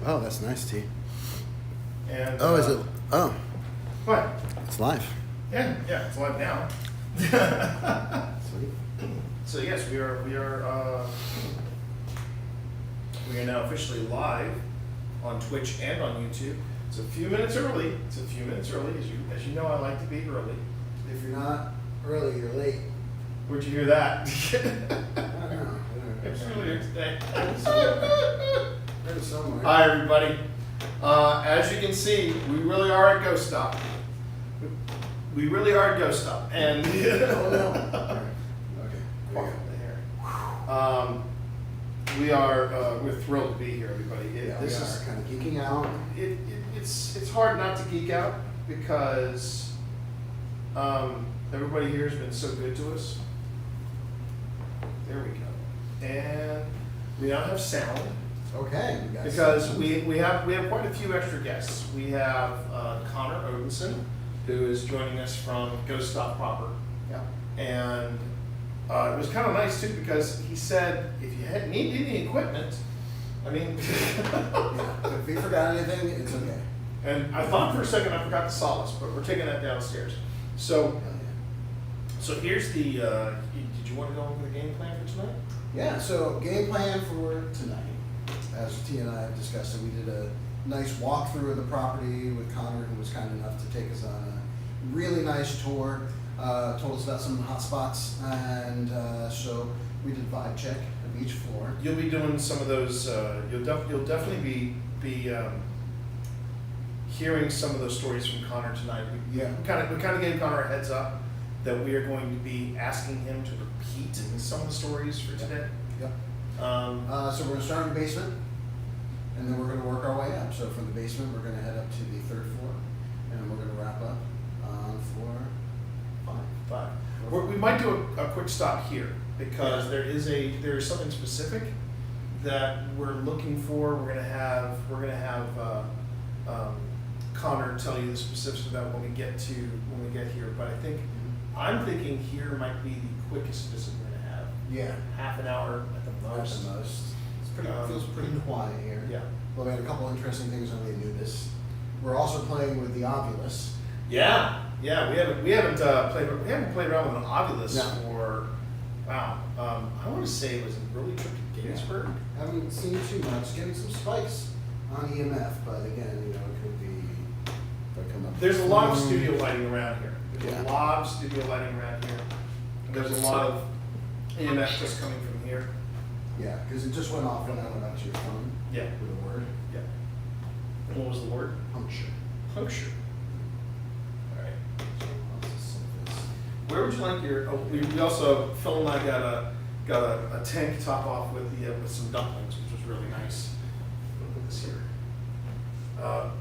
Oh, that's nice, T. And Oh, is it? Oh, What? it's live. Yeah, it's live now. Sweet. So yes, we are now officially live on Twitch and on YouTube. It's a few minutes early. As you know, I like to be early. If you're not early, you're late. Where'd you hear that? I don't know. It's earlier today. Heard it somewhere. Hi everybody. As you can see, we really are at GhostStop. We really are at GhostStop, and Oh no. Okay. We're thrilled to be here, everybody. This is kind of geeking out. It's hard not to geek out because everybody here has been so good to us. There we go. And we now have sound. Okay. Because we have quite a few extra guests. We have Connor Odinson, who is joining us from GhostStop proper. Yeah. And it was kind of nice too because he said if you need any equipment, I mean. Yeah. If we forgot anything, it's okay. And I thought for a second I forgot the solace, but we're taking that downstairs. So here's the. Did you want to go over the game plan for tonight? Yeah. So game plan for tonight. As T and I have discussed it, we did a nice walkthrough of the property with Connor, who was kind enough to take us on a really nice tour, told us about some hot spots, and so we did vibe check of each floor. You'll be doing some of those. You'll definitely be hearing some of those stories from Connor tonight. We kind of gave Connor a heads up that we are going to be asking him to repeat some of the stories for today. Yep. So we're going to start in the basement, and then we're going to work our way up. So from the basement, we're going to head up to the third floor, and then we're going to wrap up on floor 5. We might do a quick stop here because there is something specific that we're looking for. We're going to have Connor tell you the specifics of that when we get here. But I'm thinking here might be the quickest visit we're going to have. Yeah. Half an hour at the most. It feels pretty quiet here. Yeah. Well, we had a couple interesting things on the Anubis. We're also playing with the Ovilus. Yeah. We haven't played around with an Ovilus for I want to say it was an early trip to Lynchburg. Haven't seen too much. Getting some spikes on EMF, but again, it could be. There's a lot of studio lighting around here. There's a lot of studio lighting around here. There's a lot of EMF just coming from here. Yeah, because it just went off when I went out to your phone. Yeah. With a word. Yeah. And what was the word? Puncture. Puncture. All right. Where would you like your? Oh, we also Phil and I got a tank to top off with some dumplings, which was really nice. Look at this here.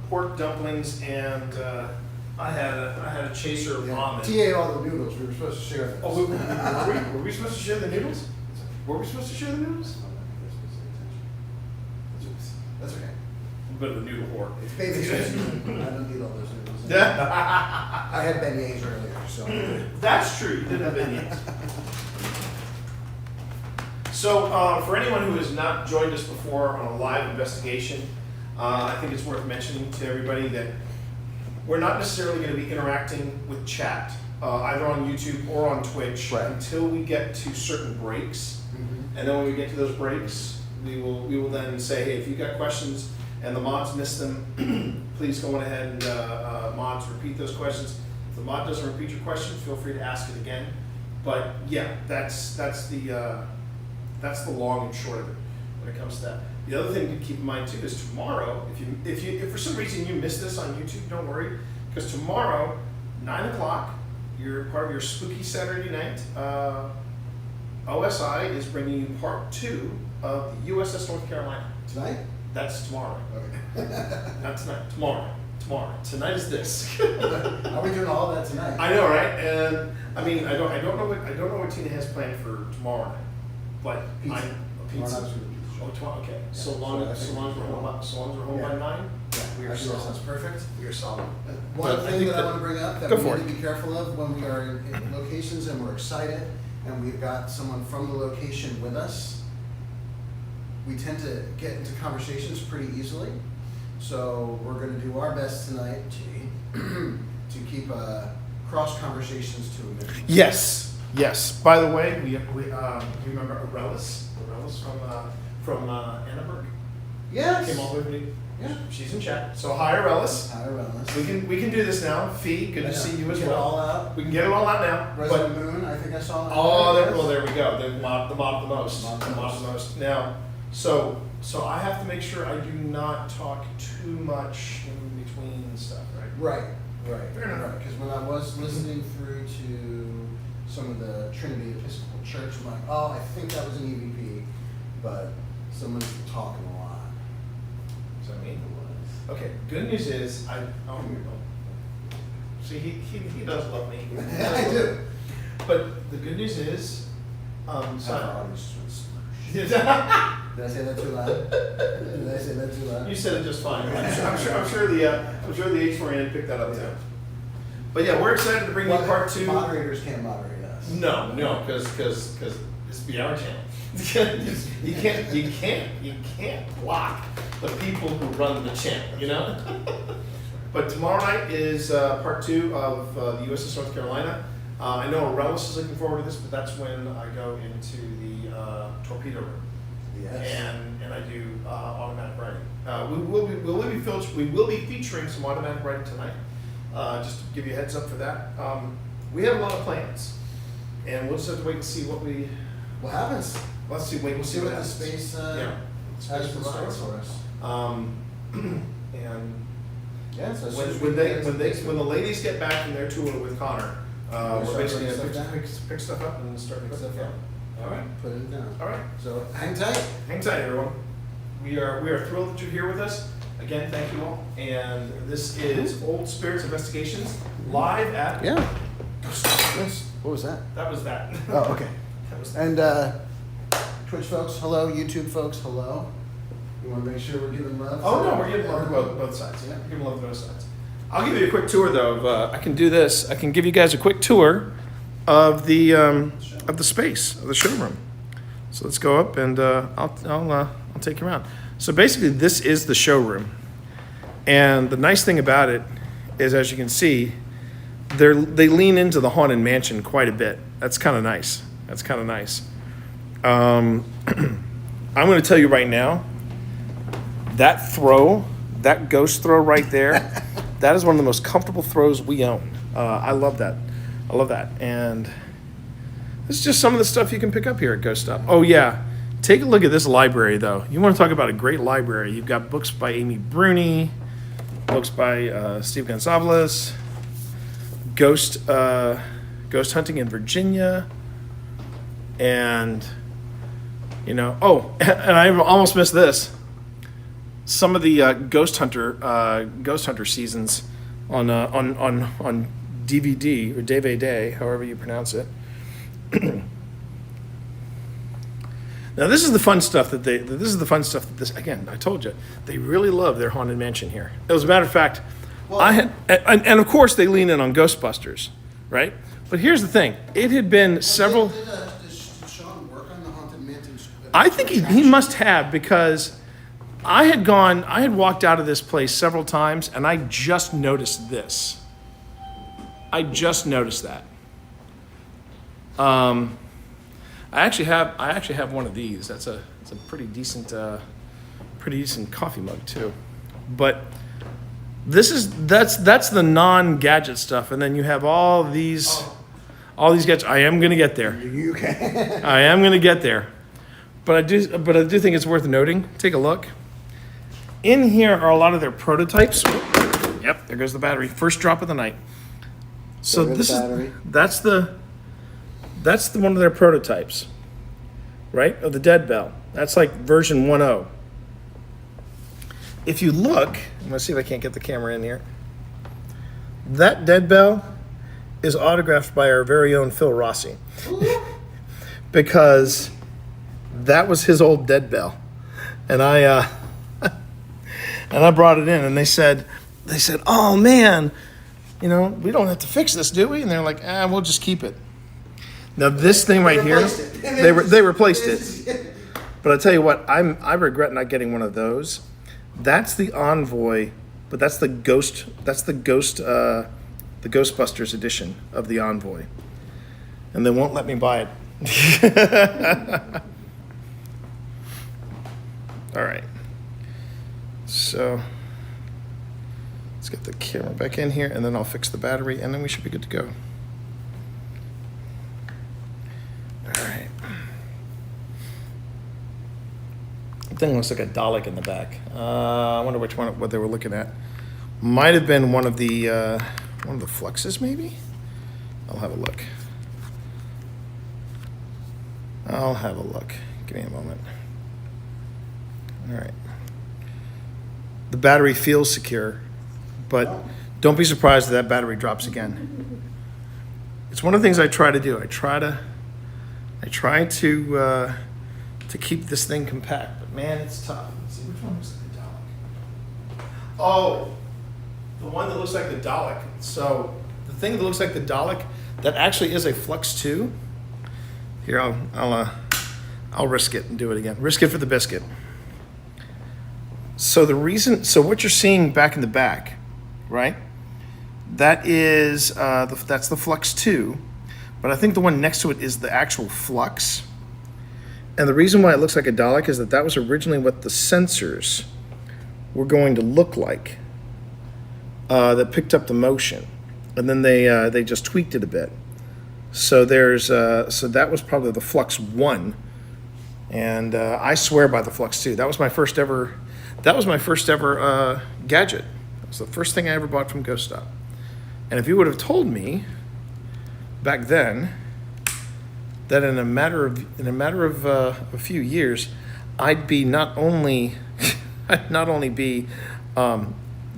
Pork dumplings and I had a chaser of ramen. T ate all the noodles. We were supposed to share this. Oh, were we supposed to share the noodles? Were we supposed to share the noodles? That's okay. A bit of a noodle whore. It's baby season. I don't need all those noodles. I had beignets earlier, so. That's true. You did have beignets. So, for anyone who has not joined us before on a live investigation, I think it's worth mentioning to everybody that we're not necessarily going to be interacting with chat, either on YouTube or on Twitch, until we get to certain breaks. Mm-hmm. And then when we get to those breaks, we will then say, hey, if you got questions and the mods missed them, please go on ahead and mods repeat those questions. If the mod doesn't repeat your question, feel free to ask it again. But yeah, that's the long and short of it when it comes to that. The other thing to keep in mind too is tomorrow, if for some reason you missed this on YouTube, don't worry, because tomorrow, 9 o'clock, you're part of your spooky Saturday night. OSI is bringing you part 2 of the USS North Carolina. Tonight? That's tomorrow. Okay. Not tonight. Tomorrow. Tonight is this. Are we doing all of that tonight? I know, right? And I mean, I don't know what Tina has planned for tomorrow night, but Pizza. Pizza. Oh, tomorrow. Okay. Yeah. So long as we're home by 9. Yeah, we are that solid. sounds perfect. We are solid. One thing that I want to bring up that Go we for need to be careful of when we are in locations and we're excited and we've got someone from the location with us, we tend to get into conversations pretty easily. So we're gonna do our best tonight, to keep cross conversations to a minimum. Yes, yes. By the way, we you remember Arelis from Annenberg? Yes. Came all the way to me. Yeah. She's in chat. So hi Arelis. Hi, Relentless. We can do this now. Fee, good to see you as Get well. all out. We can get it all out now. Resident Moon, I think I saw that. Oh, there we go. The mod of the most. Mod of the The mod of the most. Now, so I have to make sure I do not talk too much in between stuff, right? Right. Fair enough. Because when I was listening through to some of the Trinity Episcopal Church, I'm like, oh, I think that was an EVP, but someone's talking a lot. Does that mean? Okay, good news is, see, he does love me. I do. But the good news is, Sorry. you Did I say that too loud? Did I say that too loud? said it just fine. I'm sure the H4N picked that up too. But yeah, we're excited to bring you part 2. Moderators can't moderate us. No, because it's be our channel. you can't block the people who run the channel, you know? But tomorrow night is part 2 of the USS North Carolina. I know Arelis is looking forward to this, but that's when I go into the torpedo room. Yes. And I do automatic writing. We will be featuring some automatic writing tonight. Just to give you a heads up for that. We have a lot of plans, and we'll just have to wait and see what happens? Let's see. We'll see what what the happens. space Yeah. has Space provided store. for us. And Yeah, so as soon as we when get to the ladies get back from their tour with Connor, we're start basically putting gonna stuff down? pick stuff up and start Pick putting stuff stuff up. All right. put it down. All right. So hang tight. Hang tight, everyone. We are thrilled that you're here with us. Again, thank you all. And this is Old Spirits Investigations live at. Yeah. Yes. What was that? That was that. Oh, okay. That was. And Twitch folks, hello. YouTube folks, hello. We want to make sure we're giving love. Oh to no, we're giving love to everyone. both sides. Yeah. We're giving love to both sides. I'll give you a quick tour though. Of, I can do this. I can give you guys a quick tour of the space of the showroom. So let's go up and I'll take you around. So basically, this is the showroom, and the nice thing about it is, as you can see, they lean into the Haunted Mansion quite a bit. That's kind of nice. I'm going to tell you right now, that ghost throw right there, that is one of the most comfortable throws we own. I love that. And this is just some of the stuff you can pick up here at GhostStop. Oh yeah, take a look at this library though. You want to talk about a great library. You've got books by Amy Bruni, books by Steve Gonsalves, Ghost Hunting in Virginia, and and I almost missed this. Some of the Ghost Hunter seasons on DVD or DVD, however you pronounce it. Now this is the fun stuff that this again, I told you, they really love their Haunted Mansion here. As a matter of fact, and of course they lean in on Ghostbusters, right? But here's the thing, it had been several. Did Sean work on the Haunted Mansion? I think he must have, because I had walked out of this place several times and I just noticed this. I just noticed that. I actually have one of these. It's a pretty decent coffee mug too. But that's the non-gadget stuff, and then you have all these gadgets. I am gonna get there. You can. I am gonna get there. But I do think it's worth noting. Take a look. In here are a lot of their prototypes. Yep, there goes the battery. First drop of the night. So that's the one of their prototypes, right? Of the dead bell. That's like version 1.0. If you look, I'm gonna see if I can't get the camera in here. That dead bell is autographed by our very own Phil Rossi, because that was his old dead bell, and I brought it in, and they said, oh man, we don't have to fix this, do we? And they're like, we'll just keep it. Now this thing right here, they replaced it. But I tell you what, I regret not getting one of those. That's the Envoy, but that's the Ghostbusters edition of the Envoy. And they won't let me buy it. All right. So let's get the camera back in here, and then I'll fix the battery, and then we should be good to go. All right. The thing looks like a Dalek in the back. I wonder what they were looking at. Might have been one of the fluxes, maybe. I'll have a look. Give me a moment. All right. The battery feels secure, but don't be surprised if that battery drops again. It's one of the things I try to do. I try to keep this thing compact, but man, it's tough. Let's see, which one looks like the Dalek? Oh, the one that looks like the Dalek. So the thing that looks like the Dalek, that actually is a Flux 2. Here, I'll risk it and do it again. Risk it for the biscuit. So what you're seeing back in the back, right? That is that's the Flux 2, but I think the one next to it is the actual Flux. And the reason why it looks like a Dalek is that was originally what the sensors were going to look like that picked up the motion, and then they just tweaked it a bit. So that was probably the Flux 1, and I swear by the Flux 2. That was my first ever gadget. It was the first thing I ever bought from GhostStop. And if you would have told me back then that in a matter of a few years, I'd be not only be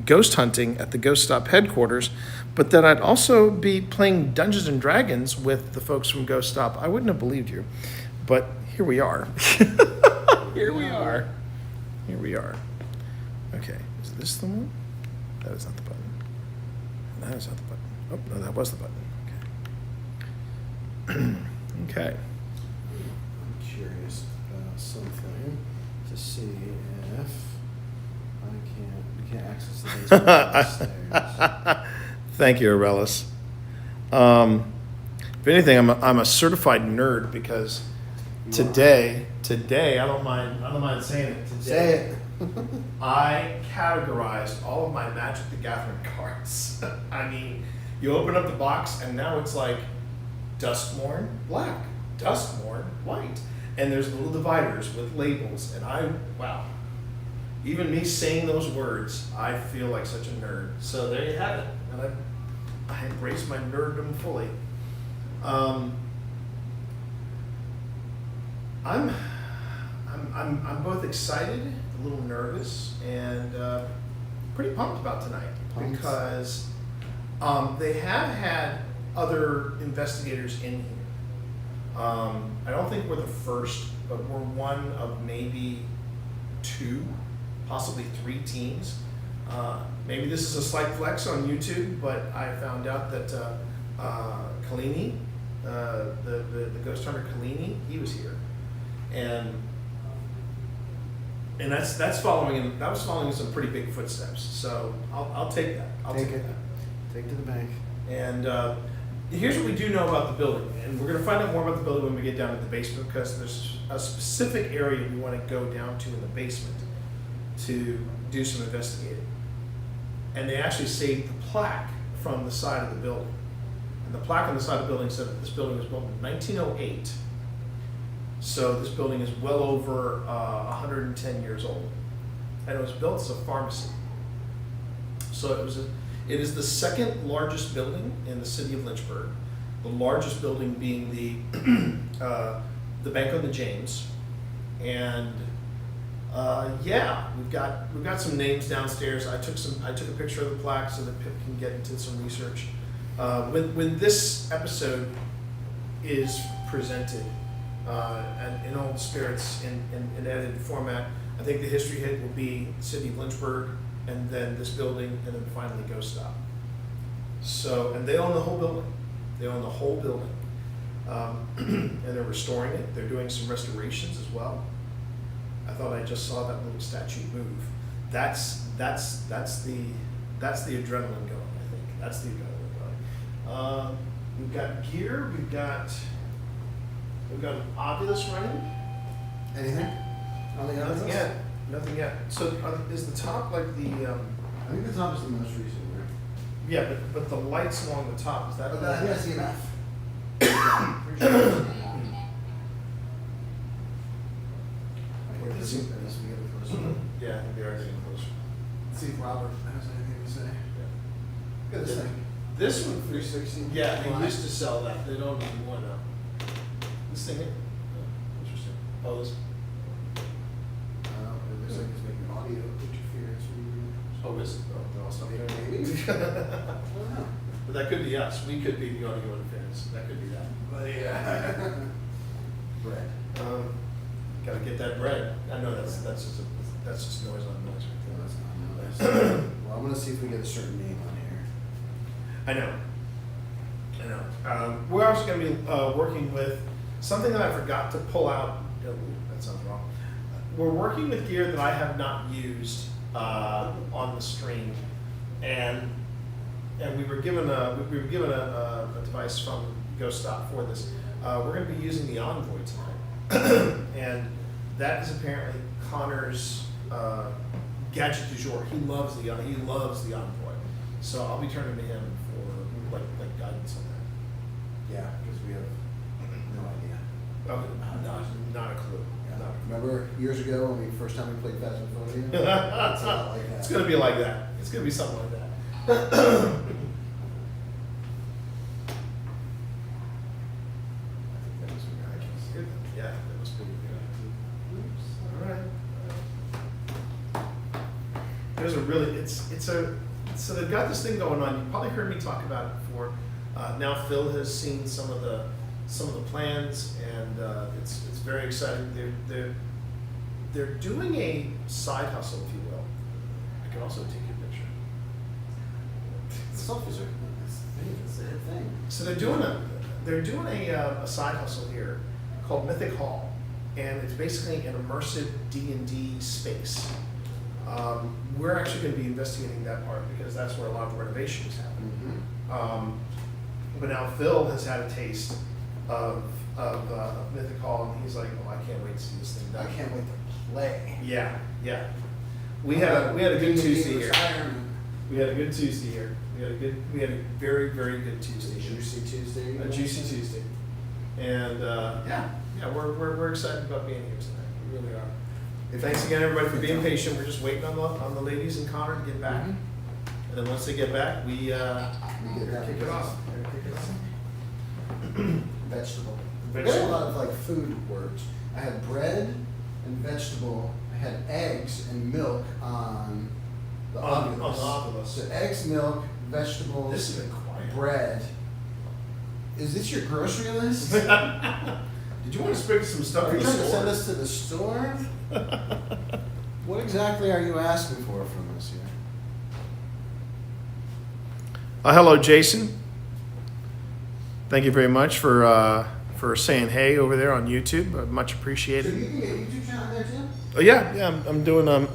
ghost hunting at the GhostStop headquarters, but that I'd also be playing Dungeons and Dragons with the folks from GhostStop, I wouldn't have believed you. But here we are. Here we are. Okay, is this the one? That is not the button. That is not the button. Oh, no, that was the button. Okay. Okay. I'm curious about something to see if we can't access the basement upstairs. Thank you, Arelis. If anything, I'm a certified nerd because today I don't mind saying it. Today, Say it. I categorized all of my Magic the Gathering cards. I mean, you open up the box and now it's like Duskmourn black, Duskmourn white, and there's little dividers with labels. And wow, even me saying those words, I feel like such a nerd. So there you have it, and I embrace my nerddom fully. I'm both excited, a little nervous, and pretty pumped about tonight because they have had other investigators in here. I don't think we're the first, but we're one of maybe 2, possibly 3 teams. Maybe this is a slight flex on YouTube, but I found out that Kalini, the ghost hunter Kalini, he was here, and that's following in. That was following in some pretty big footsteps. So I'll take that. I'll take it. Take it to the bank. And here's what we do know about the building, and we're going to find out more about the building when we get down to the basement, because there's a specific area we want to go down to in the basement to do some investigating. And they actually saved the plaque from the side of the building. And the plaque on the side of the building said that this building was built in 1908. So this building is well over 110 years old. And it was built as a pharmacy. So it is the second largest building in the city of Lynchburg. The largest building being the Bank on the James. And yeah, we've got some names downstairs. I took a picture of the plaque so that Pip can get into some research. When this episode is presented and in old spirits in edited format, I think the history hit will be the city of Lynchburg, and then this building, and then finally GhostStop. So, and they own the whole building. They own the whole building, and they're restoring it. They're doing some restorations as well. I thought I just saw that little statue move. that's the adrenaline going. I think that's the adrenaline going. We've got gear. We've got an Oculus running. Anything? On the Nothing others? yet. Nothing yet. So is the top like the? I think the top is the most recent, right? Yeah, but the lights along the top is that? But yes, enough. Pretty sure it's enough. I hear this as we get closer. Yeah, I think they are getting closer. Let's see if Robert has anything to say. Look at this thing. This one, 360. yeah, they used to sell that. They don't anymore now. This thing, interesting. Oh, this. It looks like it's making audio interference. Oh, is it? Oh, no, I'll stop. Maybe. I don't know. But that could be us. We could be the audio interference. That could be that. But yeah. Bread. Gotta get that bread. I know that's just noise on noise No, right that's not nice. Well, I'm gonna see if we get a certain name on here. there. I know. We're also gonna be working with something that I forgot to pull out. Oh, that sounds wrong. We're working with gear that I have not used on the stream, and we were given a device from GhostStop for this. We're going to be using the Envoy tonight, and that is apparently Connor's gadget du jour. He loves the Envoy, so I'll be turning to him for like guidance on that. Yeah, because we have no idea. Oh, not a clue. Yeah. Not a clue. Remember years ago when we first time we played Phasmophobia? It's a lot like that. It's gonna be like that. It's gonna be something like that. I think that was miraculous. Yeah, that must be good. All right. There's a really so they've got this thing going on. You probably heard me talk about it before. Now Phil has seen some of the plans, and it's very exciting. They're doing a side hustle, if you will. I can also take your picture. Selfies are it's a thing. So they're doing a side hustle here called Mythic Hall, and it's basically an immersive D&D space. We're actually going to be investigating that part because that's where a lot of the renovations happen. Mm-hmm. But now Phil has had a taste of Mythic Hall, and he's like, "Oh, I can't wait to see this thing I done." can't wait to play. Yeah. We had a good Tuesday here. Retirement. We had a good Tuesday here. We had a very, very good Tuesday. Juicy Tuesday. A juicy Tuesday. And yeah, we're excited about being here tonight. We really are. Thanks again, everybody, for being patient. We're just waiting on the ladies and Connor to get back, Mhm. and then once they get back, we We get that kick it off. Vegetable. I got a Vegetable. lot of like food words. I had bread and vegetable. I had eggs and milk on the On the Oculus. Oculus. So eggs, milk, vegetables, This has been quiet. bread. Is this your grocery list? Did you want to speak some stuff Are in you the trying to store? send us to the store? What exactly are you asking for from us here? Hello, Jason. Thank you very much for saying hey over there on YouTube. Much So appreciated. you can get a YouTube channel there too? Oh, yeah, I'm doing I'm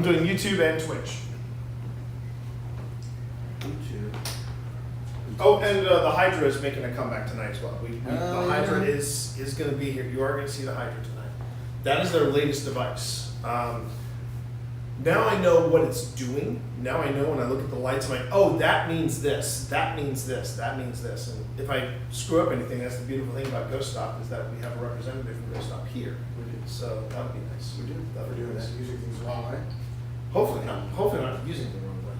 doing YouTube and Twitch. YouTube. Oh, and the Hydra is making a comeback tonight as well. The Oh, Hydra yeah. is going to be here. You are going to see the Hydra tonight. That is their latest device. Now I know what it's doing. Now I know when I look at the lights, I'm like, oh, that means this. That means this. That means this. And if I screw up anything, that's the beautiful thing about GhostStop is that we have a representative from GhostStop here. We do. So that would be nice. We do. That We're would be doing nice. that, using things the wrong way. Hopefully not. Hopefully not using it the wrong way.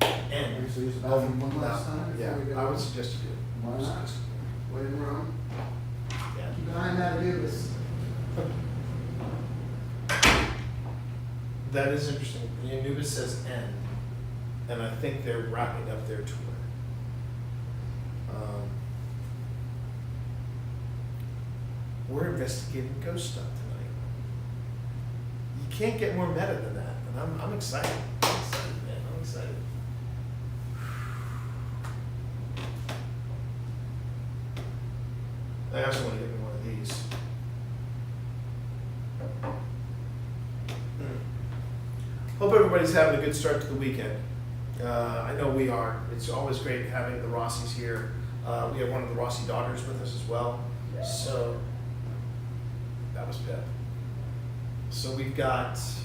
All right. And So use the bathroom one last time before yeah, we go? I would suggest you do. Why not? Wait in room. Yeah. Keep an eye on how to do this. That is interesting. The Anubis says N, and I think they're wrapping up their tour. We're investigating ghost stuff tonight. You can't get more meta than that, and I'm excited. I'm excited, man. I'm excited. I also want to get me one of these. everybody's having a good start to the weekend. I know we are. It's always great having the Rossies here. We have one of the Rossi daughters with us as well. So that was Pip. So we've got some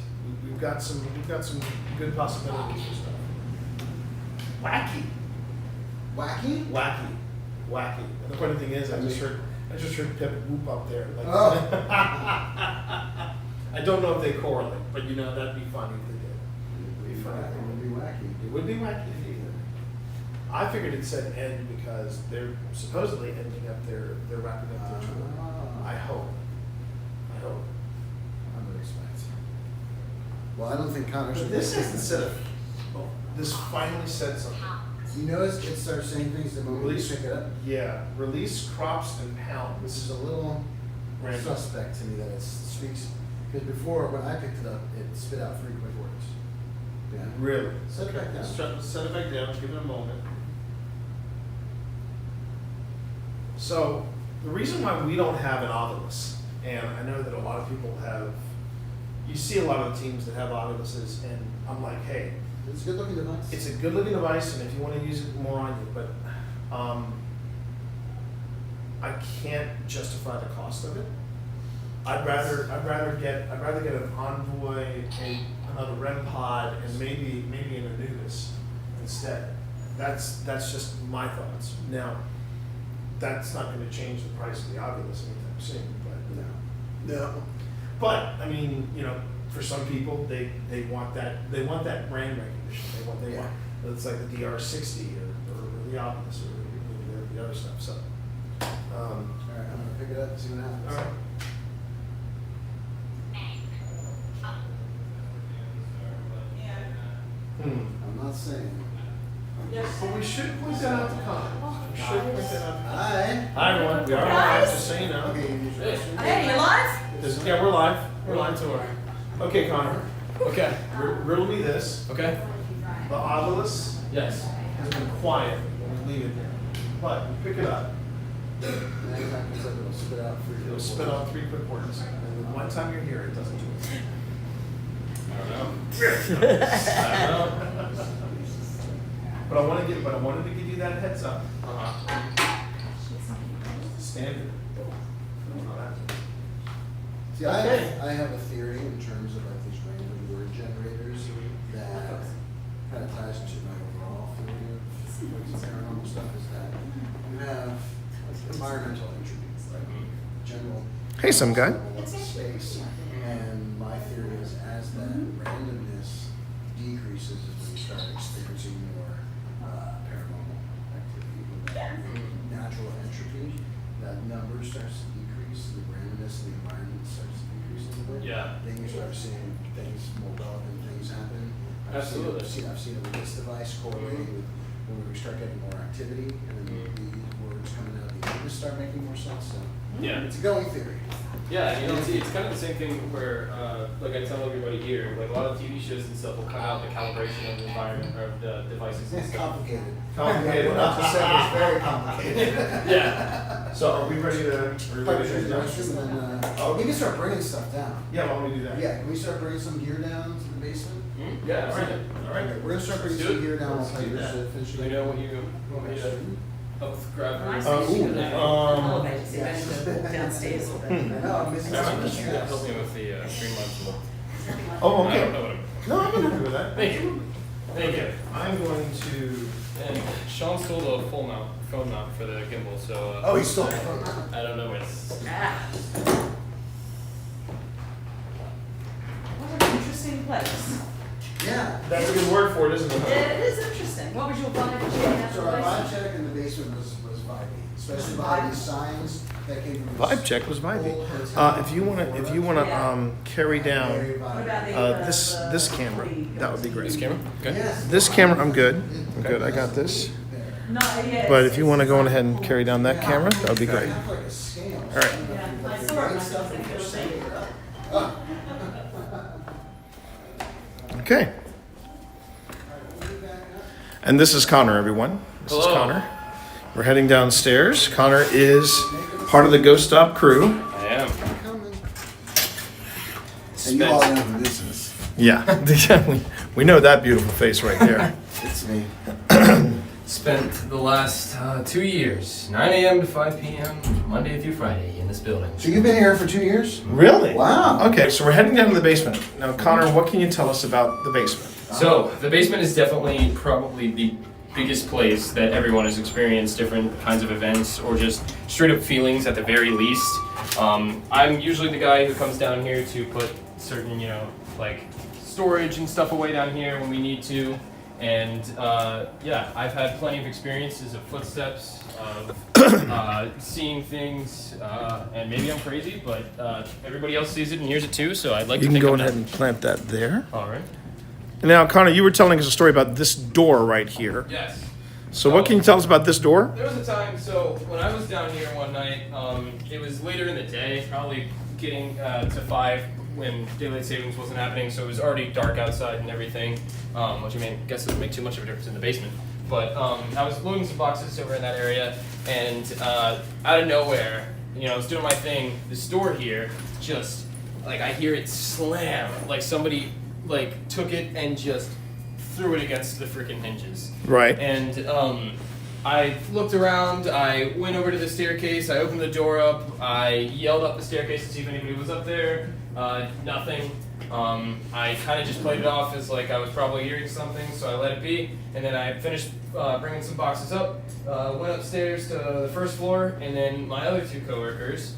good possibilities for stuff. Wacky. And the funny thing is, I just heard Pip whoop up there. Like, Oh. I don't know if they correlate, but you know that'd be funny if they did. It'd be funny. It would be wacky. It would be wacky if they did. I figured it said end because they're supposedly ending up they're wrapping up their tour. I hope. I'm very excited. Well, I don't think Connor's. But this hasn't said a. Oh, this finally said something. You notice it starts saying things the moment you Release. pick it up. Yeah, release crops and This pounds. is a little Random. suspect to me that it speaks, because before, when I picked it up, it spit out 3 quick words. Yeah. Really? Set it back down. Set it back down. Give it a moment. So the reason why we don't have an Ovilus, and I know that a lot of people have, you see a lot of the teams that have Oviluses, and I'm like, hey, It's a good looking device. it's a good looking device, and if you want to use it, more on you, but I can't justify the cost of it. I'd rather get an Envoy, another REM pod, and maybe an Anubis instead. That's just my thoughts. Now, that's not going to change the price of the Ovilus anytime soon, but No. but I mean, you know, for some people, they want that brand recognition. They want it's like the DR60 or the Ovilus or the other stuff. So, All right, I'm gonna pick it up and see what happens. all right. I'm not saying. But we should point that out to Connor. We should point that out. Hi. Hi everyone. We are live, just so you know. Okay, you use your restroom. Hey, you live? Yeah, we're live. We're live tour. Okay, Connor. Okay. Riddle me this. Okay. The Ovilus Yes. has been quiet when we leave it there, but we pick it up. Next time it's like it'll spit out 3 It'll spit out 3 quick words, and then one time you're here, it doesn't do it. I don't know. But I wanted to give you that heads up. Standard. See, I have a theory in terms of like these random word generators that kind of ties into my overall theory of like some paranormal stuff is that you have environmental entropy, like general. Hey, some guy. level of Space, and my theory is as that randomness decreases is when you start experiencing more paranormal activity. When that natural entropy, that number starts to decrease, the randomness of the environment starts to decrease a little bit. Yeah. Then you start seeing things, more relevant things happen. Absolutely. I've seen it with this device correlating with when we start getting more activity, and then the words coming out of the ears start making more sense. So Yeah. it's a going theory. Yeah, you know, it's kind of the same thing where, like I tell everybody here, like a lot of TV shows and stuff will cut out the calibration of the environment or of the devices and It's stuff. complicated. Complicated. Not to say it's very complicated. Yeah. So are we ready to? Probably should do restroom and then, we can start bringing stuff down. Yeah, why don't we do that? Yeah, can we start bringing some gear down to the basement? Yeah, All right. All right. Okay, we're gonna start bringing Let's some do it. gear down. Let's While do Peter's that. finishing. Do you know what you want me to help grab? Nice. Ooh, See if I need to walk downstairs a bit. I know, I'm missing some Just gear. help me with the streamlines. Oh, I okay. don't know what No, I'm happy with that. Thank you. Thank you. Okay, I'm going to. And Sean stole a full mount, phone mount for the gimbal, so. Oh, he stole it. I don't know where it's. Ah. What an interesting place. Yeah. That's a good word for it, isn't it? It is interesting. What was your vibe check? So our vibe check in the basement was vibey, especially by these signs that came from. Vibe check was vibey. old hotel. If you wanna carry down Very What vibey. about the, this camera, that would be great. This camera? Okay. Yes. This camera, I'm good. I'm good. I got this. There. No, yeah. But if you want to go on ahead and carry down that camera, that would be I great. have like a scale. All right. Yeah, I saw it myself. Stuff I and feel just safe. save it up. Oh. Okay. And this is Connor, everyone. This is Hello. Connor. We're heading downstairs. Connor is part of the GhostStop crew. I am. Coming. And you all know who this is. Yeah, We know that beautiful face right there. It's me. Spent the last 2 years, 9 a.m. to 5 p.m., Monday through Friday in this building. So you've been here for 2 years? Really? Wow. Okay, so we're heading down to the basement. Now, Connor, what can you tell us about the basement? So, the basement is definitely probably the biggest place that everyone has experienced different kinds of events or just straight up feelings at the very least. I'm usually the guy who comes down here to put certain, like storage and stuff away down here when we need to. And yeah, I've had plenty of experiences of footsteps, of seeing things, and maybe I'm crazy, but everybody else sees it and hears it too, so I'd like You to can think go I'm ahead not- and plant that there. All right. Now, Connor, you were telling us a story about this door right here. Yes. So what can you tell us about this door? There was a time, so when I was down here one night, it was later in the day, probably getting to 5 when daylight savings wasn't happening, so it was already dark outside and everything, which I guess doesn't make too much of a difference in the basement. But I was loading some boxes over in that area, and out of nowhere, I was doing my thing, this door here, just, like, I hear it slam, like somebody, like, took it and just threw it against the freaking hinges. Right. And I looked around, I went over to the staircase, I opened the door up, I yelled up the staircase to see if anybody was up there. Nothing. I kind of just played it off as like I was probably hearing something, so I let it be. And then I finished bringing some boxes up, went upstairs to the first floor, and then my other 2 coworkers,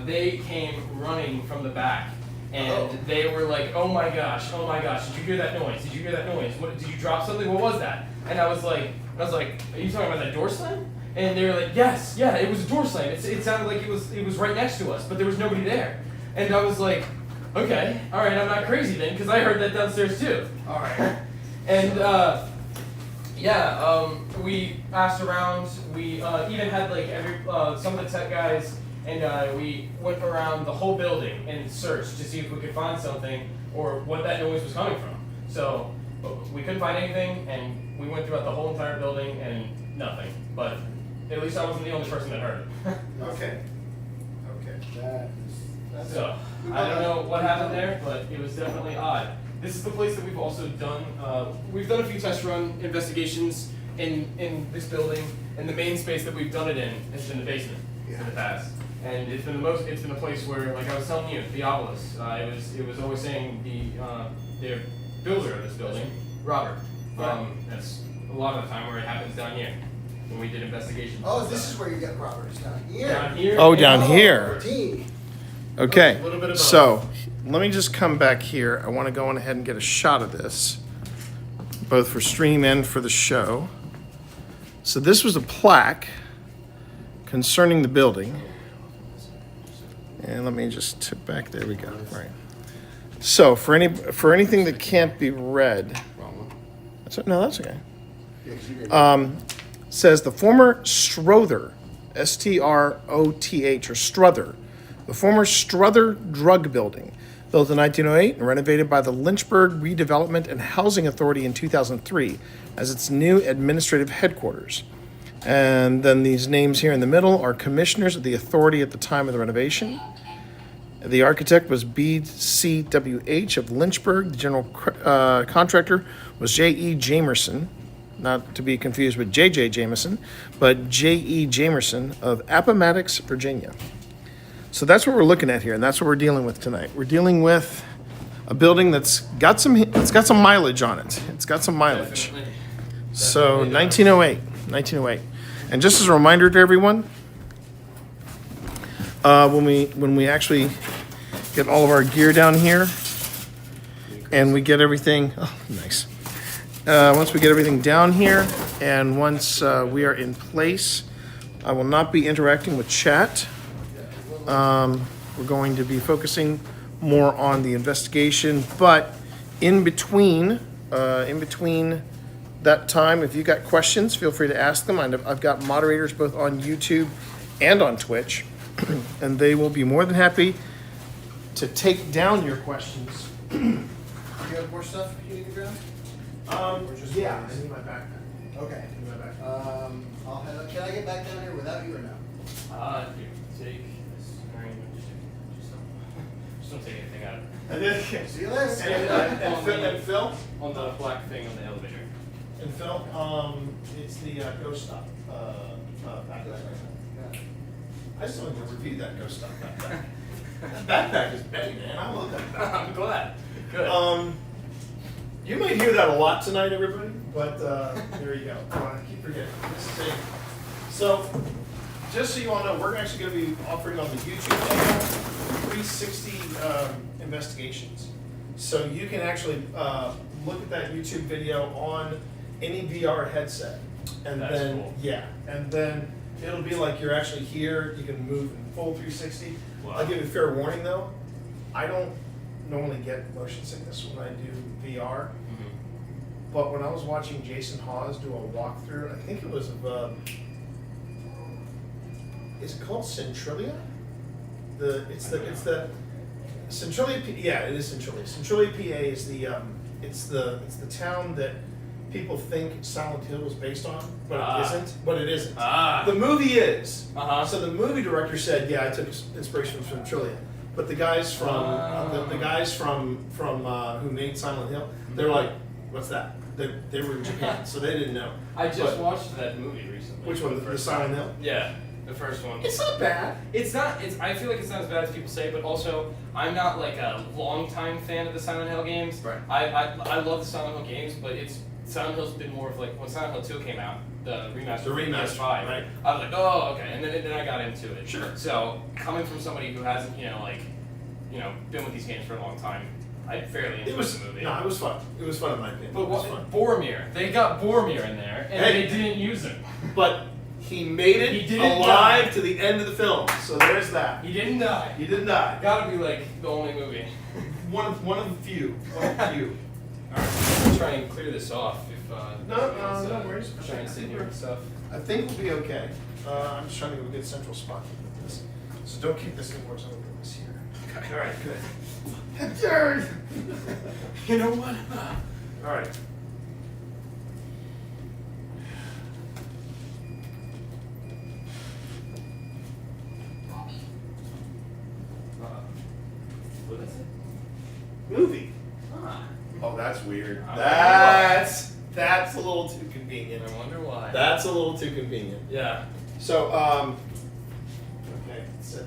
they came running from the back. And they were like, oh my gosh, did you hear that noise? Did you hear that noise? What, did you drop something? What was that? And I was like, are you talking about that door slam? And they were like, yes, yeah, it was a door slam. It sounded like it was right next to us, but there was nobody there. And I was like, okay, all right, I'm not crazy then, because I heard that downstairs too. All right. And yeah, we asked around. We even had like some of the tech guys. And we went around the whole building and searched to see if we could find something or what that noise was coming from. So we couldn't find anything, and we went throughout the whole entire building and nothing. But at least I wasn't the only person that heard it. Okay. Okay. That's So I don't know what happened there, but it was definitely odd. This is the place that we've also done. We've done a few test run investigations in this building, and the main space that we've done it in has been the basement in the past. And it's been a place where, like I was telling you, the obelisk. It was always saying the builder of this building, Robert. That's a lot of the time where it happens down here when we did investigations. Oh, this is where you get Roberts, down here. Down here. Oh, and- down here. Team. Okay. A little bit of both. So let me just come back here. I want to go on ahead and get a shot of this, both for stream and for the show. So this was a plaque concerning the building. And let me just tip back. There we go. Right. So for anything that can't be read, that's okay. Yeah, 'cause you get- Says the former Strother, Stroth, or Strother, the former Strother Drug Building, built in 1908 and renovated by the Lynchburg Redevelopment and Housing Authority in 2003 as its new administrative headquarters. And then these names here in the middle are commissioners of the authority at the time of the renovation. The architect was BCWH of Lynchburg. The general contractor was J.E. Jamerson, not to be confused with J.J. Jameson, but J.E. Jamerson of Appomattox, Virginia. So that's what we're looking at here, and that's what we're dealing with tonight. We're dealing with a building that's got some mileage on it. It's got some mileage. Definitely. So Definitely does. 1908. And just as a reminder to everyone, when we actually get all of our gear down here and we get everything, nice. Once we get everything down here and once we are in place, I will not be interacting with chat. We're going to be focusing more on the investigation, but in between that time, if you got questions, feel free to ask them. I've got moderators both on YouTube and on Twitch, and they will be more than happy to take down your questions. Do you have more stuff you need to grab? Yeah, I need my backpack. Okay. I need my backpack. I'll head up. Can I get back down here without you or no? Here, take this. All right, just don't take anything out of it. See you later. And Phil? on the black thing on the elevator. And Phil, it's the GhostStop backpack. I still haven't reviewed that GhostStop backpack. That backpack is Betty, man. I love that backpack. I'm glad. Good. You might hear that a lot tonight, everybody, but there you go. I keep forgetting. This is it. So, just so you all know, we're actually going to be offering on the YouTube channel 360 investigations. So you can actually look at that YouTube video on any VR headset, and That's then cool. yeah, and then it'll be like you're actually here. You can move in full 360. Wow. I'll give you a fair warning though. I don't normally get motion sickness when I do VR. But when I was watching Jason Hawes do a walkthrough, I think it was of, is it called Centralia? It's the Centralia. Yeah, it is Centralia. Centralia, PA is it's the town that people think Silent Hill was based on, but it isn't. But it isn't. The movie is. So the movie director said, yeah, I took inspiration from Centralia. But the guys from the guys from who made Silent Hill, they're like, what's that? They were in Japan, so they didn't know. I just But- watched that movie recently. Which one? The first Silent time. Hill? Yeah, the first one. It's not bad. It's not. I feel like it's not as bad as people say, but also I'm not like a long-time fan of the Silent Hill games. Right. I love the Silent Hill games, but Silent Hill's been more of like when Silent Hill 2 came out, the remaster. The remaster, PS5. right. I was like, oh, okay, and then I got into it. Sure. So coming from somebody who hasn't, been with these games for a long time, I fairly enjoyed It was the movie. no, it was fun. It was fun in my opinion. But it was what, fun. Boromir, they got Boromir in there, and Hey. they didn't use him. But he made it He didn't alive die. to the end of the film. So there's that. He didn't die. He didn't die. Gotta be like the only movie. One of the few. One of the few. Alright, I'll try and clear this off if No worries. Try and sit here and stuff. I think we'll be okay. I'm just trying to get a good central spot to put this. So don't keep this indoors. I'm gonna put this here. Okay. All right. Good. You know what? All right. What is it? Movie. Ah, Oh, that's weird. I That's a little too convenient. I wonder why. That's a little too convenient. Yeah. So, okay, so,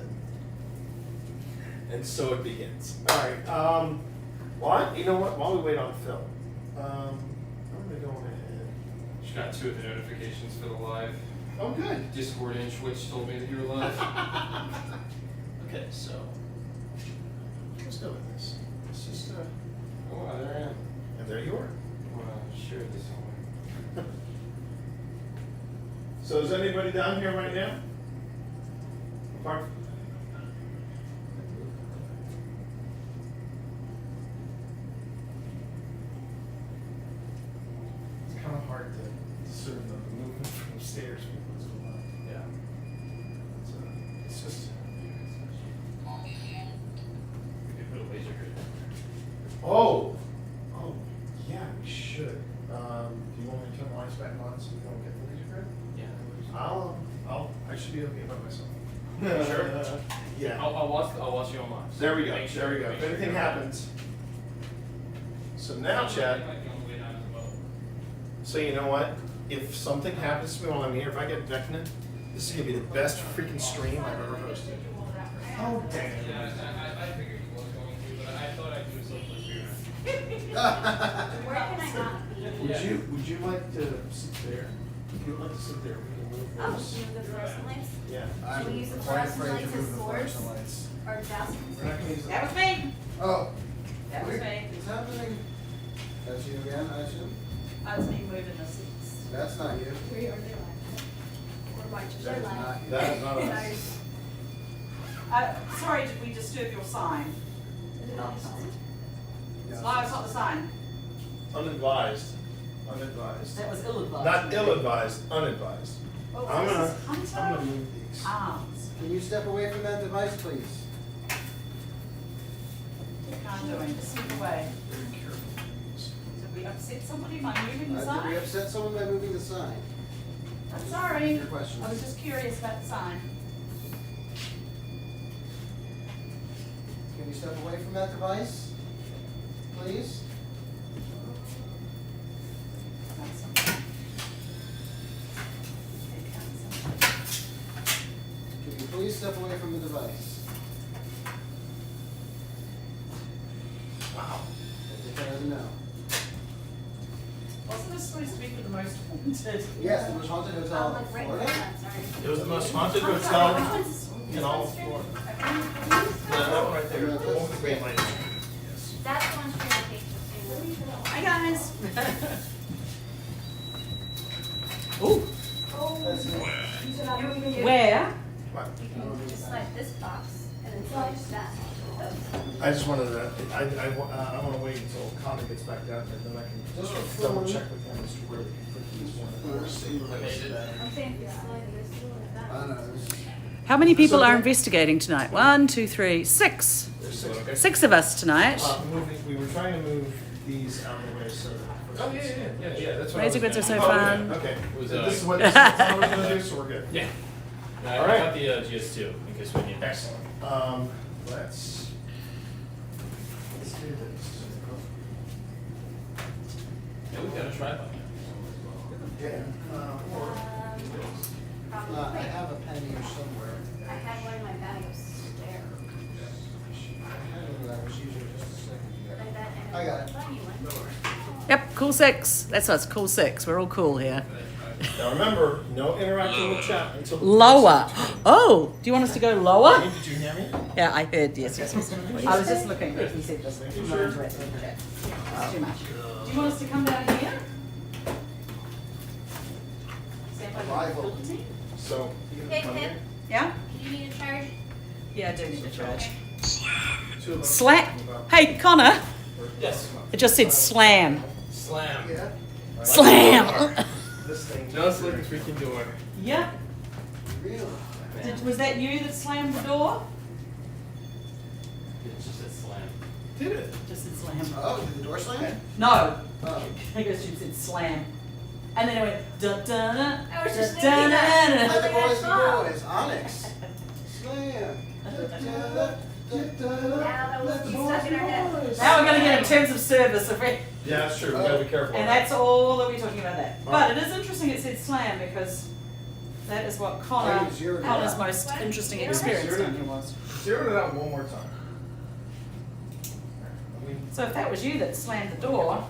and so it begins. All right. Well, you know what? While we wait on Phil, I'm gonna go ahead. Just got 2 of the notifications for the live. Oh, good. Discord and Twitch told me that you were live. Okay, so let's go with this. Let's just Oh, wow, there I am. and there you are. I wanna share this somewhere. So is anybody down here right now? Apart It's kind of hard to discern the movement from the stairs. What's going on? Yeah. It's just. We could put a laser grid. Oh, yeah, we should. Do you want me to turn the lights back on so we don't get the laser grid? Yeah. I should be okay by myself. Sure. Yeah. I'll watch you on live. There we go. Make sure- There we go. make If sure anything you're- happens. So now, Chad. Might be on the way down as well. So you know what? If something happens to me while I'm here, if I get vecna, this is gonna be the best freaking stream I've ever hosted. Oh dang. Yeah, I figured you was going to, but I thought I'd do something weird. Where can I not be? Would you like to sit there? If you'd like to sit there, we can move Oh, those. you have the fluorescent lights? Yeah. Should we use the quite fluorescent afraid to lights move as the swords fluorescent lights. or desks? We're not gonna use That was me. Oh. That was me. What's happening? That's you again, I assume? That was me moving the seats. That's not you. Three or their light? Or white That's or not light? you. That is not us. Sorry, did we disturb your sign? Is it not something? Yeah. No, it's not the sign. Unadvised. Unadvised. That was ill-advised. Not ill-advised, unadvised. What I'm was gonna, this? Hunter? I'm gonna move these. Ah, Can you step away from that device, please? can't do it. Just move away. Very careful. Did we upset somebody by moving the Did we sign? upset someone by moving the sign? I'm sorry. Your question. I was just curious about the sign. Can you step away from that device? Please? step away from the device. Wow. If it doesn't know. Wasn't this supposed to be for the most haunted? Yes, the most haunted hotel like in right Florida. there, sorry. It was the most haunted I'm hotel sorry, which one's- in all of Florida. That one right there. The one with the green light. Yes. That's the one straight on page 15. Hi, guys. Ooh. That's it. Where? What? You can just slide this box and then slide that. I just wanted to, I want to wait until Connor gets back down there, then I can just double check with him as to where we can put these ones. I'm saying if you slide this like that. I know. How many people are investigating tonight? 1, 2, 3, 6. There's six. 6 of us tonight. We were trying to move these out of the way so that. Oh, yeah, that's what I was Laser grids are so gonna- fun. Okay, Was, this is what we're gonna do, so we're good. Yeah. I All right. got the GS2 in case we need that. Excellent. Let's do this. Yeah, we've got a tripod. Yeah. Probably. I have a pen here somewhere. I had one in my bag, it was there. I don't know, I was using it just a second Like ago. that, and I got it. funny one. Yep, cool 6. That's us, cool 6. We're all cool here. Now remember, no interacting with chat until. the Lower. next turn. Oh, do you want us to go lower? Did you hear me? Yeah, I heard. Yes, yes, yes. I was just looking. Good. He said this. Making I'm sure. not interested in the chat. It's too much. Do you want us to come down here? Stand by the Rival. building team? So. Hey, Pip, Yeah? do you need a charge? Yeah, I do need a charge. Two of them Slap. talking about- Hey, Connor. Yes. It just said slam. Slam. Yeah. Slam. This thing. Just like a freaking door. Yeah. Really? Was that you that slammed the door? It just said slam. Did it? Just said slam. Oh, did the door slam? No. Oh. I guess you said slam. And then it went da da da I was just da thinking that. da Like the Like boys that and boys, Onyx. Slam. Now that was stuck in our head. Now we're gonna get in terms of service if we, Yeah, that's true. We gotta be careful. and that's all that we're talking about that. But it is interesting it said slam because that is what Oh, you zeroed it Connor's out. most What? interesting Zeroed it? experience down here was. Zero it out one more time. So if that was you that slammed the door,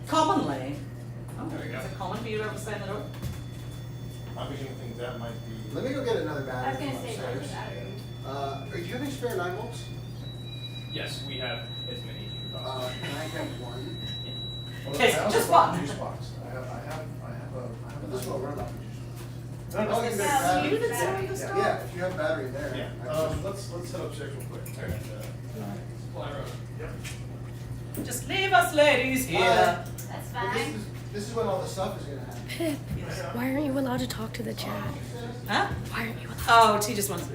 commonly, oh, There we go. is it common for you to ever slam the door? I'm beginning to think that might be. Let me go get another I was battery gonna from say, where's the upstairs. battery? Do you have any spare 9 volts? Yes, we have as many as you can possibly. Can I have one? Okay, I also just bought one. a juice box. I have a. This will run out of juice. No, no, Oh, it's you good. got battery. You that slammed the door? Yeah, if you have battery there. Yeah, actually. let's head upstairs real quick. Supply road. Yep. Just leave us ladies here. That's But fine. this is when all the stuff is gonna happen. Pip, why aren't you allowed to talk to the chat? Huh? Why aren't you allowed? Oh, T just wants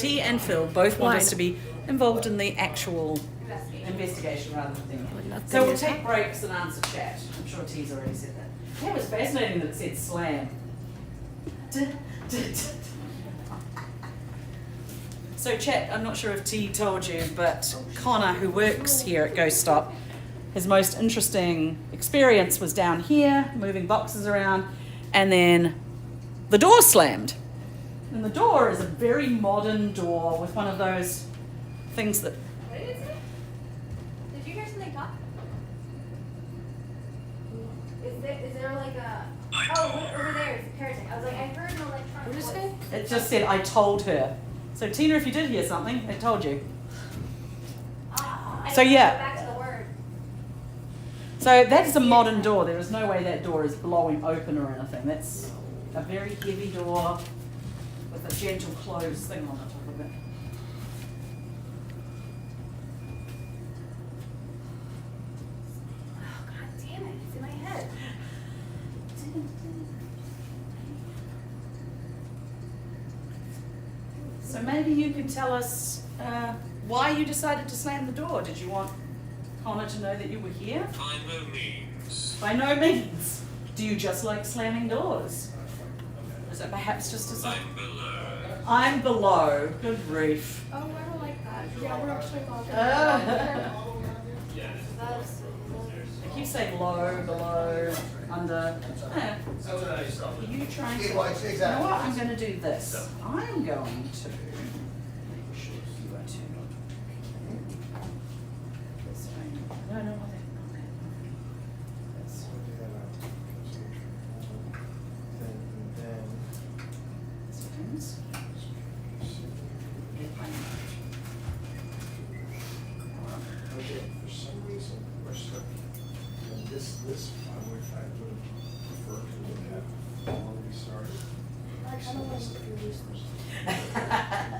T and Phil both want Why? us to be involved in the actual Investigation. investigation rather than But thinking. nothing So we'll is take breaks and answer chat. I'm sure T's already said that. Yeah, it was fascinating that it said slam. So chat, I'm not sure if T told you, but Connor, who works here at GhostStop, his most interesting experience was down here, moving boxes around, and then the door slammed. And the door is a very modern door with one of those things that What did it say? Did you hear something talk? Is there like a, oh, over there, it's a parrot. I was like, I heard an electronic What did it voice. say? it just said, I told her. So Tina, if you did hear something, it told you. I So, didn't yeah. go back to the word. So that is a modern door. There is no way that door is blowing open or anything. That's a very heavy door with a gentle close thing on the top of it. Oh, god damn it, it's in my head. So maybe you can tell us why you decided to slam the door. Did you want Connor to know that you were here? By no means. By no means. Do you just like slamming doors? Is it perhaps just a sign? I'm below. I'm below. Good grief. Oh, I don't like that. Yeah, we're actually going I Yeah. That's keep saying low, below, under. That's all right. Yeah. So what I stop with. You trying to, Yeah, well, you exactly. know what, I'm gonna do this. I'm going to, make sure you are too. This way. No, not that, not that. This. Settings. Airplane. Okay, for some reason, we're stuck. And this, I would prefer to look at when we started.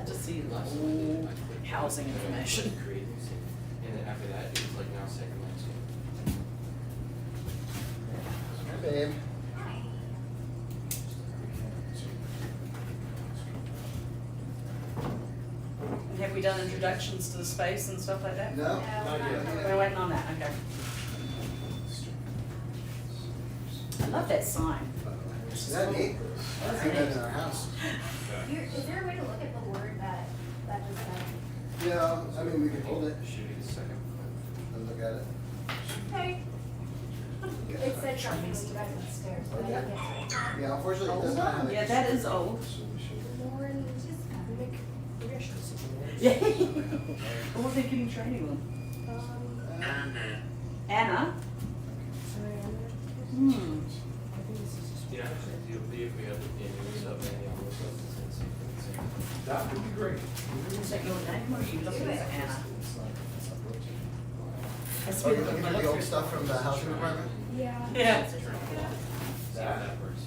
Just see the whole housing information. Create new scene. And then after that, it's like now second landscape. Hi, babe. Have we done introductions to the space and stuff like that? No? Not yet. We're waiting on that, okay. I love that sign. Is that neat? I think that in our house. Is there a way to look at the word that just said? Yeah, I mean, we can hold it Should be the second. and look at it. Okay. It said something when you guys went upstairs, but I didn't get to it. Yeah, unfortunately, it does not have. Yeah, that is old. Lauren, Yeah. What were they getting training on? Anna? Hmm. Yeah, you'll be if we have the new stuff and the other stuff. It's the same. That would be great. Is that your name or are you looking at Anna? That's Oh, what you're looking at the old stuff from the housing department? Yeah. Yeah. See if that works.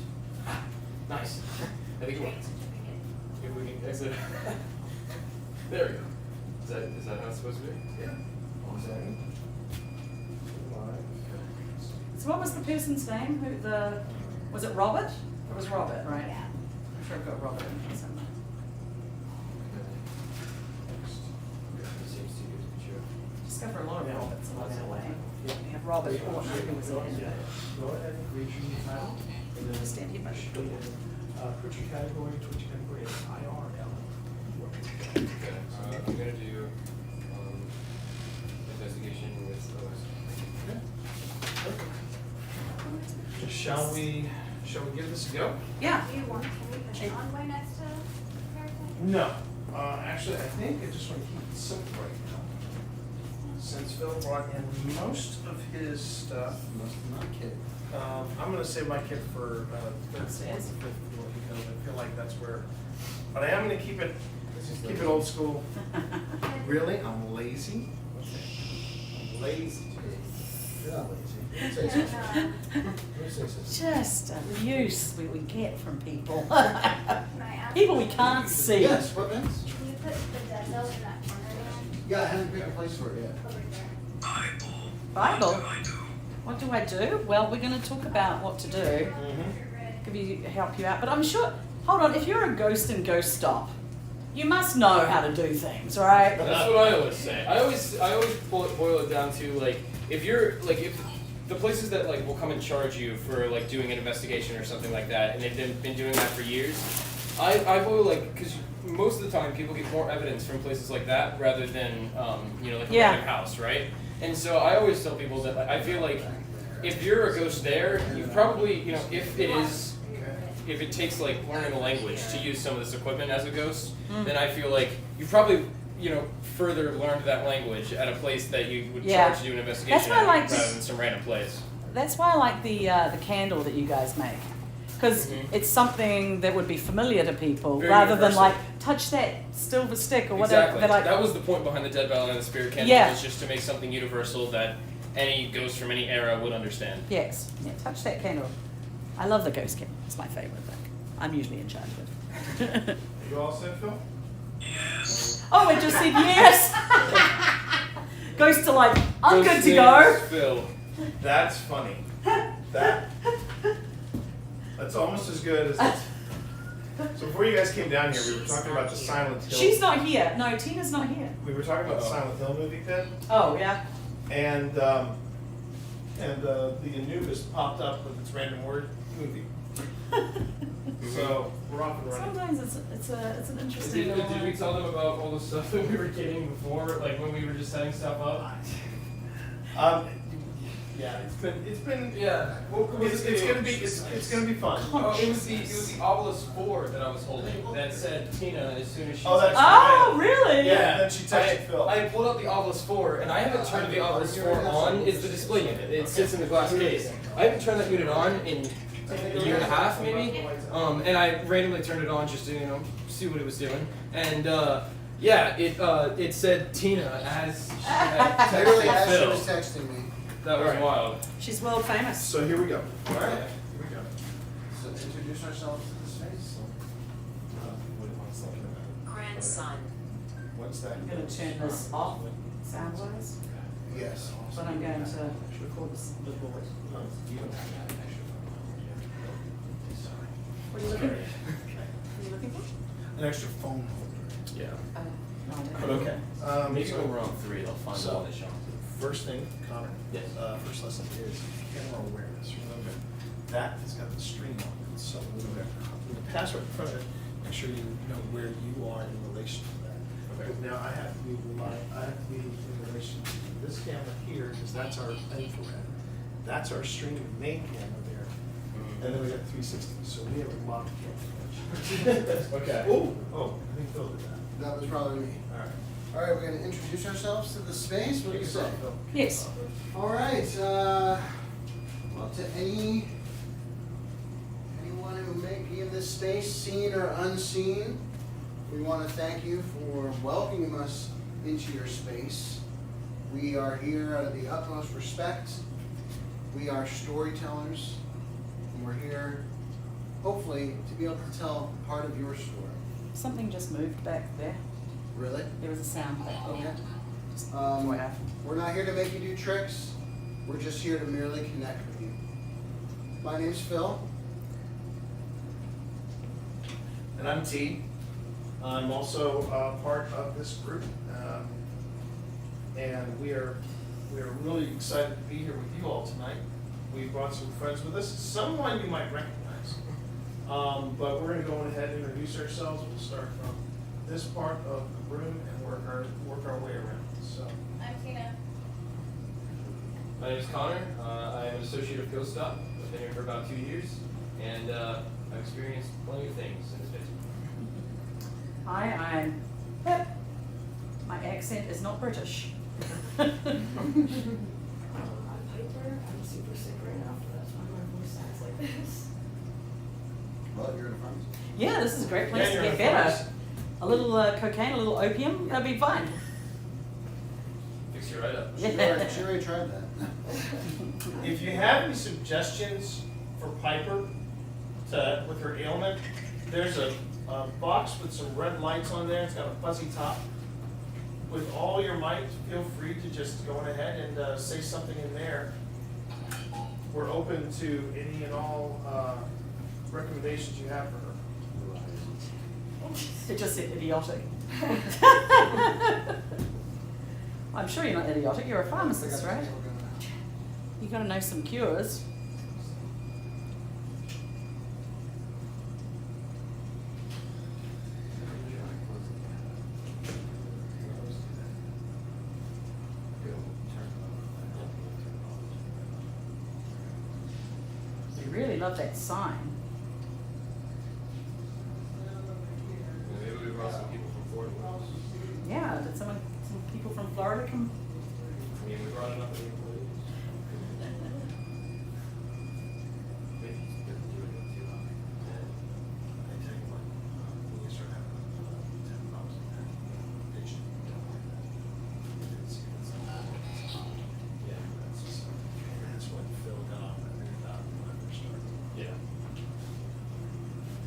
Nice. I think it works. If we can exit. There we go. Is that how it's supposed to be? Yeah. Awesome. So what was the person's name? Was it Robert? It was Robert, right? Yeah. I'm sure I've got Robert in here somewhere. Seems to be a sure. Discover a lot of Roberts along that way. We have Robert Portner, who was in it. Go ahead and create your new title, and then Stand here, buddy. put your category, Twitch category as IRL. Okay, I'm gonna do, investigation with Shall we give this a go? Yeah. Do you want, can we put Sean way next to Paradise? No. Actually, I think I just want to keep it simple right now. Since Phil brought in most of his stuff, Most of my kid. I'm gonna save my kid for third, fourth, and fifth floor because I feel like that's where. But I am gonna keep it old school. Really, I'm lazy. I'm lazy. You're not lazy. You say so. You say so. Just abuse we get from people. Can I ask? People we can't see. Yes, what next? Can you put the dead note in that corner again? Yeah, I haven't picked a place for it yet. Over there. Bible. What do I do? Well, we're going to talk about what to do. Mm-hmm. Give you help you out. But I'm sure. Hold on. If you're a ghost in GhostStop, you must know how to do things, right? That's what I always say. I always boil it down to like if the places that like will come and charge you for like doing an investigation or something like that, and they've been doing that for years. I boil like because most of the time people get more evidence from places like that rather than like a Yeah. random house, right? And so I always tell people that like, I feel like if you're a ghost there, you probably if it takes like learning a language to use some of this equipment as a ghost, then I feel like you probably further learned that language at a place that you would Yeah. charge to do an investigation That's why I like rather than some random place. That's why I like the candle that you guys make. Because Mhm. it's something that would be familiar to people Very rather than universal. like touch that silver stick or whatever. Exactly. They're like, That was the point behind the Dead Bell and the Spirit Candle, Yeah. was just to make something universal that any ghost from any era would understand. yes, yeah, touch that candle. I love the ghost candle. It's my favorite thing. I'm usually in charge of it. Are you all set, Phil? Oh, it just said yes. Goes to like, I'm Ghost good to names go. Phil. That's funny. That's almost as good as. So before you guys came down here, we were talking about the Silent Hill. She's not here. No, Tina's not here. We were talking about the Uh-oh. Silent Hill movie pit, Oh, yeah. and the Anubis popped up with its random word movie. So we're off and running. Sometimes it's an interesting Did little we tell them about all the stuff that we were getting before, like when we were just setting stuff up? Yeah, it's been Yeah. What was it's it? gonna be fun. Oh, it was the Obelisk 4 that I was holding that said Tina as soon as she. Oh, that's Oh, really? Yeah, then she texted Phil. I pulled out the Obelisk 4 and I haven't turned the Obelisk 4 on. It's the display unit. It sits in the glass case. I haven't turned that unit on in a year and a half maybe. And I randomly turned it on just to see what it was doing. And yeah, it said Tina as she had Literally texted as she Phil. was texting me. That was Alright. wild. She's world famous. So here we go. All right. Yeah. Here we go. So introduce ourselves to the space. Grandson. What's that? I'm going to turn this off, sound-wise, Yes. but I'm going to record this. What are you looking for? What are you looking for? An extra phone holder. Yeah. Oh, no, I don't. But okay. Maybe when we're on 3, they'll find so- one that shows. First thing, Connor. Yes. First lesson is camera awareness. Remember, that has got the string on it. So when the password in front of it, make sure you know where you are in relation to that. Okay. Now I have to be in relation to this camera here because that's our infrared. That's our streaming main camera there. And then we got 360. So we have a lot of cameras. Okay. Oh, I think Phil did that. That was probably me. All right. All right, we're gonna introduce ourselves to the space. What do you say? Phil. Yes. All right. Well, to anyone who may be in this space, seen or unseen, we want to thank you for welcoming us into your space. We are here out of the utmost respect. We are storytellers, and we're here, hopefully, to be able to tell part of your story. Something just moved back there. Really? There was a sound back there. Okay. Just FYI. We're not here to make you do tricks. We're just here to merely connect with you. My name's Phil. And I'm T. I'm also part of this group, and we are really excited to be here with you all tonight. We brought some friends with us. Someone you might recognize, but we're going to go ahead and introduce ourselves. We'll start from this part of the room and work our way around. So, I'm Tina. My name is Connor. I am an associate of GhostStop. I've been here for about 2 years, and I've experienced plenty of things in this basement. Hi, I'm Pip. My accent is not British. I'm Piper. I'm super sick right now, so that's why my voice sounds like this. Well, you're in a pharmacy. Yeah, this is a great place Yeah, to you're get in better. pharmacy. A little cocaine, a little opium, that'd be fine. Fix you right up. She already tried that. if you have any suggestions for Piper with her ailment, there's a box with some red lights on there. It's got a fuzzy top. With all your might, feel free to just go on ahead and say something in there. We're open to any and all recommendations you have for her. It just said idiotic. I'm sure you're not idiotic, you're a pharmacist, right? You gotta know some cures. You really love that sign. Maybe we brought some people from Florida with us. Yeah, did some people from Florida come? I mean, we brought enough of the employees. Maybe they're doing it too high. I tell you what, when you start having 10 problems like that, they should don't worry about it. You didn't see what's up. Yeah. That's what Phil got off that about when I first started. Yeah.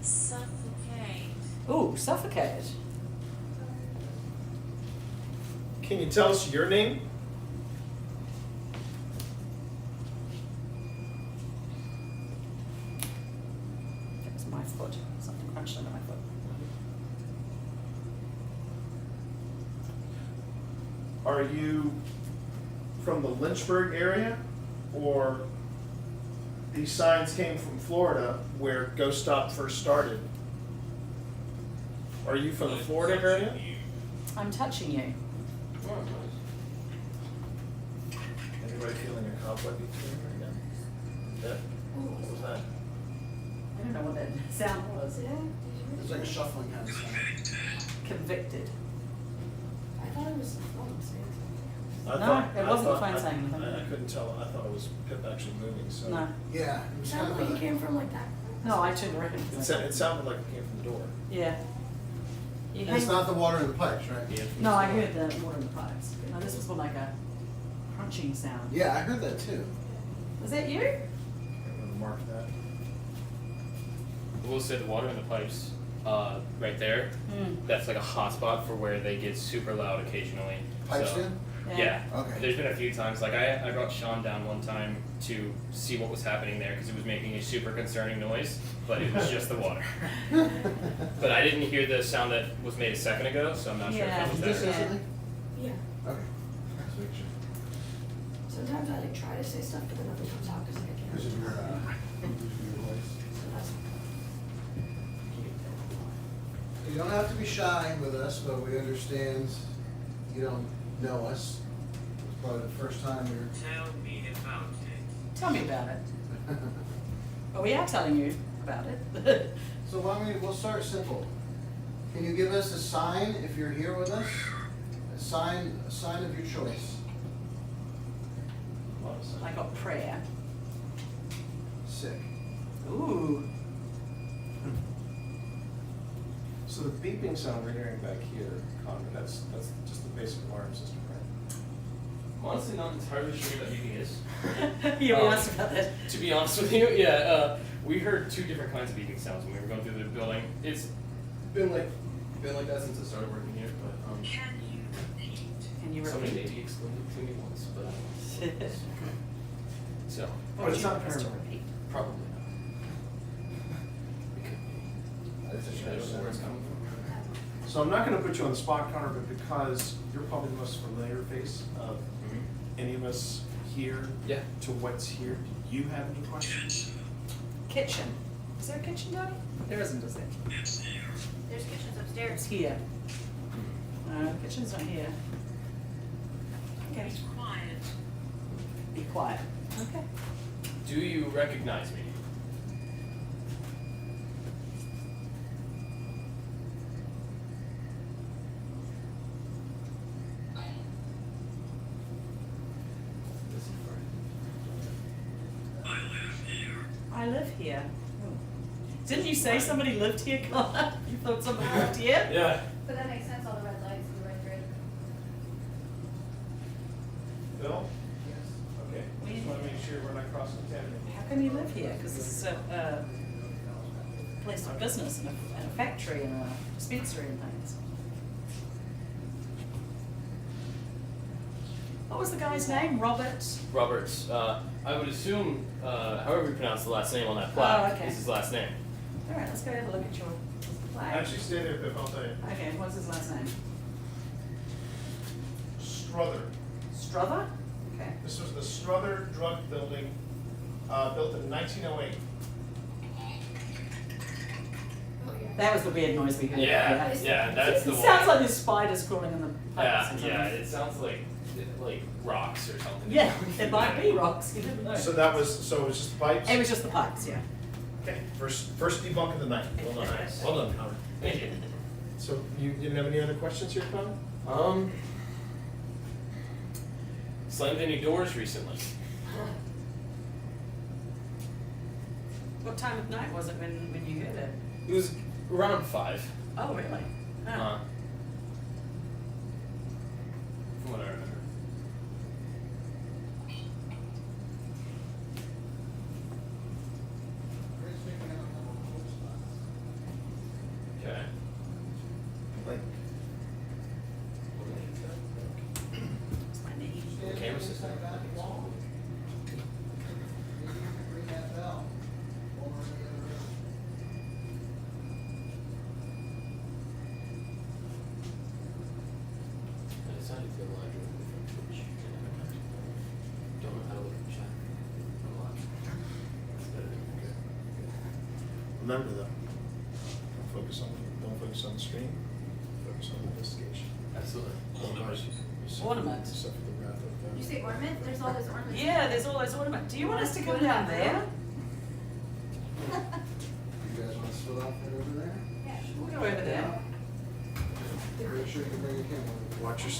Suffocate. Ooh, suffocate. Can you tell us your name? That was my foot. Something crunched under my foot. Are you from the Lynchburg area, or these signs came from Florida where GhostStop first started? Are you from the Florida area? I'm touching you. Oh, nice. Anybody anybody feeling a conflict between right now? Yeah? What was that? I don't know what that sound was. Yeah, It's like a shuffling kind of sound. Convicted. I thought it was the phone saying I No, thought- it I wasn't the thought- phone I- saying anything. I couldn't tell, I thought it was Pip actually moving, so. No, Yeah, it was something. kind Sounded of like it a, came from like that. no, I turned around. It sounded like it came from the door. Yeah. You and it's hang- not the water in the pipes, right? No, I heard the water in the pipes. No, this was more like a crunching sound. Yeah, I heard that too. Was that you? I'm gonna mark that. We'll say the water in the pipes, right there. That's like a hot spot for where they get super loud occasionally. Pipes So, do? Yeah. Okay. There's been a few times, like I brought Sean down one time to see what was happening there because it was making a super concerning noise, but it was just the water. But I didn't hear the sound that was made a second ago, so I'm not sure Yeah. if Is it this was there. something? Yeah. Okay. Let's make sure. Sometimes I like try to say stuff, but then nothing comes out because I can't. Because of your, voice. So that's. You don't have to be shy with us, but we understand you don't know us. It's probably the first time you're. Tell me about it. Tell me about it. But we are telling you about it. So why don't we'll start simple. Can you give us a sign if you're here with us? A sign of your choice. I got prayer. Sick. Ooh. So the beeping sound we're hearing back here, Connor, that's just the basic alarm system, right? I'm honestly not entirely sure what that beeping is. You asked about that. To be honest with you, yeah, we heard two different kinds of beeping sounds when we were going through the building. It's been like that since I started working here, but Can you repeat? Can you somebody repeat? maybe explained it to me once, but so What But would it's you not like us to paramount. repeat? probably not. It could be. I don't know where it's coming from. So I'm not gonna put you on the spot, Connor, but because you're probably the most familiar face of any of us here Yeah. to what's here, do you have any questions? Kitchen. Is there a kitchen down here? There isn't, is there? It's here. There's kitchens It's upstairs. here. Kitchen's not here. Okay. It's quiet. Be quiet. Okay. Do you recognize me? I live here. I live here. Didn't you say somebody lived here, Connor? You thought somebody lived here? Yeah. But that makes sense, all the red lights and the red grid. Bill? Okay, I just wanna make sure we're not crossing contamination. How can you live here? Because this is a place of business and a factory and a dispensary and things. What was the guy's name? Robert? Roberts. I would assume, however you pronounce the last name on that plaque, Oh, okay. is his last name. All right, let's go have a look at your flag. Actually, stay there, Pip, I'll tell you. Okay, what's his last name? Strother. Strother? Okay. This was the Strother Drug Building, built in 1908. Oh, yeah. That was the weird noise we heard. Yeah, that's the It one. sounds like there's spiders crawling in the pipes or Yeah, something. yeah, it sounds like rocks or something. Yeah, it might be rocks, you never know. So it was just the pipes? It was just the pipes, yeah. Okay, first debunk of the night. Well done. Nice. Well done, Howard. Thank you. So you didn't have any other questions here, Connor? Slammed any doors recently? What time of night was it when you heard it? It was around 5. Oh, really? Oh. From what I remember. Okay. Like, It's my name. Camera system. Ring that bell. Over in the other room. I decided to go live from Twitch. Don't know how to look at chat. That's better. remember though, don't focus on the screen, focus on the investigation. Absolutely. Otherwise, you suffer- Ornament. you suffer the photograph of You those. say ornament? There's all those ornaments. Yeah, there's all those ornaments. Do you want us to come down there? You guys want to split off that over there? Yeah. We'll go over there. Make sure you can bring your camera. Watch your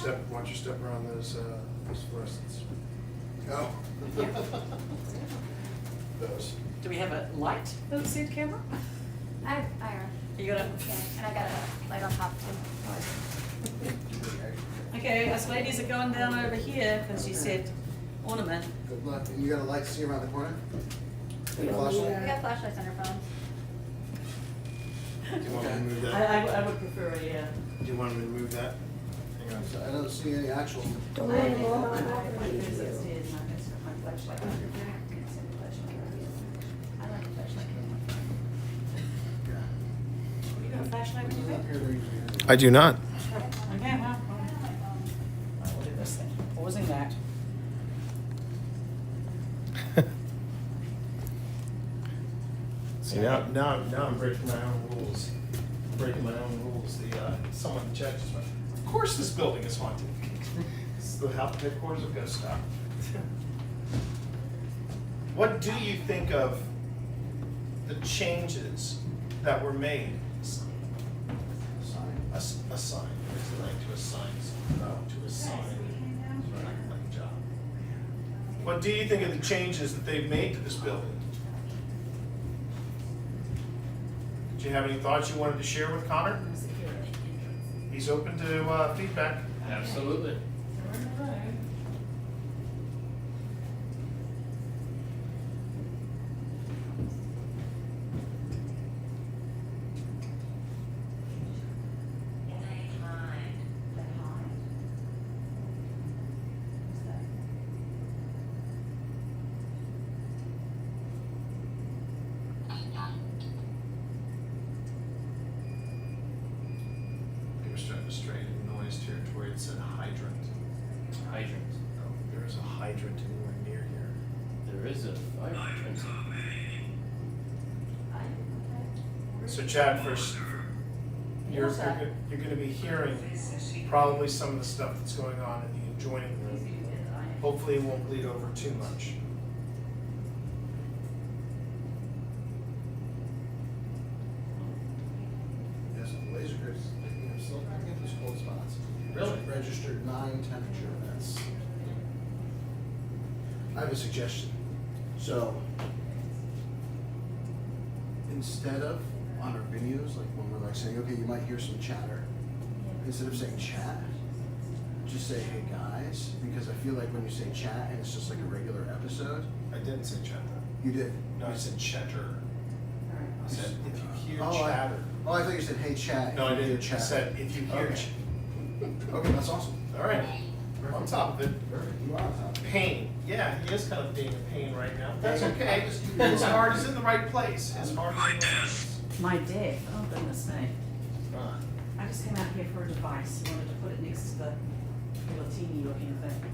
step around those fluorescents. Oh. Those. Do we have a light for the seat camera? I have iron. You got it? Yeah, and I got a light on top too. Okay, us ladies are going down over here because you said ornament. Good luck. And you got a light to see around the corner? And a We flashlight? got flashlights on our phones. Do you want me to move I, that? I would prefer a, Do you want me to move that? Hang on. So I don't see any actual. Don't worry, Mom, I'm I offering think it's you. upstairs, and I'm gonna set my flashlight. I like a flashlight. You got a flashlight with you? I do not. Okay, well, we'll do this thing. Pausing that. See, now I'm breaking my own rules. Breaking my own rules. Someone checked just went, of course this building is haunted. It's the headquarters of GhostStop. What do you think of the changes that were made? A sign. It's linked to a sign. No, to a sign. Like a job. What do you think of the changes that they've made to this building? Do you have any thoughts you wanted to share with Connor? He's open to feedback. Absolutely. They were starting to stray into noise territory. It said hydrant. Hydrant. No, there is a hydrant anywhere near here. There is a fire hydrant. So Chad, first, you're going to be hearing probably some of the stuff that's going on in the adjoining room. Hopefully it won't bleed over too much. Yes, the laser grids, still trying to get those cold spots. Really? Registered 9 temperature events. I have a suggestion. So, instead of on our videos, like when we're like saying, okay, you might hear some chatter, instead of saying chat, just say, hey guys, because I feel like when you say chat and it's just like a regular episode, I didn't say chatter. you did. No, I said chatter. I said if you hear Oh, chatter. I thought you said, hey chat. No, I if you hear didn't. I said if you hear. Okay. Okay, that's awesome. All right. We're on top of it. You are on top. Pain. Yeah, he is kind of being in pain right now. That's Pain. okay. His heart is in the right place. His heart is in the right place. My death. Oh goodness me. Ah. I just came out here for a device. I wanted to put it next to the little teeny looking thing.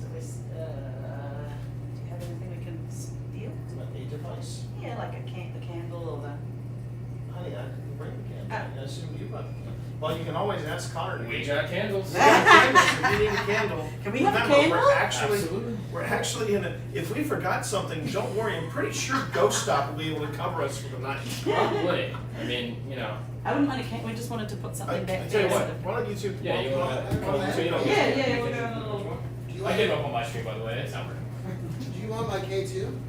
So it's, do you have anything we can steal? A device. Yeah, like the candle or the. Honey, I can bring the candle. I assume you got. Well, you can always ask Connor to We get got candles. If you need a candle. Can we have a Remember, candle? Absolutely. We're actually in a, if we forgot something, don't worry, I'm pretty sure GhostStop will be able to cover us for the night. Probably. I mean, you know. I wouldn't mind a candle. We just wanted to put I something back tell you there. what, why don't you two? Yeah, you want so you don't. Yeah, we're doing a little. Do you I want, gave up on my stream, by the way. It's not working. do you want my K2?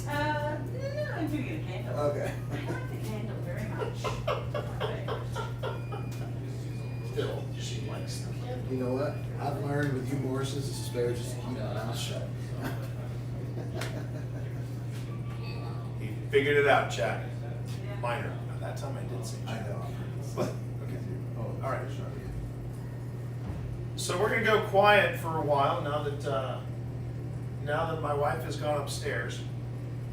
No, I'm doing a candle. Okay. I like the candle very much. Okay. Still, she likes the candle. You know what? I've learned with you Morris's, it's better just to keep my mouth shut. He figured it out, Chad. Minor. That time I did say I Chad. know. But, okay. Oh, All right. So we're gonna go quiet for a while now that my wife has gone upstairs.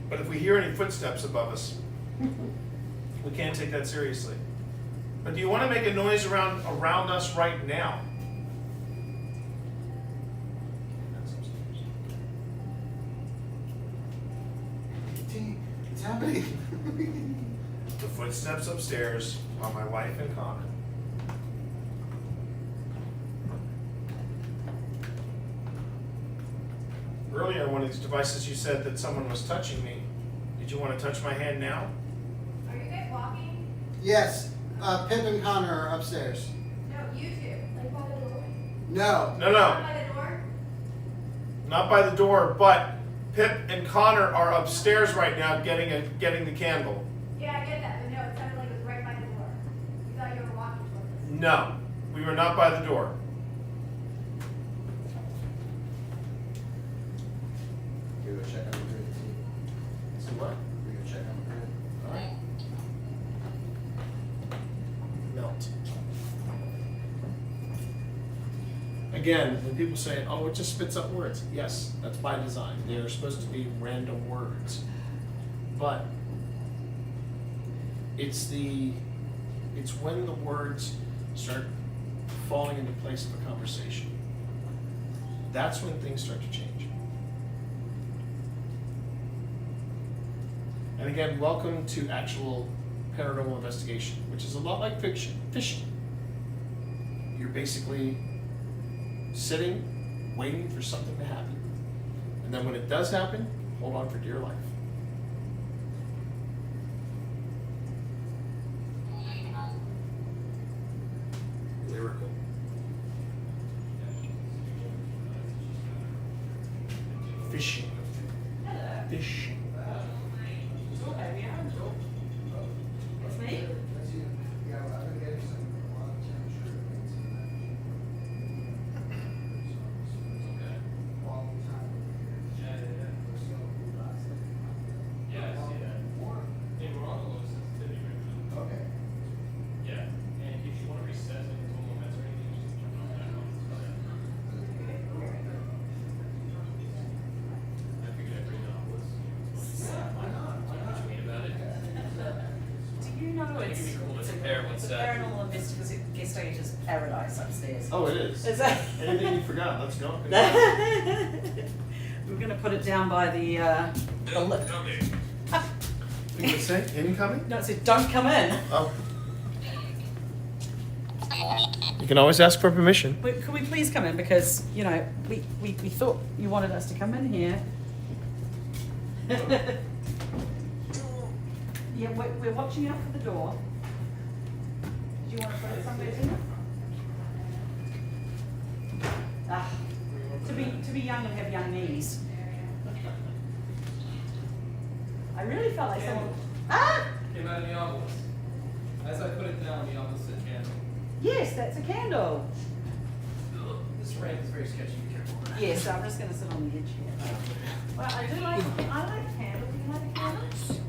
But if we hear any footsteps above us, we can't take that seriously. But do you want to make a noise around us right now? It's happening. The footsteps upstairs are my wife and Connor. earlier, one of these devices, you said that someone was touching me. Did you want to touch my hand now? Are you guys walking? Yes, Pip and Connor are upstairs. No, you two. Like by the door? No. No, Not no, by the door? not by the door, but Pip and Connor are upstairs right now getting the candle. Yeah, I get that, but no, it sounded like it was right by the door. You thought you were walking towards us. No, we were not by the door. We go check on the grid. So what? We go check on the grid. All right. Melt. Again, when people say, "Oh, it just spits up words," yes, that's by design. They are supposed to be random words, but it's when the words start falling into place of a conversation. That's when things start to change. And again, welcome to actual paranormal investigation, which is a lot like fishing. You're basically sitting, waiting for something to happen. And then when it does happen, hold on for dear life. Lyrical. Fishing. Fishing. It's me? Yeah, I've been getting some, a lot of temperature readings in that. All the time. Yeah. We're still last night. Yeah, I see that. More. Hey, we're on the low sensitivity right now. Okay. Yeah, and if you want to reset it into one more minute or anything, just turn it off back on. I figured I'd bring it up. Why not? Why What you mean about it? Do you know I think it's, it'd be cool to it's compare a what's paranormal investigators paradise upstairs? Oh, it is. Is that? Anything you forgot, let's go. We're gonna put it down by the lift. You would say incoming? No, it said, don't come in. Oh. You can always ask for permission. Could we please come in, because, you know, we thought you wanted us to come in here. Yeah, we're watching out for the door. Do you want to put it somewhere in? Ah, to be young and have young knees. I really felt like someone. Ah! Came out of the obelisk. As I put it down, the obelisk said candle. Yes, that's a candle. This ramp is very sketchy, be careful. Yes, I'm just gonna sit on the edge here. Well, I like candles. Do you like candles?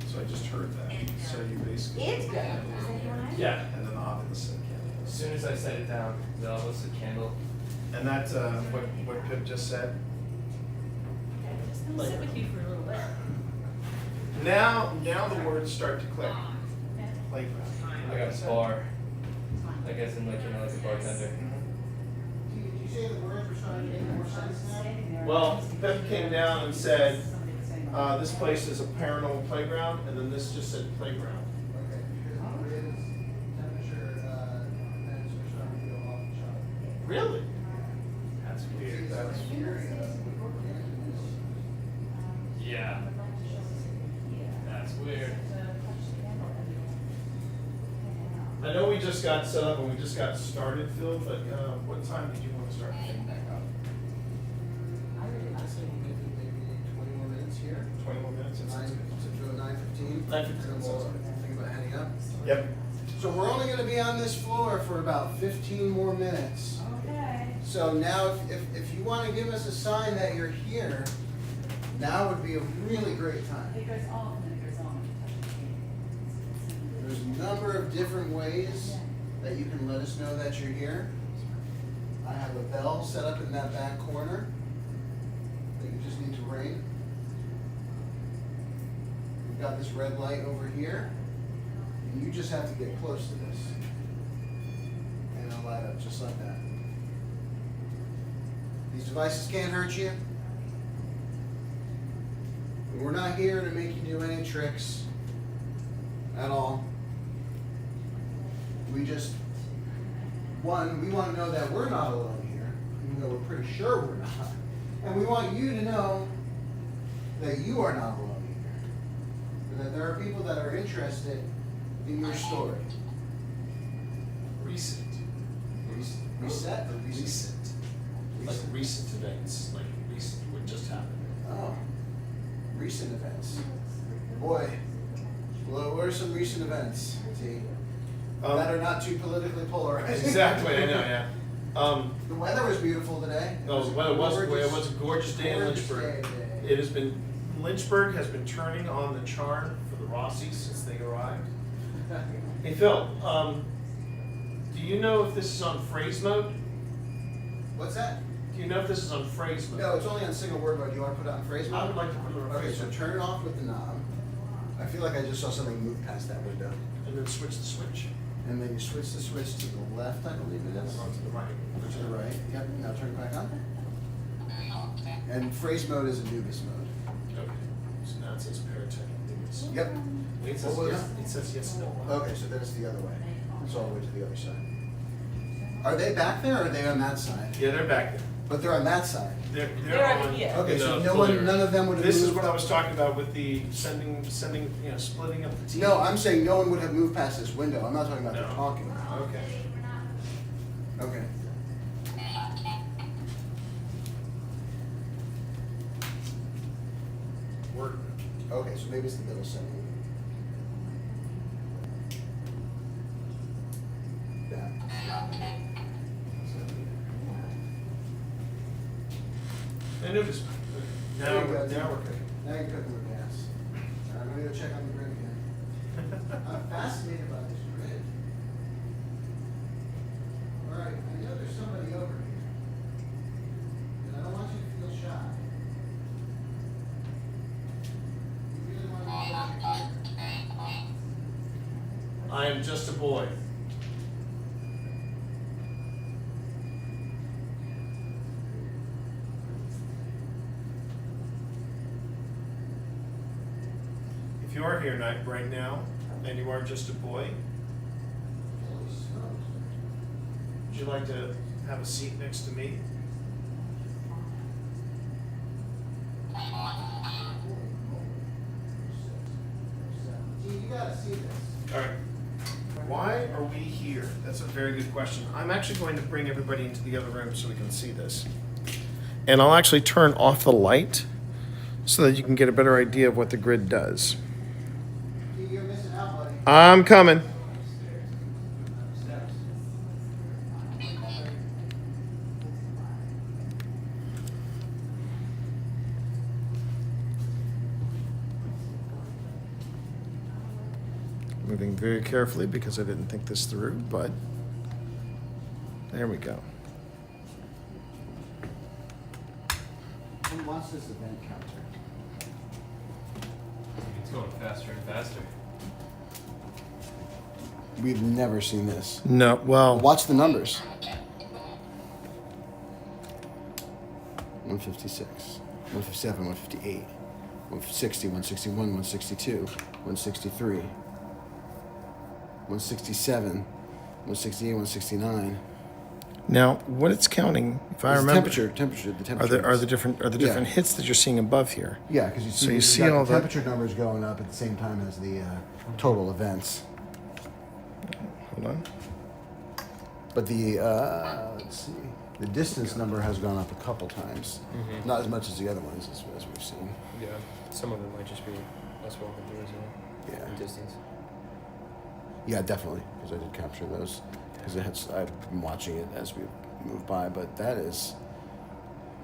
So I just heard that. So you basically. Edgar, is that your name? Yeah. And then obelisk said As candle. soon as I set it down, the obelisk said candle. And that's what Pip just said. Okay, I'm just gonna sit with you for a little bit. Now the words start to click. Playground. I got a bar. I guess in like, like a bartender. Did you say the words were starting to make more sense now? Well, Pip came down and said, this place is a paranormal playground, and then this just said playground. Okay, because the grid is temperature, and we're starting to go off the chart. Really? That's weird. That's Yeah. That's weird. I know we just got set up and we just got started, Phil, but what time did you want to start getting back up? I say maybe 20 more minutes here. 20 more minutes? That sounds good. To 9:15. 9:15 And we'll think about heading up. Yep. So we're only gonna be on this floor for about 15 more minutes. Okay. So now if you wanna give us a sign that you're here, now would be a really great time. It goes off and then it goes on. There's a number of different ways that you can let us know that you're here. I have a bell set up in that back corner that you just need to ring. We've got this red light over here, and you just have to get close to this. And it'll light up just like that. These devices can't hurt you. We're not here to make you do any tricks at all. We just one, we want to know that we're not alone here, even though we're pretty sure we're not. And we want you to know that you are not alone here. And that there are people that are interested in your story. Recent. Reset or recent? Recent. Like recent events, like recent, what just happened. Oh, recent events. Boy, well, what are some recent events, T? That are not too politically polarized. Exactly, I know, yeah. The weather was beautiful today. No, the weather was, it was a gorgeous day in Gorgeous Lynchburg. day today. It has been, Lynchburg has been turning on the charm for the Rossies since they arrived. Hey Phil, do you know if this is on phrase mode? What's that? Do you know if this is on phrase mode? No, it's only on single word mode. Do you want to put it on phrase mode? I would like to put it on Okay, phrase so mode. turn it off with the knob. I feel like I just saw something move past that window. And then switch the switch. And then you switch the switch to the left, I believe it is. Or to the right. To the right. Yep, now turn it back on. And phrase mode is Anubis mode. Okay. So now it says paratech. Yep. It says What was yes, that? it says yes, no. Okay, so then it's the other way. It's all the way to the other side. Are they back there or are they on that side? Yeah, they're back there. But they're on that side. They're They're on. over here. Okay, so No, they're- none of them would have moved. This is what I was talking about with the sending, splitting up the team. No, I'm saying no one would have moved past this window. I'm not talking about No. the talking. Okay. Okay. Word. Okay, so maybe it's the middle segment. That. I knew this. Now, There you go. now we're good. Now you're cooking with gas. All right, I'm gonna go check on the grid again. I'm fascinated by this grid. All right, I know there's somebody over here. And I don't want you to feel shy. You really want to know what you're here. I am just a boy. If you are here right now, and you are just a boy, Holy smokes. would you like to have a seat next to me? Gee, you gotta see this. All right. Why are we here? That's a very good question. I'm actually going to bring everybody into the other room so we can see this. And I'll actually turn off the light so that you can get a better idea of what the grid does. Gee, you're missing out, buddy. I'm coming. Moving very carefully because I didn't think this through, but there we go. Who wants this event counter? It's going faster and faster. We've never seen this. No, well, Watch the numbers. 156, 157, 158, 160, 161, 162, 163, 167, 168, 169. now what it's counting, if I It's remember, temperature, the temperature. are the different Yeah. hits that you're seeing above here. Yeah, because you see, So you you've see got all the the- temperature numbers going up at the same time as the total events. Hold on. But the let's see, the distance number has gone up a couple times. Mm-hmm. Not as much as the other ones as we've seen. Yeah. Some of them might just be us walking through as well. Yeah. In distance. Yeah, definitely, because I did capture those. Because I've been watching it as we move by, but that is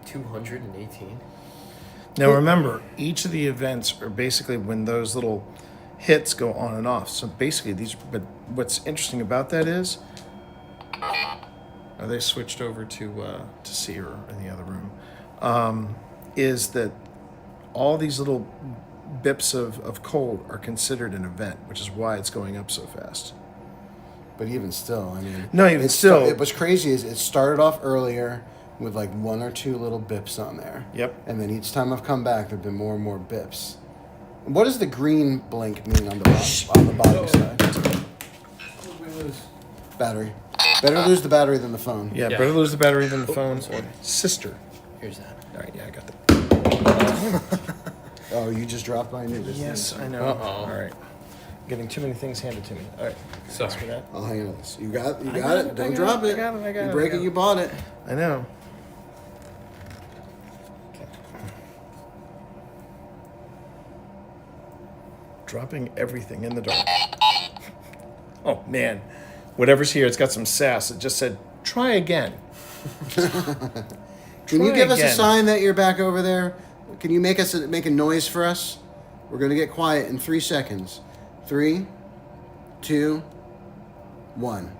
218. Now remember, each of the events are basically when those little hits go on and off. So basically but what's interesting about that is, they switched over to see her in the other room, is that all these little bips of cold are considered an event, which is why it's going up so fast. But even still, I mean, No, even still- what's crazy is it started off earlier with like one or two little bips on there. Yep. And then each time I've come back, there've been more and more bips. What does the green blink mean on the bottom side? Battery. Better lose the battery than the phone. Yeah, Yeah. better lose the battery than the phone. Or sister. Here's that. All right, yeah, I got that. Oh, you just dropped my new. Yes, I know. Uh-oh. All right. Getting too many things handed to me. All right. Sorry. Thanks for that. I'll handle this. You got I it. got it, I Don't got drop it, it. I got it, I got You it, break I it, got you it. bought it. I know. Okay. Dropping everything in the dark. Oh, man. Whatever's here, it's got some sass. It just said, try again. Can you Try give us a again. sign that you're back over there? Can you make a noise for us? We're gonna get quiet in 3 seconds. 3, 2, 1.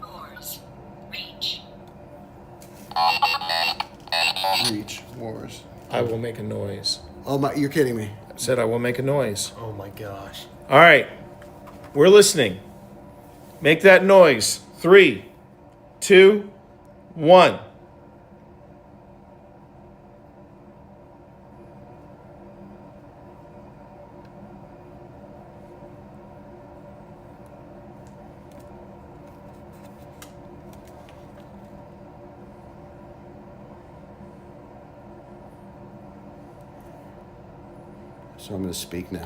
Wars. Reach. Reach wars. I will make a noise. Oh my! You're kidding me. I said I will make a noise. Oh my gosh. All right. We're listening. Make that noise. 3, 2, 1. So I'm gonna speak now.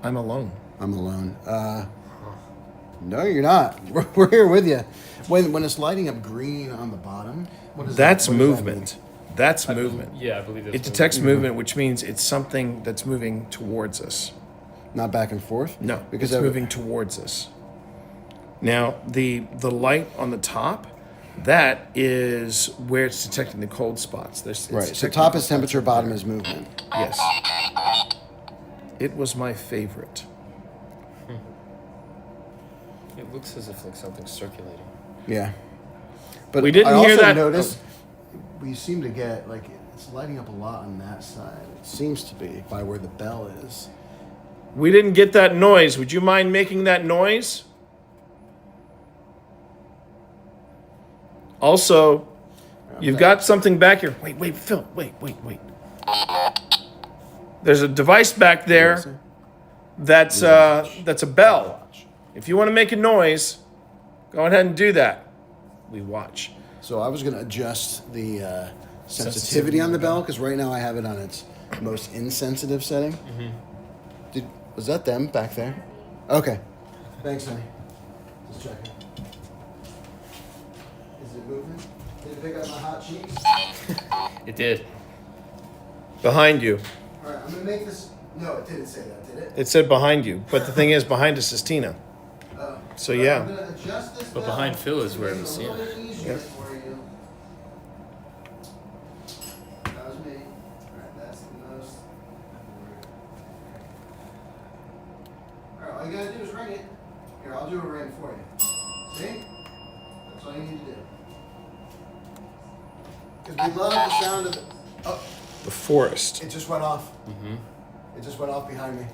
I'm alone. I'm alone. No, you're not. We're here with you. When it's lighting up green on the bottom, what is That's that? What does that movement. That's I bel- movement. Yeah, I believe that's It detects movement, which means it's something that's moving towards us. mean? Not back and forth. No, because it's moving towards us. Now, the light on the top, that is where it's detecting the cold spots. It's Right. So detecting top the is temperature, spots bottom there. is movement. Yes. It was my favorite. It looks as if like something's circulating. Yeah. But We didn't I hear also that- noticed we seem to get like it's lighting up a lot on that side. It seems to be by where the bell is. We didn't get that noise. Would you mind making that noise? Also, you've got something back here. Wait, Phil. Wait. There's a device back there that's a bell. If you want to make a noise, go ahead and do that. We watch. So I was going to adjust the sensitivity on the bell because right now I have it on its most insensitive setting. Was that them back there? Okay. Thanks, honey. Just checking. Is it moving? Did it pick up my hot cheeks? It did. Behind you. All right, I'm going to make this. No, it didn't say that, did it? It said behind you, but the thing is, behind us is Tina. So yeah. I'm going to adjust this. But bell behind Phil is to where make it was a little seeing bit easier for you. That was me. All right, that's the most. All right, all you gotta do is ring it. Here, I'll do a ring for you. See? That's all you need to do. Because we love the sound of it. Oh, The forest. it just went off. It just went off behind me.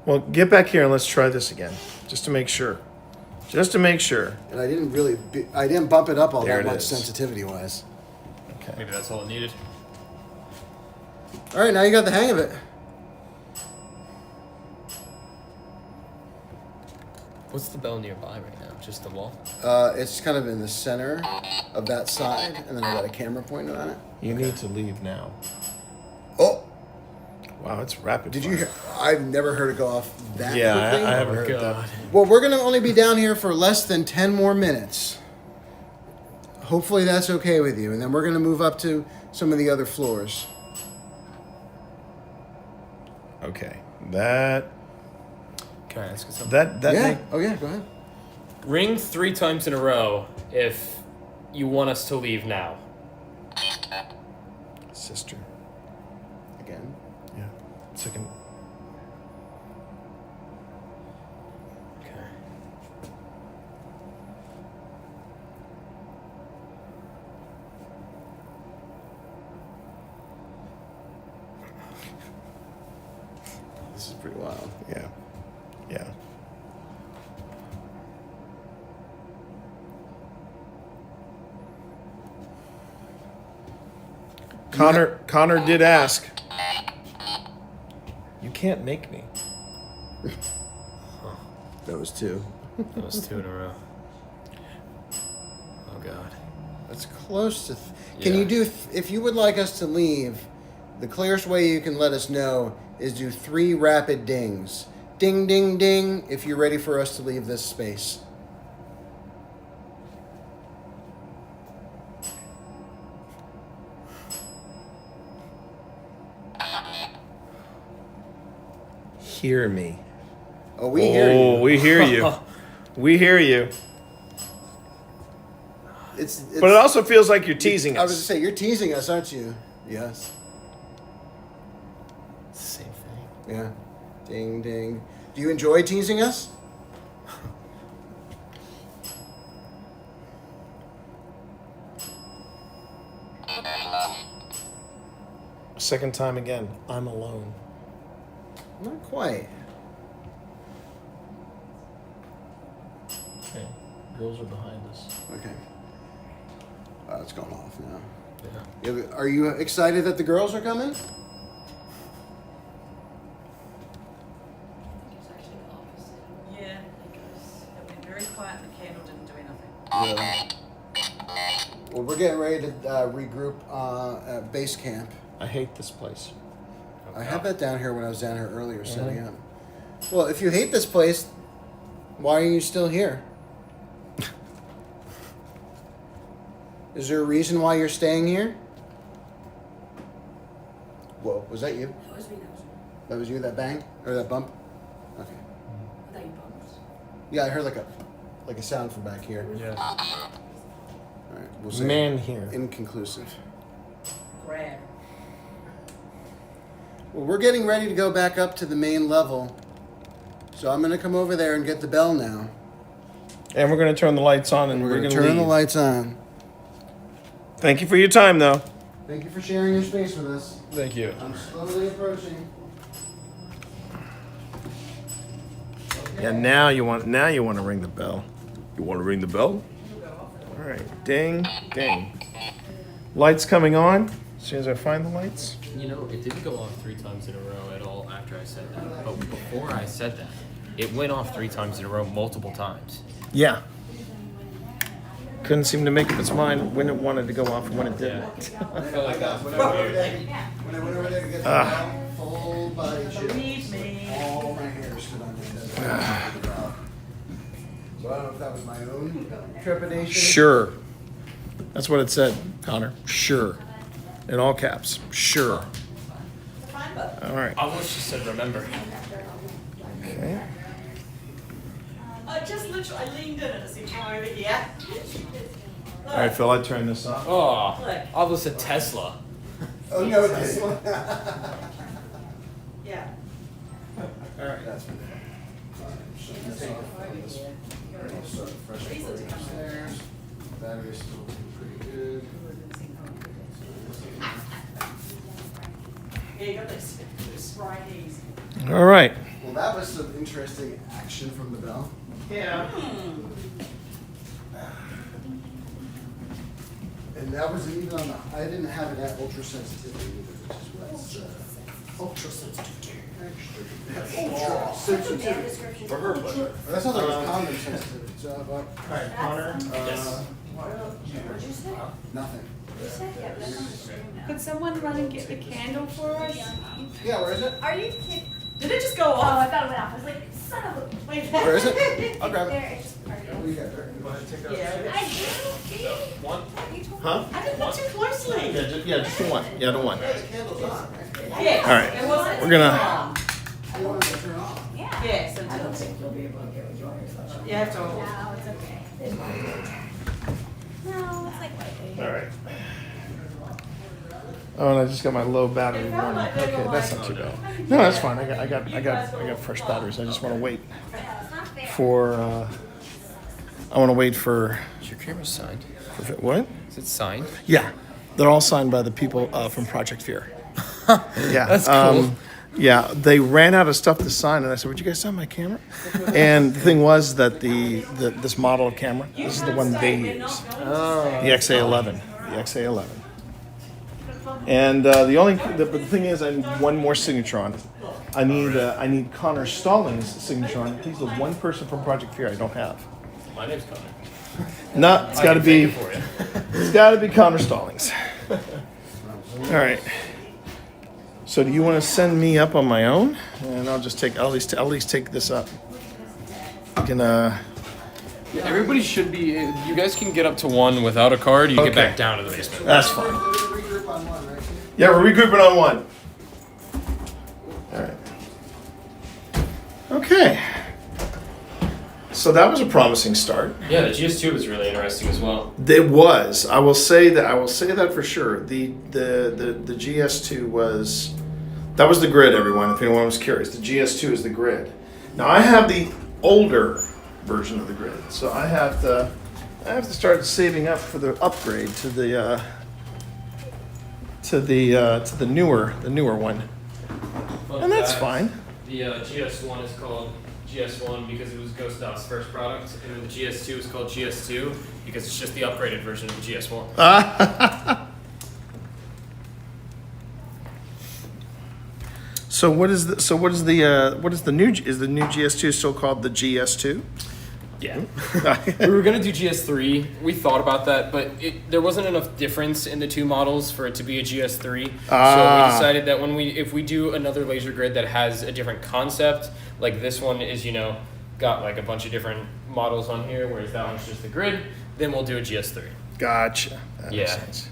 Well, get back here and let's try this again, just to make sure. Just to make sure. And I didn't I didn't bump it up all There that it much is. sensitivity wise. Okay. Maybe that's all it needed. All right, now you got the hang of it. What's the bell nearby right now? Just the wall? It's kind of in the center of that side, and then I got a camera pointed on it. You need to leave now. Oh, Wow, it's rapid. did you fire. hear? I've never heard it go off that Yeah, quickly. I haven't heard God. that. Well, we're gonna only be down here for less than 10 more minutes. Hopefully that's okay with you, and then we're gonna move up to some of the other floors. Okay, that Can I ask you something? that yeah. make- Oh yeah. Go ahead. Ring 3 times in a row if you want us to leave now. sister. Again. Yeah, second. Okay. This is pretty wild. Yeah, yeah. Connor did ask. You can't make me. That was two. That was 2 in a row. Oh God. That's close to. Can Yeah. you do? If you would like us to leave, the clearest way you can let us know is do 3 rapid dings. Ding, ding, ding. If you're ready for us to leave this space. Hear me. Oh, we hear you. We hear you. We hear you. It's But it also feels like you're teasing I was going to us. say, you're teasing us, aren't you? Yes. It's the same thing. Yeah. Ding, ding. Do you enjoy teasing us? Second time again. I'm alone. Not quite. Okay. Girls are behind us. Okay. It's going off now. Yeah. Yeah, are you excited that the girls are coming? It's actually the opposite. Yeah. Because It went very quiet and the candle didn't do anything. Yeah. Well, we're getting ready to regroup at base camp. I hate this place. I had that down here when I was down here earlier setting up. Well, if you hate this place, why are you still here? Is there a reason why you're staying here? Whoa, was that you? that was me. That was you, that bang? Or that bump? Okay. I thought you bumped. Yeah, I heard like a sound from back here. Yeah. Alright, we'll say Man here. inconclusive. Grab. Well, we're getting ready to go back up to the main level. So I'm gonna come over there and get the bell now. And we're going to turn the lights on and We're we're gonna going to turn leave. the lights on. Thank you for your time, though. Thank you for sharing your space with us. Thank you. I'm slowly approaching. Yeah, now you want to ring the bell. You want to ring the bell? All right. Ding, ding. Lights coming on. As soon as I find the lights. You know, it didn't go off 3 times in a row at all after I said that. But before I said that, it went off 3 times in a row multiple times. Yeah. Couldn't seem to make up its mind when it wanted to go off and when it didn't. I felt like that was When I went over weird. there, when I went over there to get the bell, full body chill. Believe me. All my hair stood on my head. So I don't know if that was my own trepidation. Sure. That's what it said, Connor. Sure. In all caps. Sure. All right. I wish you said remember. Okay. I just literally, I leaned in and I said, come over here. All right, Phil, I turn this off. Oh, Look. I was a Tesla. Oh no, this one. Yeah. All right. That's been fun. Alright, shut this off. Alright, I'll start fresh recording upstairs. Battery's still looking pretty good. Yeah, you got those Fridays. All right. Well, that was some interesting action from the bell. Yeah. And that wasn't even on the, I didn't have it at ultra sensitivity either, which is what's, ultra sensitivity. Ultra sensitivity. For her pleasure. That sounds like it's common sensitivity, so, All right, Connor. Yes. What'd you say? nothing. You said, yeah, but that's on the screen now. Could someone run and get the candle for us? Yeah, where is it? Are you kidding? Did it just go Oh, off? I thought it went off. I was like, son of a. Wait, Where is it? I'll grab it. There, it's just. We got there. Yeah. I do. One. You told me. Huh? I didn't look too closely. Yeah, just the one. Yeah, the one. The candle's on, right? Yes. All right. It wasn't We're gonna- on. You want it to turn off. Yeah. Yes, I don't until, think you'll be able to get with yours. you have to. No, it's okay. It might work. No, it's like lightweight. All right. Oh, and I just got my low battery It felt warning. like they Okay, were that's like- not too bad. No, that's fine. I got fresh batteries. I just want to wait It's not fair. for. I want to wait for. Is your camera signed? What? Is it signed? Yeah, they're all signed by the people from Project Fear. Yeah, That's cool. Yeah, they ran out of stuff to sign, and I said, "Would you guys sign my camera?" And the thing was that this model of camera, this is the one they use, the XA11, the XA11. And the thing is, I need one more signature on it. I need Connor Stallings' signature on it. He's the one person from Project Fear I don't have. My name's Connor. No, it's I got to can be. take it for you. It's got to be Connor Stallings. All right. So do you want to send me up on my own, and I'll just take. I'll at least take this up. You can. Everybody should be. You guys can get up to 1 without a card. You Okay. get back down to the basement. That's fine. Regroup on one, right? Yeah, we're regrouping on 1. All right. Okay. So that was a promising start. Yeah, the GS2 was really interesting as well. It was. I will say that for sure. The GS2 was. That was the grid, everyone. If anyone was curious, the GS2 is the grid. Now I have the older version of the grid, so I have to start saving up for the upgrade to the newer one, and that's fine. The GS1 is called GS1 because it was GhostStop's first product, and then the GS2 is called GS2 because it's just the upgraded version of the GS1. So what is the new GS2 still called the GS2? Yeah. We were gonna do GS3. We thought about that, but there wasn't enough difference in the two models for it to be a GS3. So we decided that if we do another laser grid that has a different concept, like this one is, got like a bunch of different models on here, whereas that one's just the grid, then we'll do a GS3. Gotcha. That makes Yeah. sense.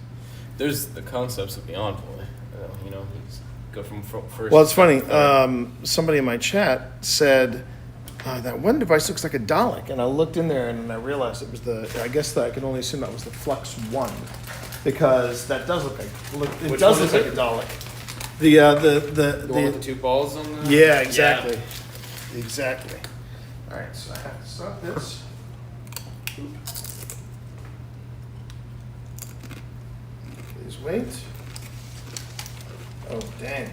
There's the concepts of the Envoy. Go from first. Well, it's funny. Somebody in my chat said that one device looks like a Dalek, and I looked in there and I realized it was I guess that I can only assume that was the Flux One, because that does look like Which does one look is like it? a Dalek. The one with the two balls on the. Yeah, exactly. Exactly. All right, so I have to stop this. Please wait. Oh, dang.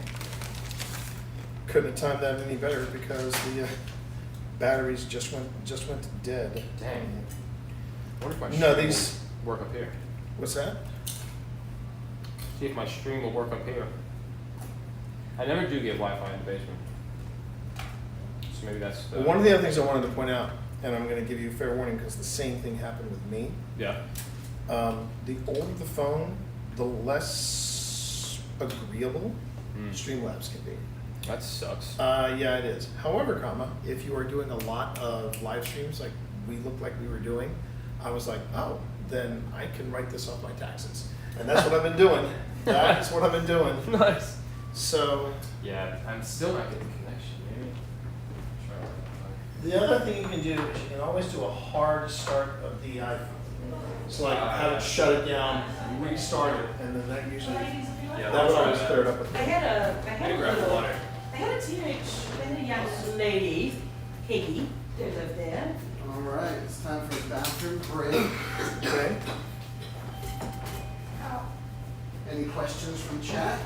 Couldn't have timed that any better because the batteries just went dead. Dang. I wonder if my No, stream these. will work up here. What's that? See if my stream will work up here. I never do get Wi-Fi in the basement. So maybe that's. Well, one of the other things I wanted to point out, and I'm going to give you a fair warning because the same thing happened with me. Yeah. The older the phone, the less agreeable Streamlabs can be. That sucks. Yeah, it is. However, if you are doing a lot of live streams like we looked like we were doing, I was like, oh, then I can write this off my taxes. And that's what I've been doing. That's what I've been doing. Nice. So. Yeah, I'm still not getting connection. Maybe. The other thing you can do is you can always do a hard start of the iPhone. So like have it shut it down, restart it, and then that usually, that would always clear it up. I had a Grab the water. I had a young lady, Peggy, who lived there. All right, it's time for a bathroom break. Okay. Any questions from chat?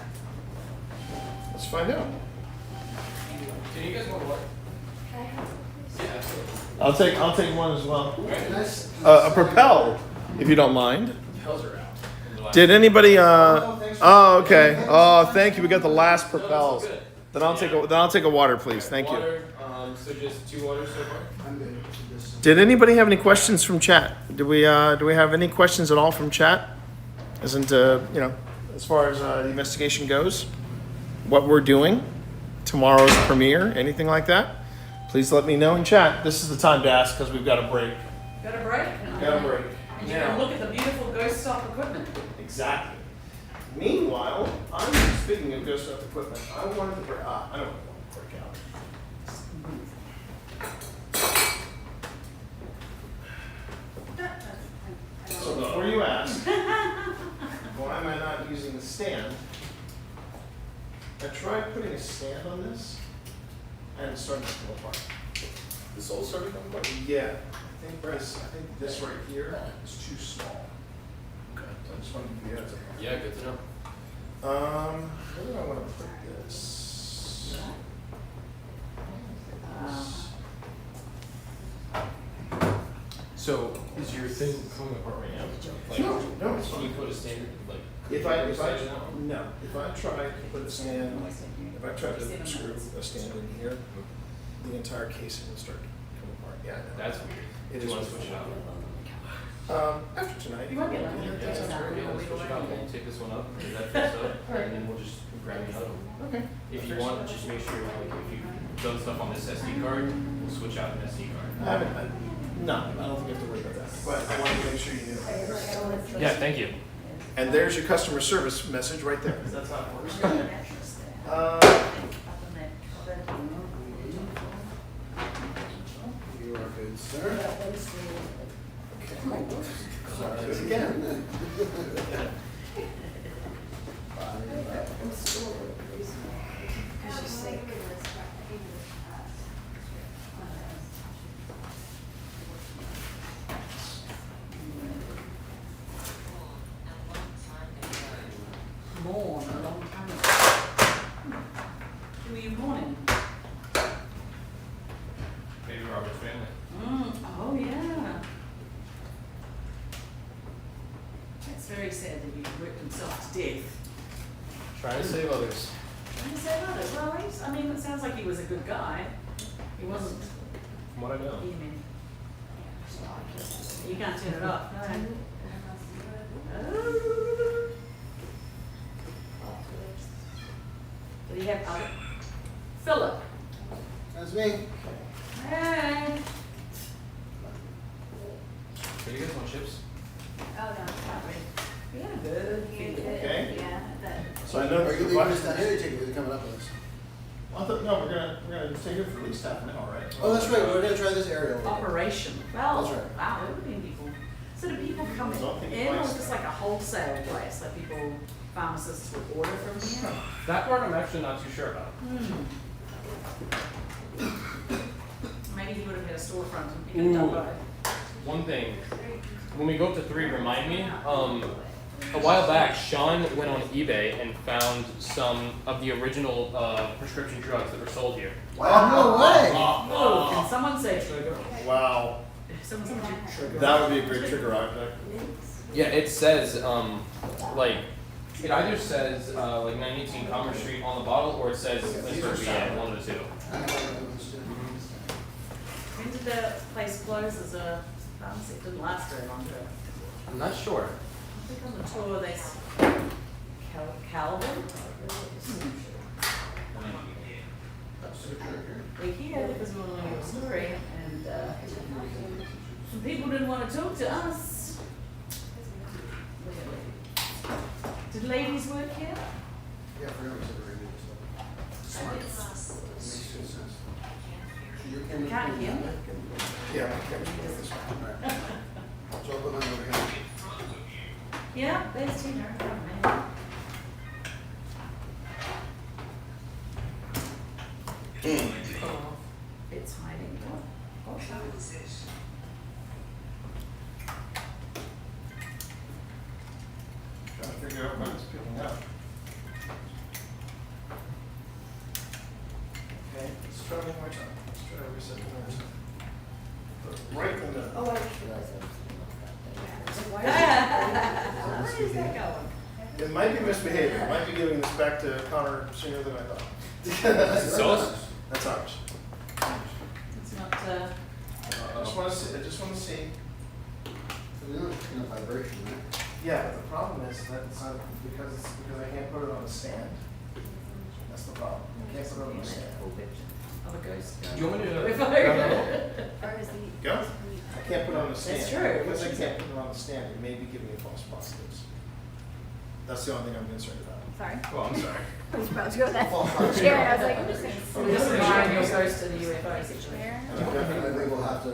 Let's find out. Do you guys want water? Yeah, absolutely. I'll take one as well. Nice. A Propel, if you don't mind. Propels are out. Did anybody? thanks for- Oh, okay. Oh, thank you. We got the last Propels. Then I'll take a water, please. Thank you. Water, so just 2 waters so far? I'm good with this. Did anybody have any questions from chat? Do we have any questions at all from chat? Isn't as far as the investigation goes, what we're doing, tomorrow's premiere, anything like that? Please let me know in chat. This is the time to ask because we've got a break. Got a break? Got a break. And you can look at the beautiful GhostStop equipment. Exactly. Meanwhile, speaking of GhostStop equipment, I wanted to break. I don't want to break out. So before you ask, why am I not using the stand? I tried putting a stand on this, and it started to fall apart. This all started coming apart? Yeah, I think this right here is too small. Okay. I just wanted to give you a heads up. Yeah, good to know. Where do I want to put this? So is your thing coming apart right now? Like, No, no, it's can you fine. put a standard like? If could I, you if I, stand in that one? no, if I try to put a stand, if I try to screw a stand in here, the entire casing will start to come apart. Yeah, I know. That's weird. It Do you is want to weird. switch it out? After tonight. You might be allowed to. Yeah, that's great. Yeah, let's switch it out. We'll take this one up, get that fixed up, and then we'll just grab the other one. Okay. If you want, just make sure like if you've done stuff on this SD card, we'll switch out an SD card. No, I don't think you have to worry about that, but I wanted to make sure you knew. Yeah, thank you. And there's your customer service message right there. That's how it works. You are good, sir. Okay. Sorry again. Mourn a long time ago. Who are you mourning? Maybe Robert's family. Oh, yeah. It's very sad that he worked himself to death. Trying to save others. Trying to say about it. Well, I mean, it sounds like he was a good guy. He wasn't. From what I know. You can't turn it off. No. Did he have other? Philip. That's me. Hey. So you guys want chips? Oh, no, it's not ready. Yeah, good. Okay. Yeah, that. So I know. Are you leaving this down here? Or you taking it coming up with us? I thought, no, we're gonna take it for at least half an hour, right? Oh, that's right. We're gonna try this aerial. Operation. Well, That's right. wow, there would be people. So do people come Don't think in, or twice. is this like a wholesale place, like people, pharmacists would order from here? That part I'm actually not too sure about. Maybe he would have had a storefront and picked it up by. One thing, when we go up to 3, remind me, a while back, Sean went on eBay and found some of the original prescription drugs that were sold here. Wow, no way. Oh, can someone say trigger? Wow, Someone say trigger. that would be a great trigger, right? Yeah, it says, like, it either says, like 918 Commerce Street on the bottle, or it says Lynchburg, VA, one of the two. When did the place close as a pharmacy? It didn't last very long, did it? I'm not sure. I think on the tour they Calvin. We're here because we want to know your story, and some people didn't want to talk to us. Did ladies work here? Yeah, for him, I did. makes good sense. So your camera- Can't hear me. Yeah, my camera's going this way. Alright. So I'll put mine over here. Yeah, there's Tina. Oh, man. Oh, it's hiding. Oh, Trying to figure out when it's picking up. Okay, let's try one more time. Let's try to reset the timer. Right in the. Oh, I just realized I was thinking about that. Where is that going? It might be misbehaving. It might be giving this back to Connor sooner than I thought. Sauce? That's ours. It's not, I just want to see. I just want to see. So you're not picking up vibration, right? Yeah, but the problem is that it's not because I can't put it on a stand. That's the problem. I can't put it on a stand. of a ghost. Do you want me to? If Go. I- I can't put it on a stand. That's true. Because I can't put it on a stand, it may be giving me false positives. That's the only thing I'm concerned about. Sorry. Oh, I'm sorry. I was about to go that False positives. chair, and I was like, I'm just gonna. We're just relying your ghost to the UFO situation. Where? I think we'll have to,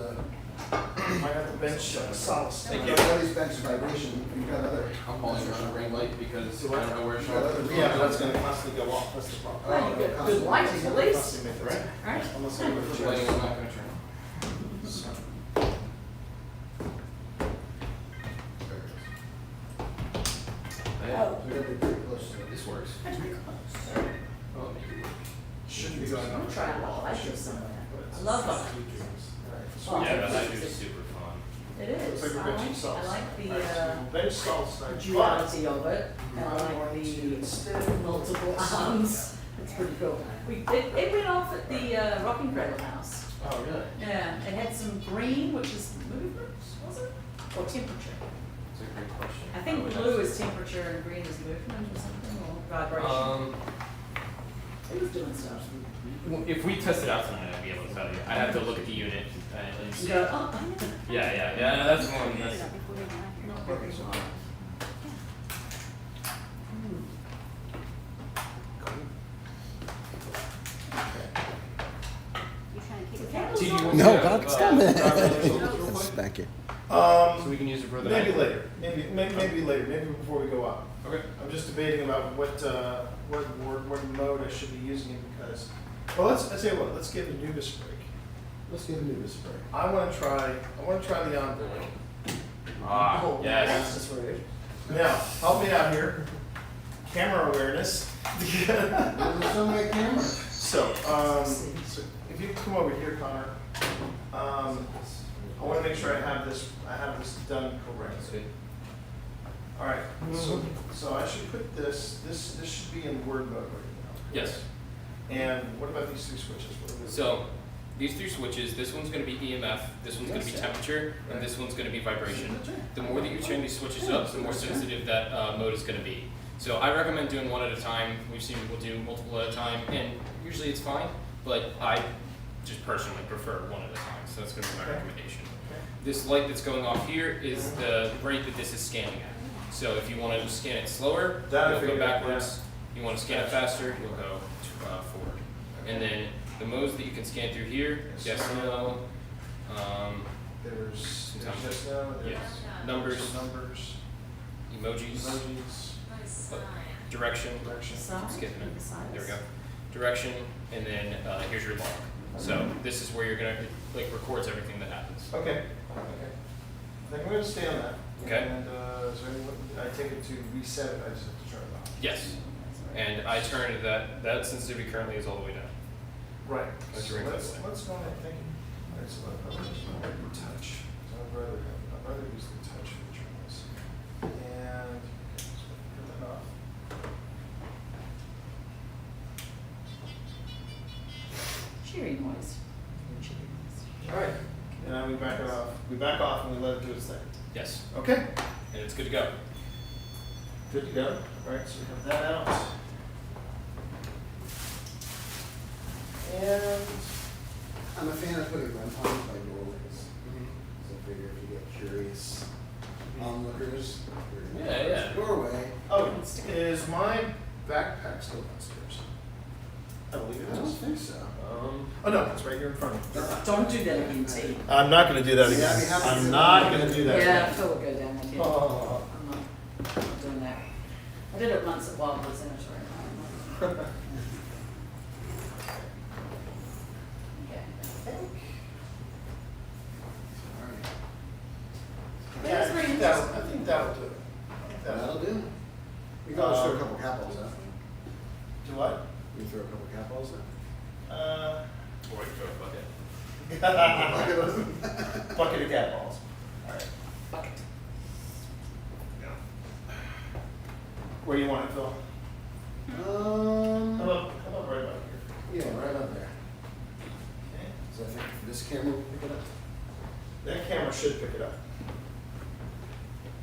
Might have to bench solace. Thank at least bench vibration, you've got other. I'm calling her on a ring light because I don't know where You've got other. Yeah, but that's gonna constantly go off, that's the problem. Well, you get good lighting at least, Constantly make that- right? Unless I go to The lighting church. is not gonna turn on. Oh. We're gonna be pretty close to This works. That's pretty close. Oh, make it work. Shouldn't be going I'm on. gonna try a lot of lighting somewhere. I love lighting. Right. Oh, Yeah, that's that easy. is super fun. It Looks is. like I we're benching like, salts. I like the Alright, so we'll bench salts tonight. duality of it, and I I'm like going to the instead multiple arms. It's pretty cool. It went off at the Rocking Cradle House. Oh, really? Yeah, it had some green, which is movement, was it? Or temperature? That's a great question. I think blue is temperature and green is movement or something, or vibration. It was doing stuff. If we test it out tonight, I'd be able to tell you. I'd have to look at the unit and You see. go, oh, Yeah, that's one. That's, not very well. do you want No, me to, Bob's coming. drive real quick? Back here. So we can use it for the Maybe night? later, maybe later, maybe before we go out. Okay. I'm just debating about what mode I should be using it because, well, let's tell you what, let's give Anubis a break. Let's give Anubis a break. I wanna try the envoy. Ah, yes. That's rude. Now, help me out here. Camera awareness. There's so many cameras. So if you come over here, Connor, I wanna make sure I have this done correctly. All right, so I should put this should be in word mode right now. Yes. And what about these three switches? What are they? So these three switches, this one's going to be EMF, this one's going to be temperature, and this one's going to be vibration. The more that you turn these switches up, the more sensitive that mode is going to be. So I recommend doing one at a time. We've seen people do multiple at a time, and usually it's fine, but I just personally prefer one at a time, so that's going to be my recommendation. This light that's going off here is the rate that this is scanning at. So if you want to scan it slower, That I you'll go figured, backwards. You want to scan it faster, you'll go forward. And then the modes that you can scan through here, yes, no, There's sometimes- just now, there's yes, numbers, numbers, emojis, emojis, direction, Side? skipping it. The sides? There we go. Direction, and then here's your log. So this is where you're gonna, it records everything that happens. Okay. I think I'm gonna stay on that. Okay. And is there any, I take it to reset it, I just have to turn it off. Yes. And I turned that sensitivity currently is all the way down. Right. Let's So drink let's this thing. go ahead and think. All right, so I'll touch. So I'd rather use the touch feature on this. And okay, so put that off. Cheery noise. Cheery noise. All right. And now we back it off. We back off and we let it do its thing. Yes. Okay. And it's good to go. Good to go. All right, so we have that out. And I'm a fan of putting run times by doorways. So I figure if you get curious onlookers, you're in Yeah. the doorway. oh, is my backpack still downstairs? I believe I it don't is. think so. Oh no, it's right here in front of me. Don't do that again, T. I'm not going to do that Yeah, again. we have to I'm do not that. going to do that Yeah, again. Phil will go down again. Oh. I'm not doing that. I did it once at Wildwood Cemetery. Okay. Yeah, I think that'll do it. That'll do. We can always throw a couple cat balls out. Do what? We throw a couple cat balls out. Or you throw a bucket. Bucket of cat balls. All right. Bucket. Where do you want it, Phil? How about right about here? Yeah, right up there. Okay. So I think this camera will pick it up. That camera should pick it up.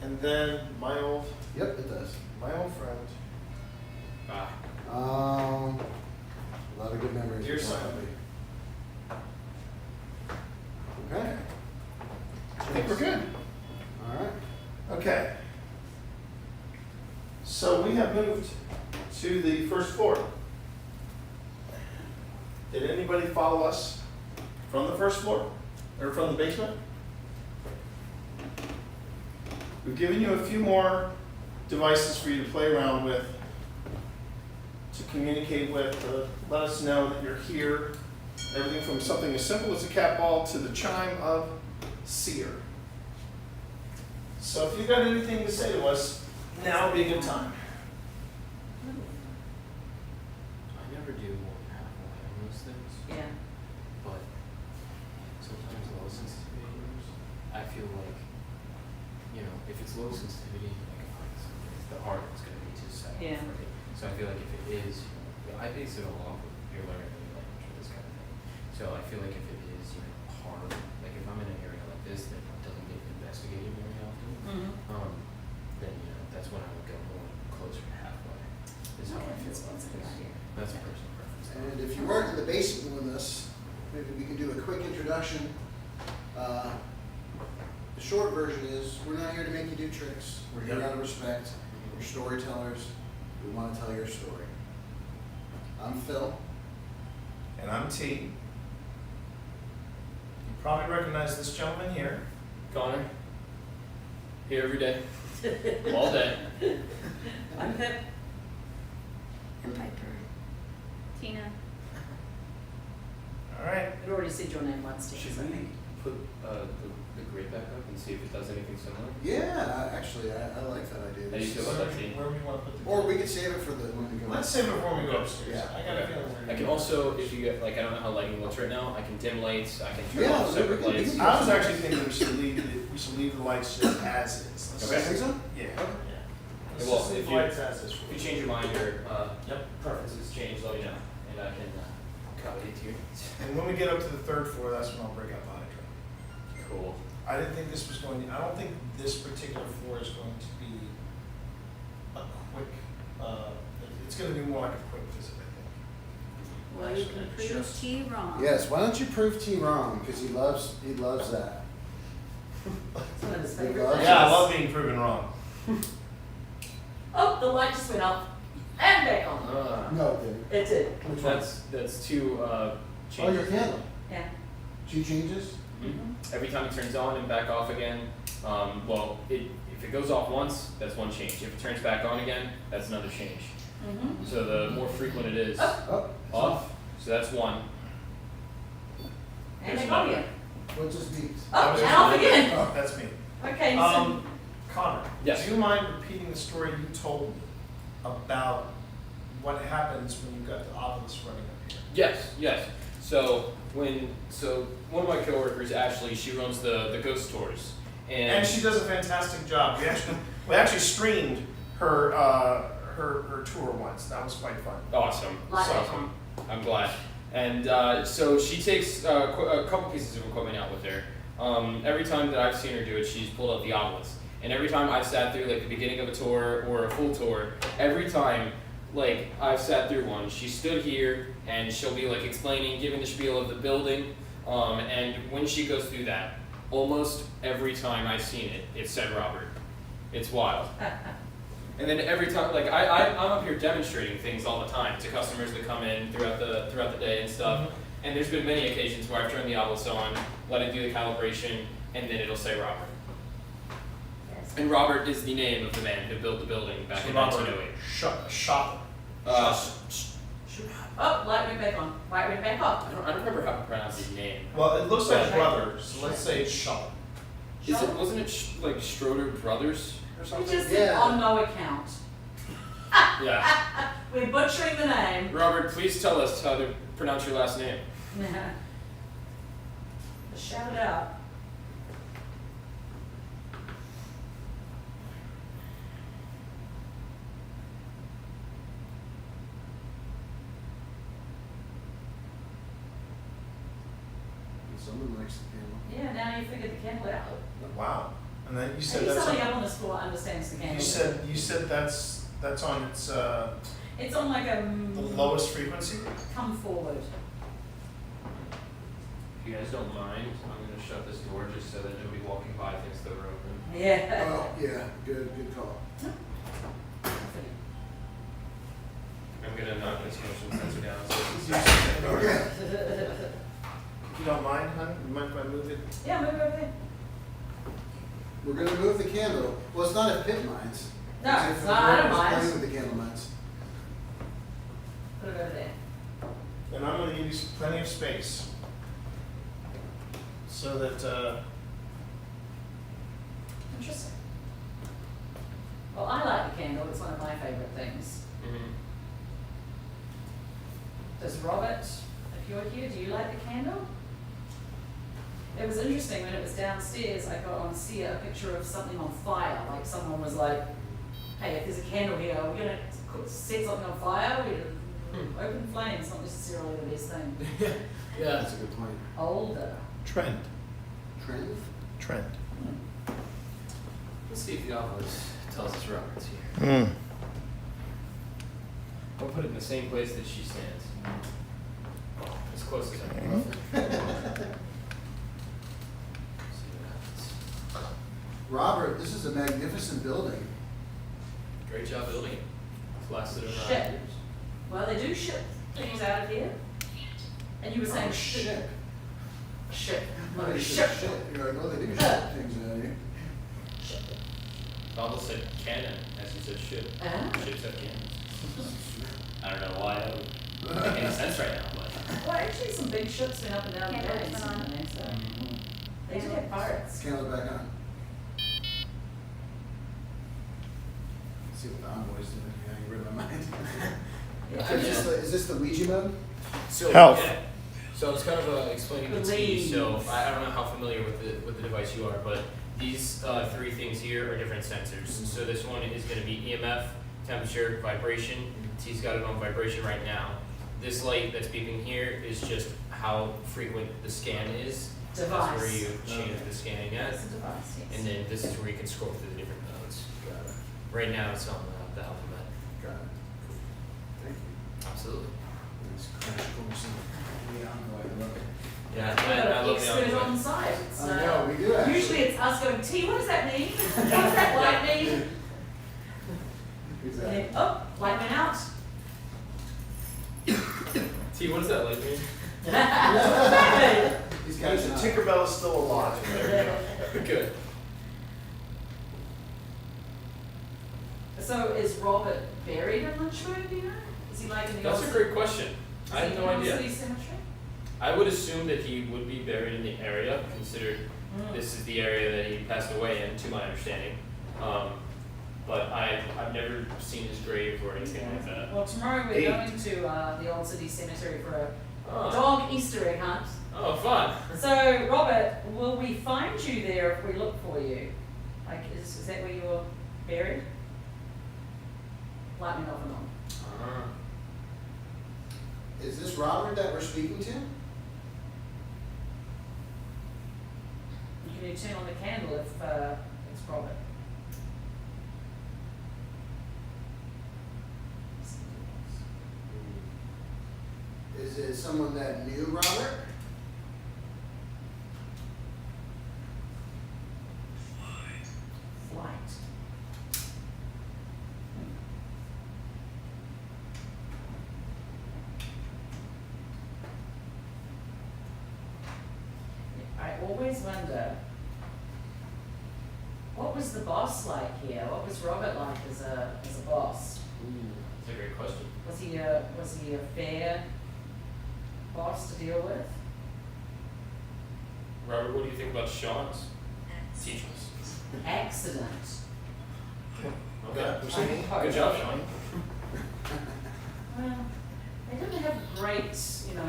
And then my old Yep, it does. friend. Ah. A lot of good memories. Dear with son. Bobby. Okay. I think we're good. All right. Okay. So we have moved to the first floor. Did anybody follow us from the first floor or from the basement? We've given you a few more devices for you to play around with, to communicate with, to let us know that you're here. Everything from something as simple as a cat ball to the chime of seer. So if you've got anything to say to us, now would be a good time. I never do halfway on those things, Yeah. but sometimes low sensitivity, I feel like if it's low sensitivity, like the art is going to be too set. Yeah. For me. So I feel like if it is, I base it all off of your learning a new language or this kind of thing. So I feel like if it is, hard, like if I'm in an area like this that doesn't get investigated very often, then that's when I would go more closer to halfway. Is how I feel about this. That's a personal preference. And if you weren't in the basement with us, maybe we can do a quick introduction. The short version is, we're not here to make you do tricks. We're here out of respect. We're storytellers. We want to tell your story. I'm Phil. And I'm T. You probably recognize this gentleman here. Connor, here every day, all day. I'm Pip. And Piper. Tina. All right. I'd already said your name once, Steve. Should we put the grid back up and see if it does anything similar? Yeah, actually, I like that idea. How do you feel about that, T? Where we want to put the. Or we could save it for when we go. Let's save it before we go upstairs. Yeah. I got a Okay. feeling we're I can gonna- also, if you get, like, I don't know how lighting looks right now, I can dim lights, I can turn Yeah, off separate we can- lights. I was actually thinking we should leave the lights just as is. Let's Okay. just- Think so? Yeah. Let's Well, just leave if the you- lights as is. If you change your mind or Yep. preferences change, let me know, and I can copy it to you. And when we get up to the third floor, that's when I'll break out the hydrant. Cool. I didn't think this was going to, I don't think this particular floor is going to be a quick, it's gonna be more like a quick visit, I think. Well, you can prove T wrong. Yes, why don't you prove T wrong, because he loves that. It's one of his He favorite loves things. Yeah, I love being proven wrong. Oh, the light just went off and back on. No, it didn't. It did. Which one? That's two Oh, changes. your candle. Yeah. 2 changes? Mhm. Every time it turns on and back off again, if it goes off once, that's one change. If it turns back on again, that's another change. Mm-hmm. So the more frequent it is, Oh, off, so that's one. And There's they got another. you. what just beeped? Oh, was and off mine. again. Oh. That's me. Okay, so. Connor, Yes. do you mind repeating the story you told me about what happens when you've got the obelisk running up here? Yes. So one of my coworkers, Ashley, she runs the ghost tours, And she does a fantastic job. We actually streamed her tour once. That was quite fun. Awesome. Like So, it. I'm glad. And so she takes a couple pieces of equipment out with her. Every time that I've seen her do it, she's pulled out the obelisk. And every time I've sat through like the beginning of a tour or a full tour, every time like I've sat through one, she stood here and she'll be like explaining, giving the spiel of the building. And when she goes through that, almost every time I've seen it, it said Robert. It's wild. And then every time, like I'm up here demonstrating things all the time to customers that come in throughout the day and stuff. And there's been many occasions where I've turned the obelisk on, let it do the calibration, and then it'll say Robert. And Robert is the name of the man who built the building back in 1908. Shop. Oh, light went back on. Light went back off. I don't remember how to pronounce his name. Well, it looks like Okay. brothers, so let's say it's Shop. Wasn't it like Schroeder Brothers or We something? just said Yeah. on no account. Yeah. We're butchering the name. Robert, please tell us how to pronounce your last name. Shout it out. Someone likes the candle. Yeah, now you figured the candle out. Wow. And then you said Maybe that's somebody on, up on this floor understands the candle. you said that's on its It's on like a the lowest frequency. come forward. If you guys don't mind, I'm going to shut this door just so that nobody walking by thinks that we're open. Yeah. Oh, yeah, good call. I'm going to knock this motion sensor down so it's Okay. If you don't mind, hon, you mind if I move it? Yeah, move over there. We're gonna move the candle. Well, it's not if Pip minds. No, If it's not, I don't whoever's mind. playing with the candle minds. Put it over there. And I'm going to give you plenty of space so that Interesting. Well, I like the candle. It's one of my favorite things. Mm-hmm. Does Robert, if you're here, do you like the candle? It was interesting when it was downstairs. I got on see a picture of something on fire. Like someone was like, "Hey, if there's a candle here, are we gonna set something on fire? Open flames, not necessarily the best thing." Yeah. That's a good point. Older. Trend. Trend? Trend. Let's see if the office tells us Robert's here. I'll put it in the same place that she stands. Oh, as close as I can. See what happens. Robert, this is a magnificent building. Great job building it. It's lasted over 9 Shit. years. Well, they do ship things out of here. And you were saying ship. Ship. No, No, they ship. ship. You're like, oh, they do ship things out of here. I almost said cannon, as you said ship. Ah. Ships have cannons. I don't know why that would make any sense right now, but. Well, actually, some big ships went up and down the Yeah, Danes, that's on. didn't they? So they did have pirates. Candle back on. See what the envoy's doing. Yeah, you read my mind. Yeah. Is this the Ouija mode? So, Health. yeah. So I was kind of explaining the T. So I don't know how familiar with the device you are, but these 3 things here are different sensors. So this one is going to be EMF, temperature, vibration. T's got it on vibration right now. This light that's beeping here is just how frequent the scan is. Device. That's where you change Okay. the scanning at. That's a device, yes. And then this is where you can scroll through the different modes. Got it. Right now it's on the alphabet. Got it. Thank you. Absolutely. Nice crash course in the envoy. I love it. Yeah, We've got I an love the expert envoy. on site. It's, I know, we do actually. Usually it's us going, T, what does that mean? What does that light mean? Exactly. And then, oh, light went out. T, what does that like mean? These guys are not. Tinkerbell is still alive. Good. So is Robert buried in Lynchburg, do you know? Is he like in the That's old a great question. is I he have in no the old idea. city cemetery? I would assume that he would be buried in the area, considered Mm. this is the area that he passed away in, to my understanding. But I've never seen his grave or anything like that. Well, tomorrow we're 8. going to the old city cemetery for a Oh, dog Easter egg hunt. oh fun. So, Robert, will we find you there if we look for you? Like, is that where you're buried? Light me off and on. Ah. Is this Robert that we're speaking to? Can you turn on the candle if it's Robert? Is it someone that knew Robert? Flight. I always wonder, what was the boss like here? What was Robert like as a boss? That's a great question. Was he a fair boss to deal with? Robert, what do you think about Sean's teachings? Accident. Okay. I Good job, Sean. Well, they didn't have great,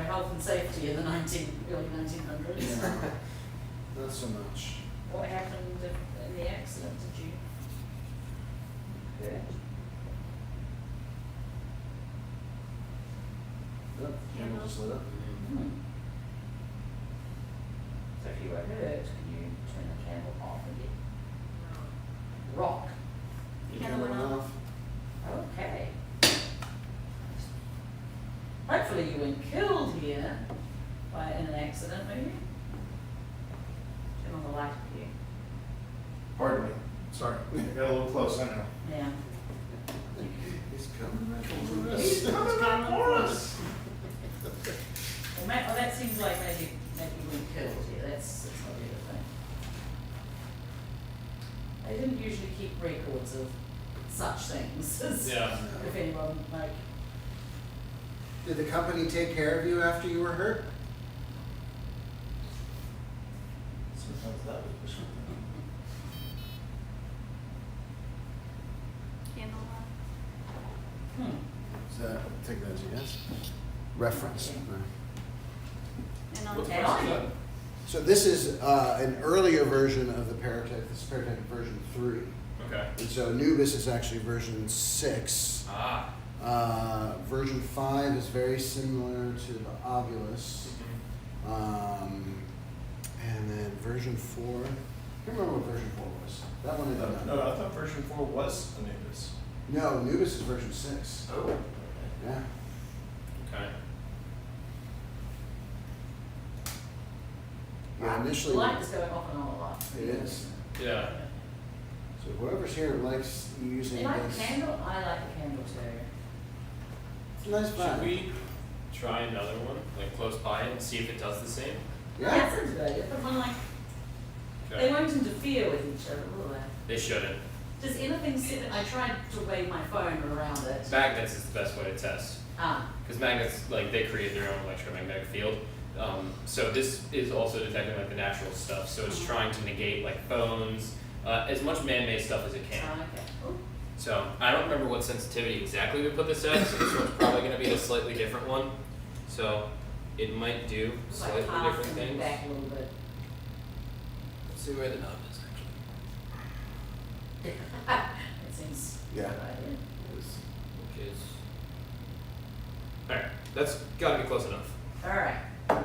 health and safety in the early 1900s. Not so much. What happened in the accident? Did you hurt? Yep, candle just lit up. Hmm. So if you were hurt, can you turn the candle off again? Rock. Candle went off. Okay. Hopefully you weren't killed here in an accident, maybe? Turn on the light here. Pardon me. Sorry. I got a little close, I know. Yeah. He's coming right over He's us. coming back for us. Well, that seems like maybe you weren't killed here. That's not the other thing. They didn't usually keep records of such things as Yeah. if anyone Did the company take care of you after you were hurt? Sometimes that was something. Candle on. Is that, take that as a yes? Reference. Okay. Right. And on What's And the on. question? So this is an earlier version of the Paratech. This is Paratech version 3. Okay. And so Nubis is actually version 6. Ah. Version 5 is very similar to the Ovilus. And then version 4, I can't remember what version 4 was. That one I don't know. No, I thought version 4 was Anubis. No, Nubis is version 6. Oh. Yeah. Okay. Yeah, initially. The light is going off and on a lot. It is. Yeah. So whoever's here likes using You like this. the candle? I like the candle too. It's a nice Should vibe. we try another one, like close by it, and see if it does the same? Yeah. That sounds good. But one like, they won't interfere with each other, will they? They shouldn't. Does anything sit, I tried to wave my phone around it. Magnets is the best way to test. Ah, Because magnets, like, they create their own electromagnetic field. So this is also detecting, like, the natural stuff. So it's trying to negate, like, phones, as much man-made stuff as it can. okay. Ooh. So I don't remember what sensitivity exactly we put this at, so this one's probably going to be a slightly different one. So it might do It's like slightly half different and things. back a little bit. Let's see where the knob is actually. It seems Yeah. a good idea. Which is... Alright, that's got to be close enough. All right. Okay.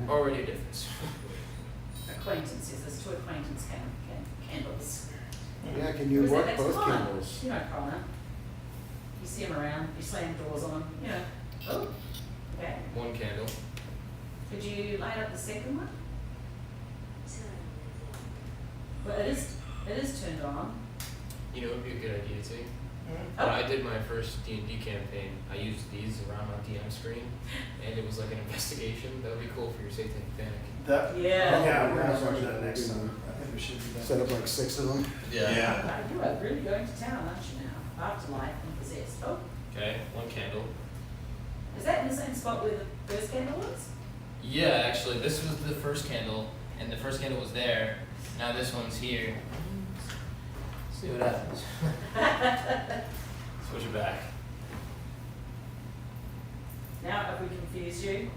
Already a difference. Acquaintances, there's 2 acquaintance candles. Yeah, can you Who's that work next both one? candles? You know Connor. You see him around, you slam doors on him, you know. Oh, okay. One candle. Could you light up the second one? Well, it is turned on. You know, it would be a good idea too. Oh. When I did my first D&D campaign, I used these around my DM screen, and it was like an investigation. That would be cool for your satanic panic. That, Yeah. yeah, we're That's gonna actually do that next good. time. I think we should do that. Set up like 6 of them. Yeah. You are really going to town, aren't you now? Afterlife and possessed. Oh, Okay, one candle. is that in the same spot where the first candle was? Yeah, actually, this was the first candle, and the first candle was there. Now this one's here. See what happens. Switch it back. Now, have we confused you?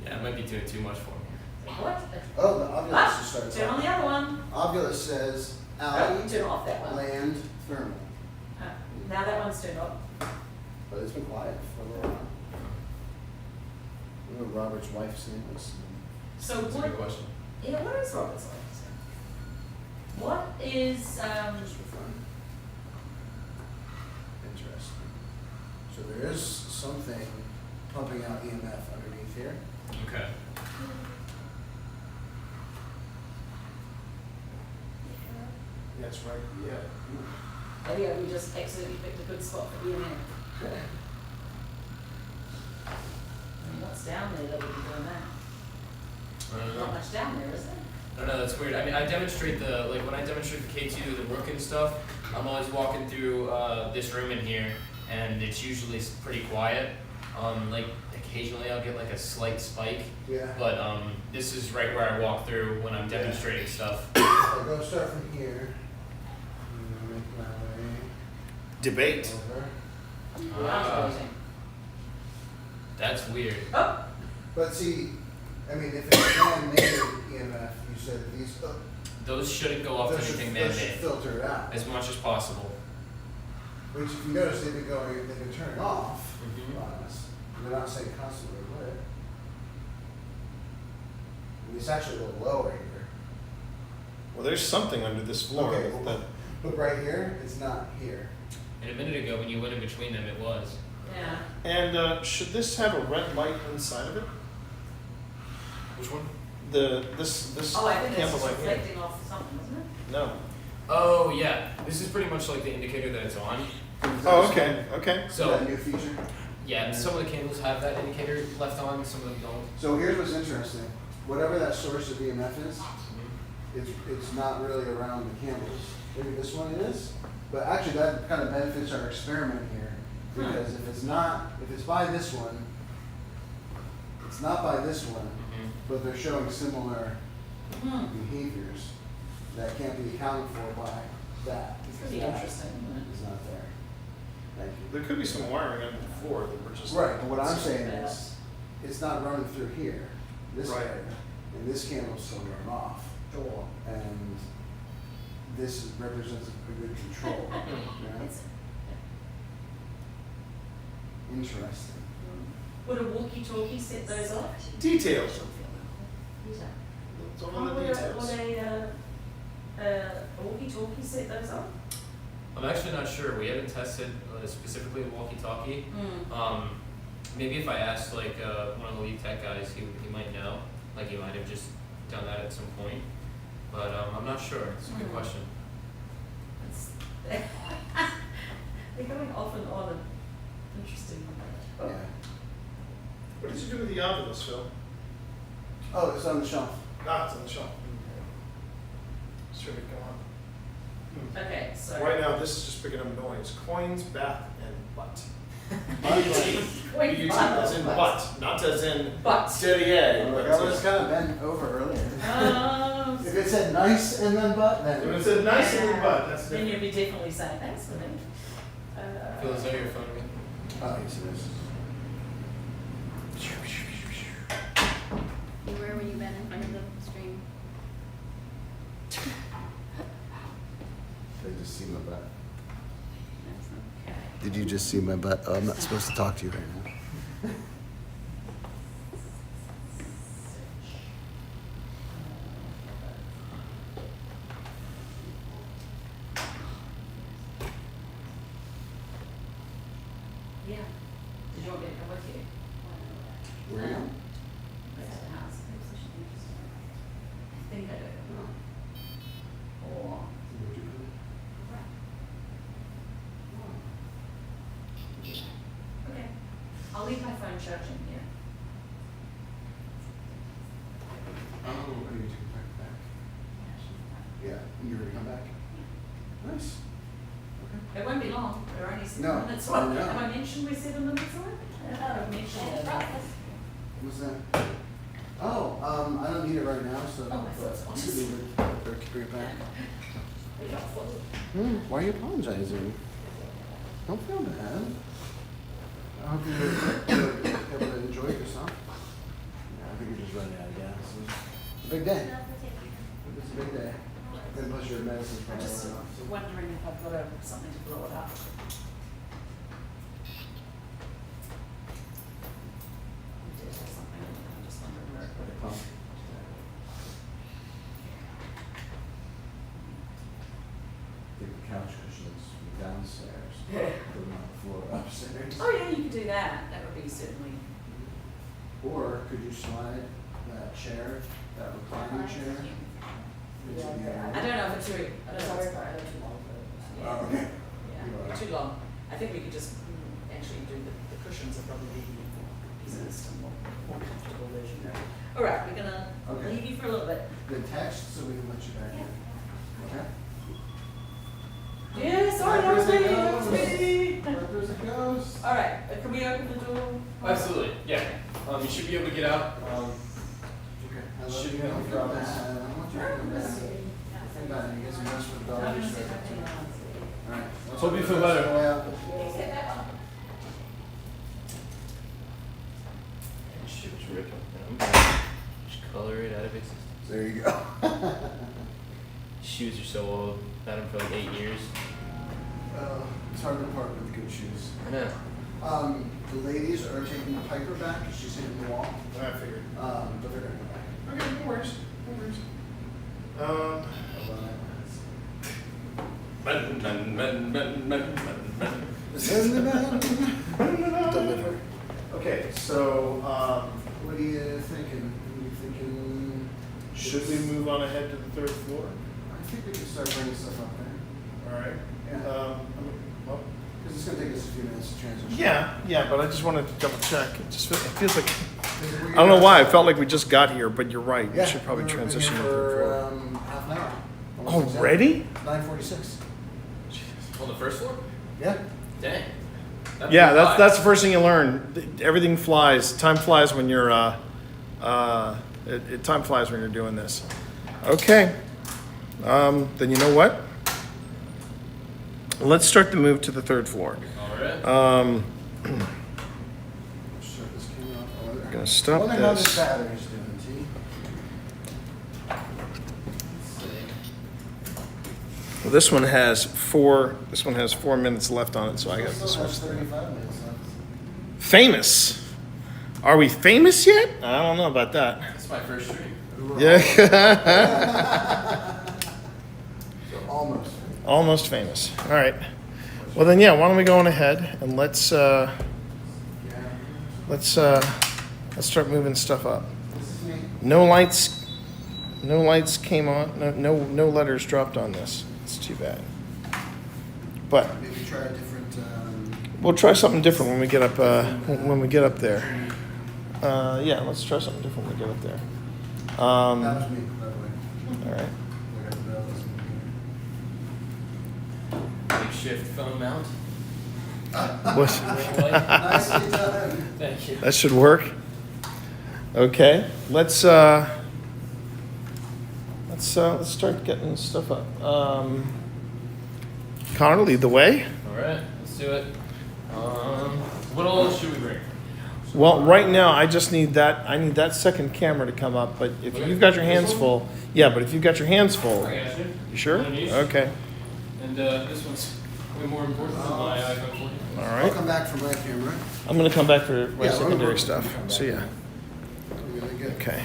Yeah, it might be doing too much for me. What? Oh, the Ovilus just started Turn on the talking. other one. Ovilus says Oh, alley, turn off that one. land, thermal. Now that one's turned off. But it's been quiet for a little while. I don't know what Robert's wife's name was. So That's a what? good question. Yeah, what is Robert's life? What is Just for fun. Interesting. So there is something pumping out EMF underneath here. Okay. That's right, yeah. Oh yeah, we just accidentally picked a good spot for EMF. I mean, what's down there that would be doing that? I don't Not know. much down there, is there? I don't know, that's weird. I mean, I demonstrate when I demonstrate the K2, the Rook and stuff, I'm always walking through this room in here, and it's usually pretty quiet. Like, occasionally I'll get like a slight spike, Yeah. but this is right where I walk through when I'm demonstrating stuff. I'll go start from here. And make my way Debate. over. Congratulating. That's weird. Oh, But see, I mean, if it's man-made EMF, you said these, Those shouldn't go off to those should anything those should man-made, filter it out. as much as possible. Which if you notice, they've been turning off Mhm. on us. They're not saying constantly lit. And it's actually a little lower here. Well, there's something under this floor Okay, that, well, but right here, it's not here. And a minute ago, when you went in between them, it was. yeah. and should this have a red light inside of it? Which one? This Oh, I think it's candle just light here. reflecting off something, isn't it? No. Oh, yeah. This is pretty much like the indicator that it's on. Oh, okay, okay. Is that a So, new feature? yeah, some of the candles have that indicator left on, some of them don't. So here's what's interesting. Whatever that source of EMF is, it's not really around the candles. Maybe this one is, but actually that kind of benefits our experiment here. Because if it's by this one, it's not by this one, but they're showing similar behaviors that can't be accounted for by that. It's because pretty that interesting, isn't it? is not there. Thank you. There could be some wiring under the floor that we're just. Right, but what I'm saying Yeah. is, it's not running through here. this Right. area, and this candle's still going off. Door. And this represents a good control. Yeah. It's- Interesting. Would a walkie-talkie set those off? Details. Who's that? It's all in the Would details. a walkie-talkie set those off? I'm actually not sure. We haven't tested specifically a walkie-talkie. Mm. Maybe if I asked like one of the lead tech guys, he might know. Like he might have just done that at some point. But I'm not sure. It's a good question. It's they're going off and on and interesting. Oh. Yeah. What did you do with the obelisk, Phil? Oh, it's on the shelf. Ah, it's on the shelf. Sure, go on. Okay, so. Right now, this is just picking up noise. Coins, bath, and butt. Wait, BUT, as in butt, not as in But. steady A. Like I was kind of bent over earlier. Um, If it said nice and then butt, If then. it's a nice little butt, that's then different. you'd be definitely saying thanks for me. Feel as though you're phoning me. Oh, yes, it is. Where were you been in front of the stream? They just see my butt. That's okay. Did you just see my butt? Oh, I'm not supposed to talk to you right now. Yeah. Did you want me to come with you? Where are you going? Back to the house. I think I do. Or. Okay. I'll leave my phone charging here. Oh, are you taking back? Yeah, you're gonna come back? Nice. Okay. It won't be long. We're only 7 No, minutes. I What? know. Have I mentioned we're 7 minutes away? I've mentioned it. What's that? Oh, I don't need it right now, so. Oh, I thought it was. Just leave it, or bring it back. Why are you apologizing? Don't feel bad. I hope you're able to enjoy yourself. Yeah, I think you're just running out of gas. It's a big day. It's a big day. And plus your medicine's I'm probably just wearing off. wondering if I've got something to blow it up. I did have something, I'm just wondering where it would Oh. have. Take the couch cushions from downstairs, put them on the floor upstairs. Oh yeah, you could do that. That would be certainly. Or could you slide that chair, that reclining chair, into the other? I don't know if it's too. I don't know if it's too long. Oh, okay. Yeah, too long. I think we could just actually do the cushions are probably the easiest and more comfortable version. All right, we're gonna Okay. leave you for a little bit. Then text so we can let you back in. Okay? Yeah, sorry, that was me. That was me. Where goes it goes. All right, can we open the door? Absolutely. Yeah. You should be able to get out. Okay. I love Should you. be no Don't feel problem. bad. I want you to feel bad. Feel bad. You get some rest for the dog. I'm you gonna see start if I to- can. All right. Let's Hope you open feel this better. way out. Shoes rip them. Just color it out of existence. There you go. Shoes are so old. Had them for like 8 years. It's hard to part with good shoes. I know. The ladies are taking Piper back because she's hitting the wall. I figured. But they're gonna come back. Okay, no worries. No worries. Deliver. Okay, so, What are you thinking? Are you thinking? should we move on ahead to the third floor? I think we can start bringing stuff up there. All right. Yeah. Well, Because it's gonna take us a few minutes to transition. yeah, but I just wanted to double check. It feels like, I don't know why, I felt like we just got here, but you're right. We Yeah, should probably we've been transition to here the third for floor. half an hour. Almost Already? 9:46. On the first floor? Yeah. Dang. That Yeah, blew by. that's the first thing you learn. Everything flies. Time flies when you're, time flies when you're doing this. Okay. Then you know what? Let's start the move to the third floor. All right. Shut this camera off. Gonna stop I wonder how this this. battery's doing, T. Well, this one has 4 minutes left on it, so I got to switch. 35 minutes left. Famous. Are we famous yet? I don't know about that. It's my first stream. Yeah. So almost. Almost famous. All right. Well then, yeah. Why don't we go on ahead and let's start moving stuff up. This is me. No lights came on. No letters dropped on this. It's too bad. But Maybe try a different. we'll try something different when we get up. When we get up there. Yeah. Let's try something different when we get up there. That was me, by the way. All right. I got the bells. Makeshift phone mount. What? Nicely done. Thank you. That should work. Okay, let's start getting stuff up. Connor, lead the way. All right, let's do it. What all should we bring? Well, right now I just need that. I need that second camera to come up. But if Okay. you've got your hands full, yeah. But if you've got your hands full, I got you. you sure? One of each. Okay. And this one's way more important than my iPhone 14. All I'll right. come back for my camera. I'm gonna come back for my Yeah, secondary we're stuff. come So back. yeah. Really good. Okay.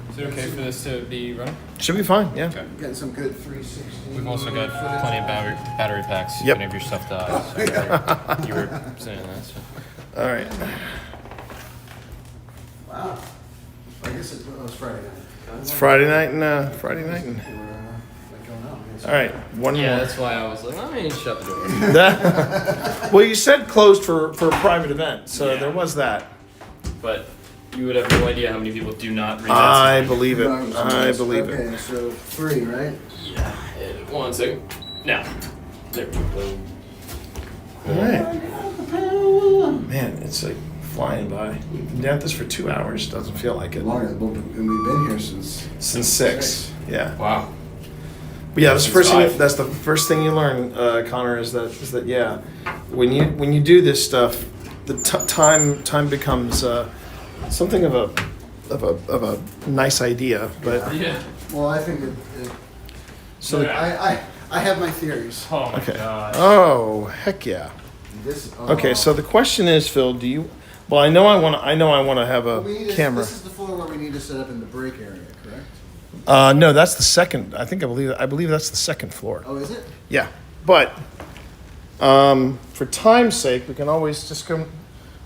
Is it okay for this to be running? Should be fine. Yeah. Okay. Getting some good 360. We've also got plenty of battery packs. Yep. If any of your stuff dies. So, you were saying that. So. All right. Wow. I guess it was Friday night. It's Friday night and We're like going out. all right. One Yeah, more. that's why I was like, let me shut the door. Well, you said closed for a private event, so Yeah. there was that. But you would have no idea how many people do not read that. I sign. believe it. I believe it. Okay, so 3, right? Yeah. 1 second. Now. There we go. All right. Man, it's like flying by. We've been down at this for 2 hours. Doesn't feel like it. Longer, and we've been here since. Since 6. Yeah. Wow. But yeah, that's the Since first thing. 5. That's the first thing you learn, Connor. Is that yeah, when you do this stuff, the time becomes something of a nice idea. But Yeah. Well, I think it so I have my theories. Oh my okay. gosh. Oh heck yeah. This. Okay, so the question is, Phil, do you? Well, I know I want to have a we need camera. This is the floor where we need to set up in the break area, correct? No, that's the second. I believe that's the second floor. Oh, is it? Yeah, but for time's sake, we can always just come.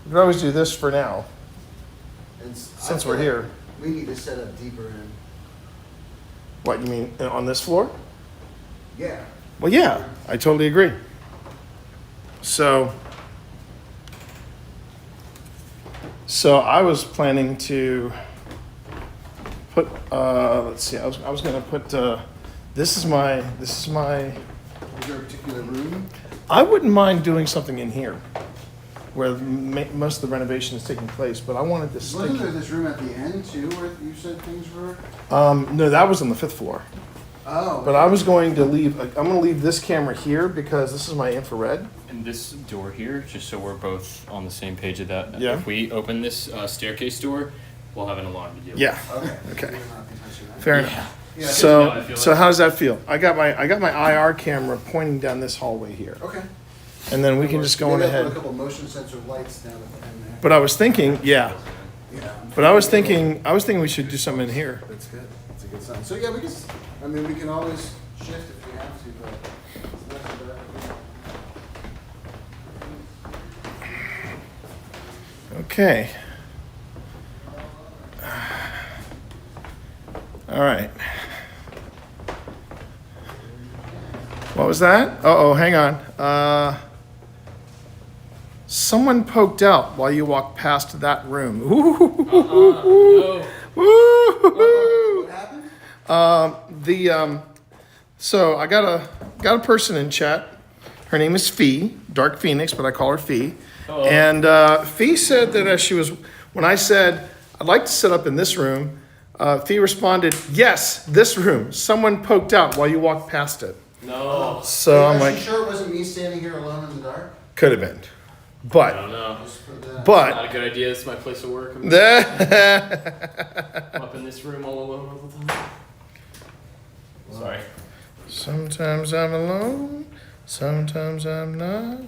We can always do this for now, And I since feel we're like here. we need to set up deeper in. What you mean on this floor? Yeah. Well, yeah, I totally agree. So I was planning to put. Let's see. I was going to put. This is my. Is there a particular room? I wouldn't mind doing something in here, where most of the renovation is taking place. But I wanted this. Wasn't there this room at the end too, where you said things were? No, that was on the 5th floor. Oh. But I was going to leave. I'm going to leave this camera here because this is my infrared. And this door here, just so we're both on the same page of that. Yeah. If we open this staircase door, we'll have an alarm to deal Yeah. Okay. Okay. We're not touching that. Fair with. enough. Yeah. So, I feel so like- how does that feel? I got my IR camera pointing down this hallway here, Okay. and then we can just go on Maybe I'll ahead. Put a couple motion sensor lights down at the end there. But I was thinking, yeah. Yeah. But I was thinking we should do something in here. That's good. That's a good sign. So yeah, we can always shift if we have to, but it's not so bad. Okay. All right. What was that? Uh-oh, hang on. Someone poked out while you walked past that room. Ooh. No. Ooh. What happened? So I got a person in chat. Her name is Fee, Dark Phoenix, but I call her Fee. Hello. And Fee said that when I said I'd like to sit up in this room, Fee responded, "Yes, this room. Someone poked out while you walked past it." No. So I'm Are like, you sure it wasn't me standing here alone in the dark? could have been. I But don't know. Just put that. but Not a good idea. It's my place of work. I'm up in this room all alone all the time. Sorry. sometimes I'm alone, sometimes I'm not,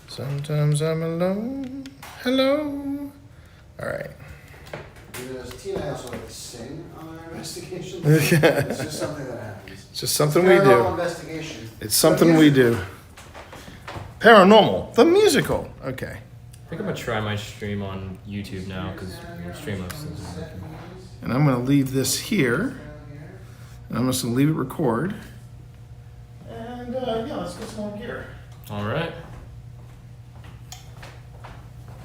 sometimes I'm alone. Hello. All right. Because Tina and I also like to sing on our investigations. It's just something that happens. It's just something we Paranormal do. investigation. It's something we do. Paranormal, the musical. Okay. I think I'm gonna try my stream on YouTube now because Streamlabs isn't working. And I'm going to leave this here. And I'm just going to leave it record. And yeah, let's get some more gear. All right.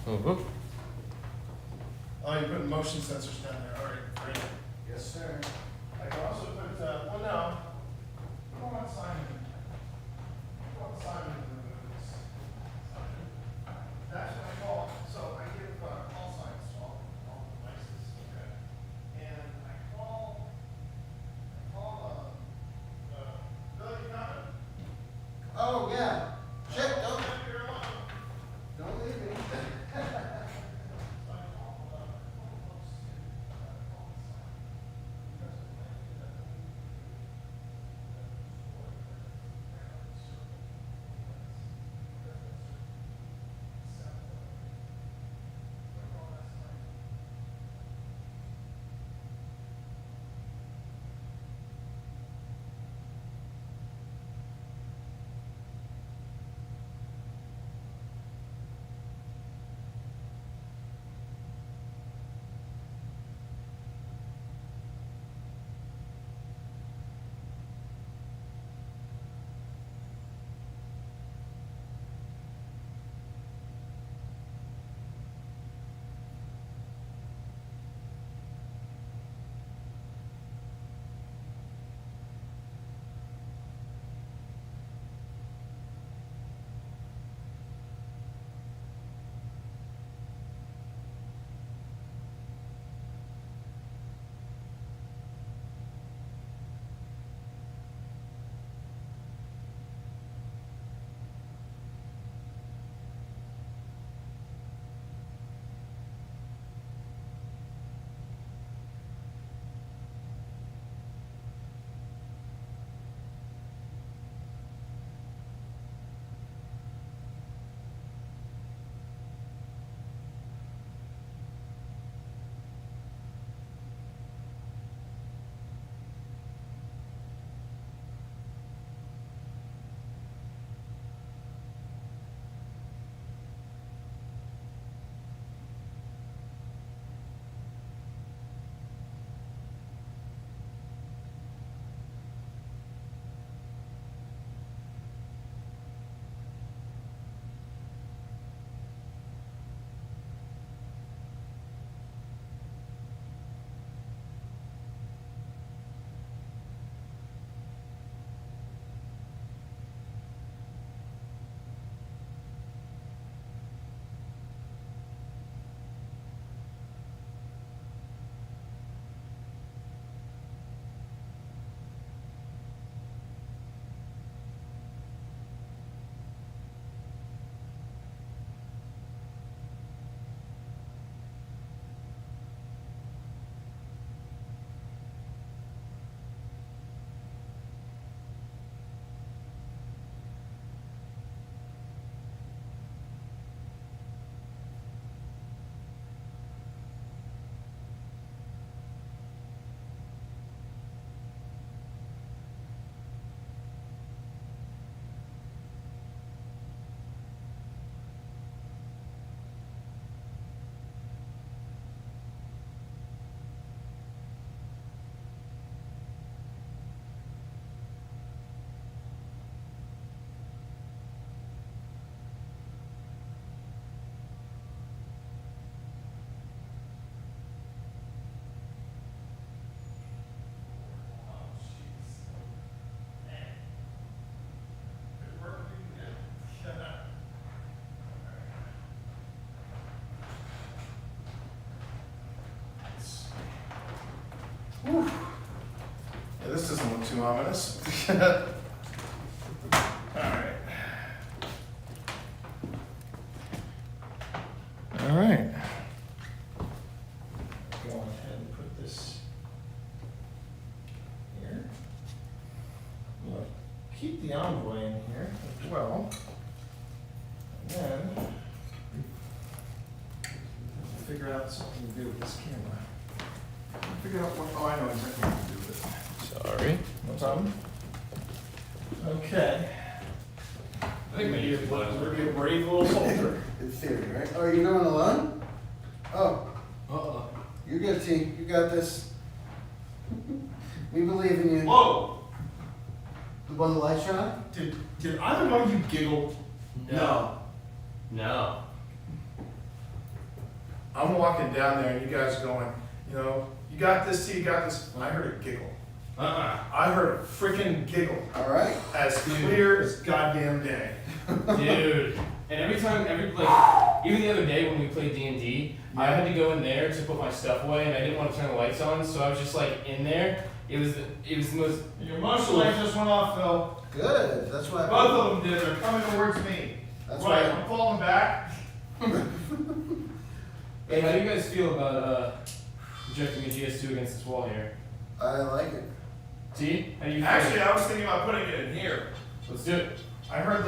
Oh, Oh, you're putting motion sensors down there. All right, great. Yes, sir. I can also put, well, no. I don't want Simon. I don't want Simon to remove this. That's what I call, so I give call signs to all devices, okay? And I call, Bill, you coming? Oh, yeah. Shit, Don't leave here alone. don't leave me. Yeah, this doesn't look too ominous. All right. keep the envoy in here as well. And then figure out something to do with this camera. Figure out what, oh, I know exactly what to do with it. Sorry. No problem. Okay. I think maybe it's We're be a brave little soldier. In theory, right? Oh, are you going alone? Oh, Uh-oh. you're good, T. You got this. We believe in you. Whoa! The one the light shine? Did either one of you giggle? No. No. I'm walking down there and you guys going, you know, you got this, T, you got this. And I heard a giggle. I heard a freaking giggle. All right. As clear as goddamn day. Dude. And every time, even the other day when we played D&D, I had to go in there to put my stuff away, and I didn't want to turn the lights on, so I was just like in there. It was the most. Your motion light just went off, Phil. Good. That's why. Both of them did. They're coming towards me. That's right. why. I'm falling back. Hey, how do you guys feel about projecting a GS2 against this wall here? I like it. T, how do you feel? Actually, I was thinking about putting it in here. Let's do it. I heard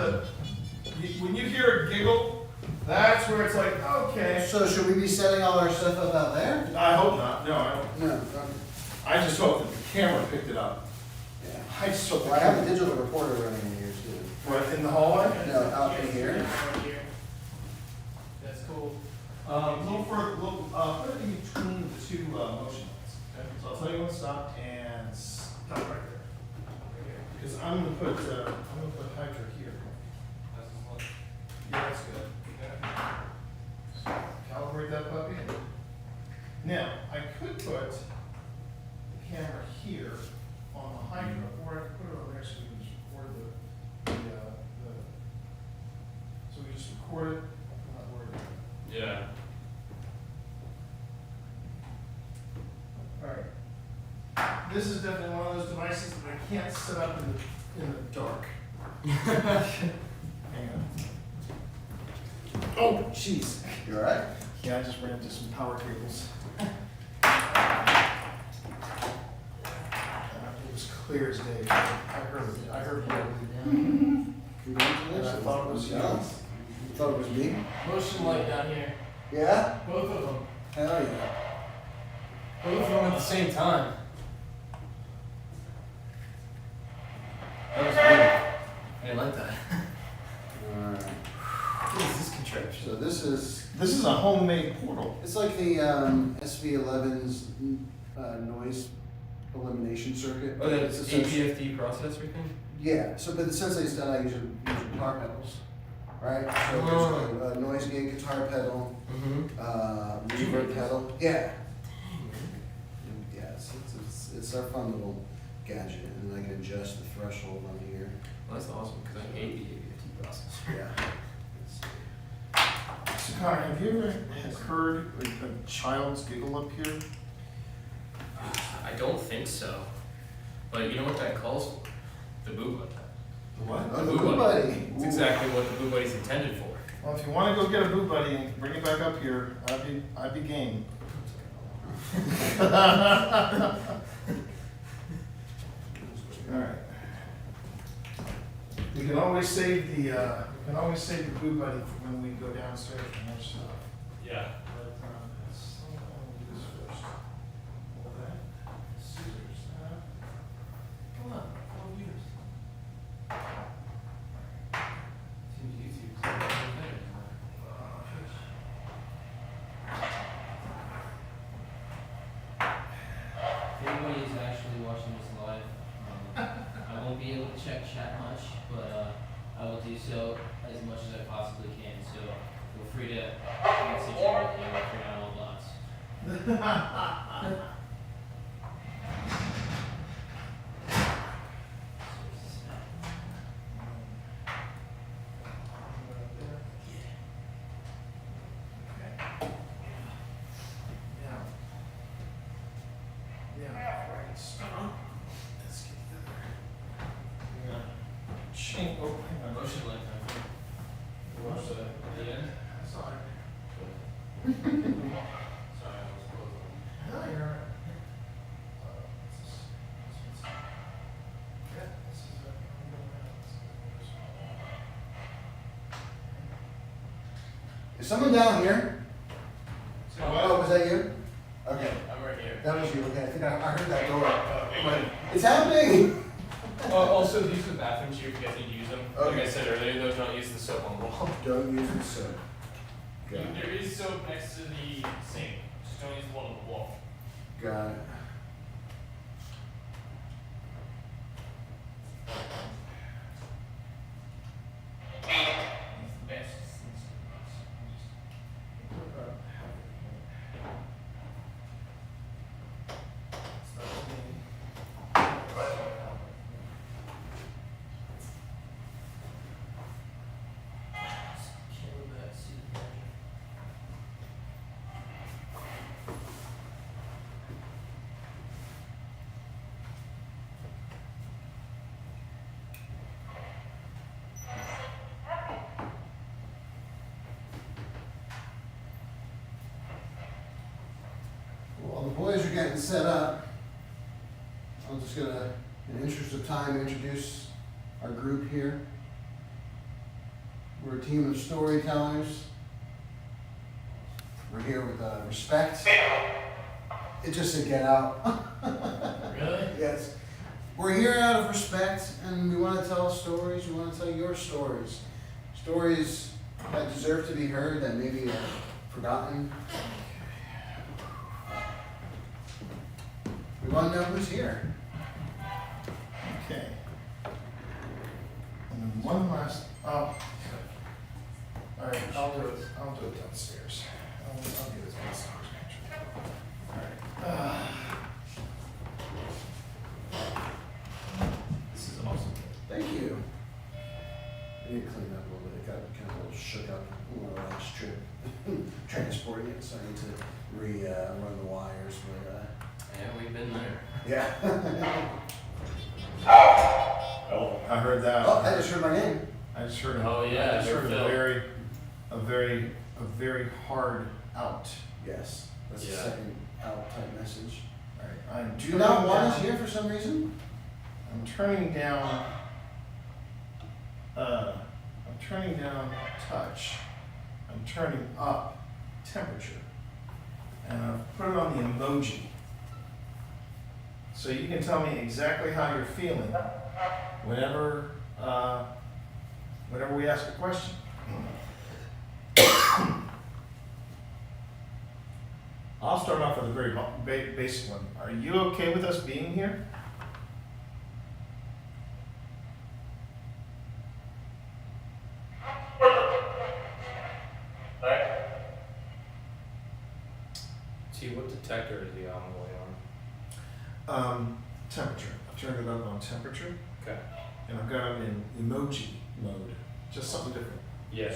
when you hear a giggle, that's where it's like, okay. So should we be setting all our stuff up out there? I hope not. No, I don't. No. I just hope that the camera picked it up. Yeah. I just hope Well, I have a digital recorder running in here too. Right in the hallway? No, out in here. That's cool. A little further, further in between the two motion lights. Okay? So I'll tell you when to stop and stop right there. Because I'm gonna put Hydra here. Yeah, that's good. So calibrate that puppy. Now, I could put the camera here on the Hydra, or I could put it over next to you and just record the so we just record it, I'm not worried about it. Yeah. Alright. This is definitely one of those devices that I can't set up in the dark. Hang on. Oh, jeez. You all right? Yeah, I just ran into some power cables. It was clear as day. I heard it. Congratulations. And I thought it was you. You thought it was me? Motion light down here. Yeah? Both of them. Hell yeah. Both of them at the same time. That was good. I didn't like that. All right. What is this contraption? So This is a homemade portal. it's like the SV11's noise elimination circuit. Oh, It's that's essentially- APFD processor thing? Yeah, so but essentially it's done, I use guitar pedals, right? So there's a noise gate guitar pedal, Mm-hmm. reverb pedal, yeah. Yeah, it's our fun little gadget, and I can adjust the threshold on here. Well, that's awesome, because I hate the APFD processor. Yeah. So Connor, have you ever heard a child's giggle up here? I don't think so. But you know what that calls for? The boo buddy. What? Oh, the Boo Buddy. It's exactly what the boo buddy's intended for. Well, if you want to go get a Boo Buddy and bring it back up here, I'd be game. All right. We can always save the Boo Buddy for when we go downstairs for more stuff. Yeah. But we'll do this first. Hold that. Scissors. Come on, 12 years. If anybody is actually watching this live, I won't be able to check chat much, but I will do so as much as I possibly can. So feel free to message everything if you're not all bots. Motion light time. What's that? At the end? Sorry. Sorry, I was close. No, you're all right. Is someone down here? Oh, was that you? Okay. I'm right here. That was you, okay. I think I heard that door. I'm like, it's happening! Also, these are the bathrooms here if you guys need to use them. Like Okay. I said earlier, those don't use the soap on the wall. Don't use the soap. Got it. There is soap next to the sink. Just don't use the one on the wall. Got it. While the boys are getting set up, I'm just gonna, in the interest of time, introduce our group here. We're a team of storytellers. We're here with respect. It just said get out. Really? Yes. We're here out of respect, and we want to tell stories. We want to tell your stories. Stories that deserve to be heard, that maybe are forgotten. We want to know who's here. Okay. And then one last, all right, I'll do it downstairs. I'll get it downstairs. All right. This is awesome. Thank you. I need to clean up a little bit. It got kind of a little shook up on the last trip. Transporting it, so I need to run the wires. But Yeah, we've been there. yeah. Oh, I heard that. Oh, I just heard my name. I just heard. Oh, yeah, I just heard Phil. a very hard out. Yes. That's the Yeah. second out type message. All right. I'm Do you not turning want us down- here for some reason? I'm turning down. I'm turning down touch. I'm turning up temperature, and I've put it on the emoji. So you can tell me exactly how you're feeling whenever we ask a question. I'll start off with a very basic one. Are you okay with us being here? T, what detector is the envoy on? Temperature. I've turned it up on temperature, Okay. and I've got it in emoji mode. Just something different. Yeah.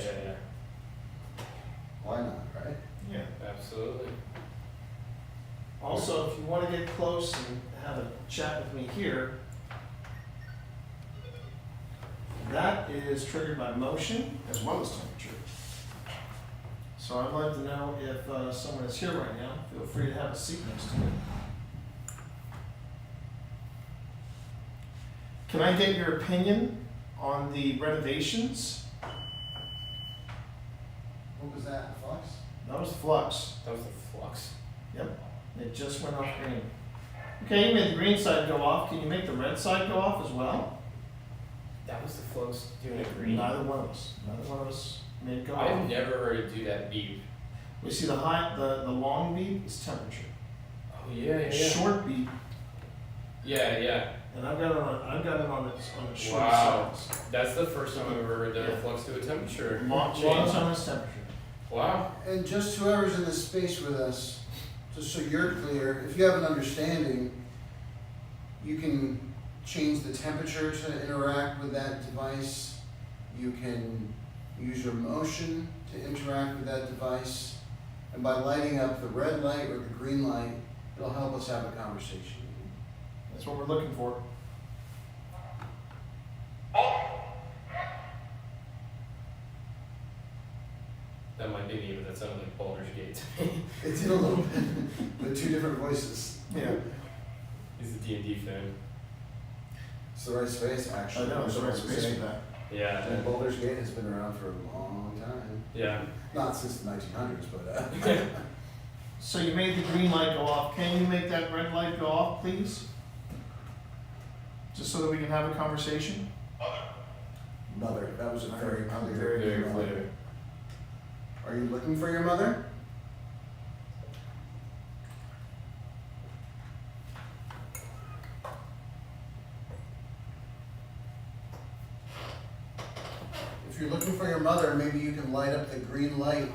Why not, right? Yeah. Absolutely. Also, if you want to get close and have a chat with me here, that is triggered by motion as well as temperature. So I'd like to know if someone is here right now. Feel free to have a seat next to me. Can I get your opinion on the renovations? What was that, Flux? That was flux. That was the flux. Yep, it just went off green. Okay, you made the green side go off. Can you make the red side go off as well? That was the flux doing a green. Neither one of us. Neither one of us made it go I've off. never heard it do that beep. We see the long beat is temperature. Oh yeah. Short beat, Yeah. and I've got it on the short Wow. sides. That's the first time I've ever heard that Yeah. a flux do a temperature Long change. time is temperature. Wow. And just whoever's in this space with us, just so you're clear, if you have an understanding, you can change the temperature to interact with that device. You can use your motion to interact with that device. And by lighting up the red light or the green light, it'll help us have a conversation. That's what we're looking for. That might be me, but that sounded like Baldur's Gate to me. It did a little bit, but two different voices. Yeah. He's a D&D fan. It's the right space, I actually. know, it's the right That's what space I'm for saying. that. Yeah. And Boulder's Gate has been around for a long time. Yeah. Not since the 1900s, but So you made the green light go off. Can you make that red light go off, please? Just so that we can have a conversation? mother. That was a very clear. Very clear. Are you looking for your mother? If you're looking for your mother, maybe you can light up the green light.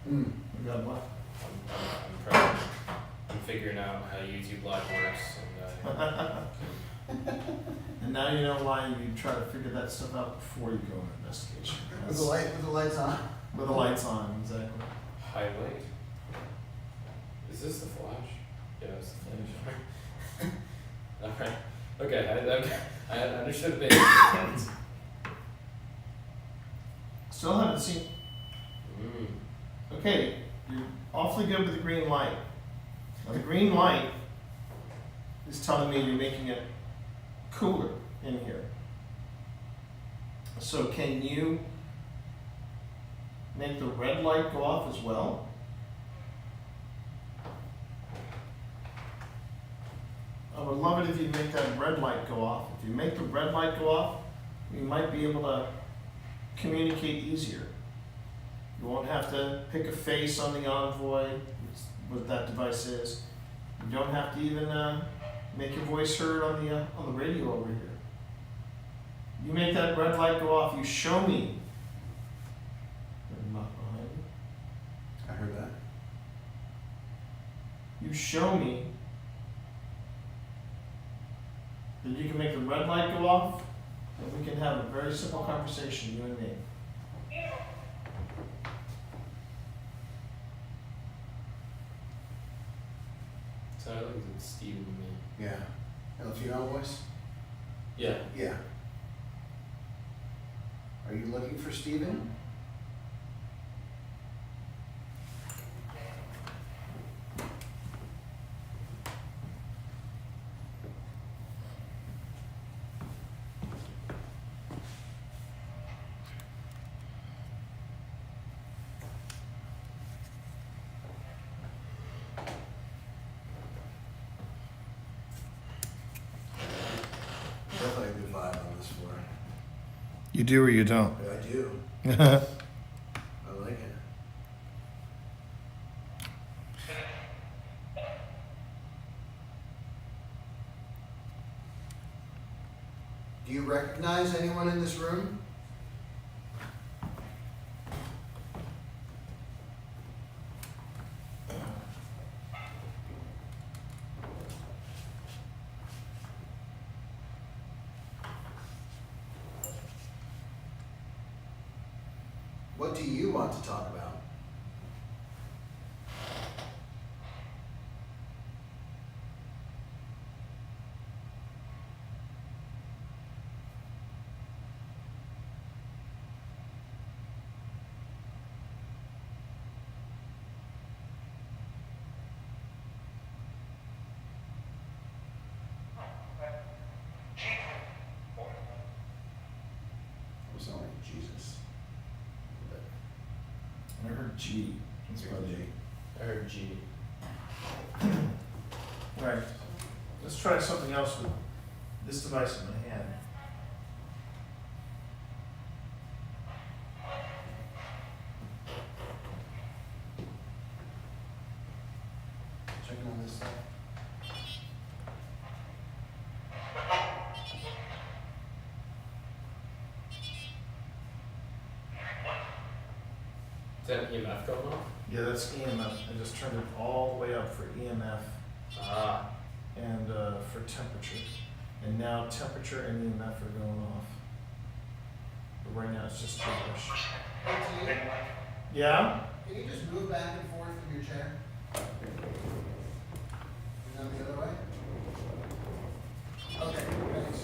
Hmm. We got what? I'm figuring out how YouTube Live works, and And now you know why you try to figure that stuff out before you go on an investigation. With the lights on. With the lights on, exactly. highlight. Is this the flash? Yeah, it's the flash. Alright. Okay, I understood a bit. Still haven't seen. Okay, you're awfully good with the green light. Now the green light is telling me you're making it cooler in here. So can you make the red light go off as well? I would love it if you make that red light go off. If you make the red light go off, we might be able to communicate easier. You won't have to pick a face on the envoy, what that device is. You don't have to even make your voice heard on the radio over here. You make that red light go off, you show me. I'm not behind you. I heard that. You show me that you can make the red light go off, and we can have a very simple conversation, you and me. Sounded like it's Steven to me. Yeah. And a female voice? Yeah. Yeah. Are you looking for Steven? Definitely a good vibe on this floor. You do or you don't? I do. I like it. Do you recognize anyone in this room? What do you want to talk about? It was only Jesus. I heard G. That's probably G. I heard G. Right. Let's try something else with this device in my hand. Checking on this stuff. Is that EMF going off? Yeah, that's EMF. I just turned it all the way up for EMF Ah. and for temperature. And now temperature and EMF are going off. But right now it's just gibberish. Hey, T, Yeah? can you just move back and forth in your chair? And then the other way? Okay, thanks.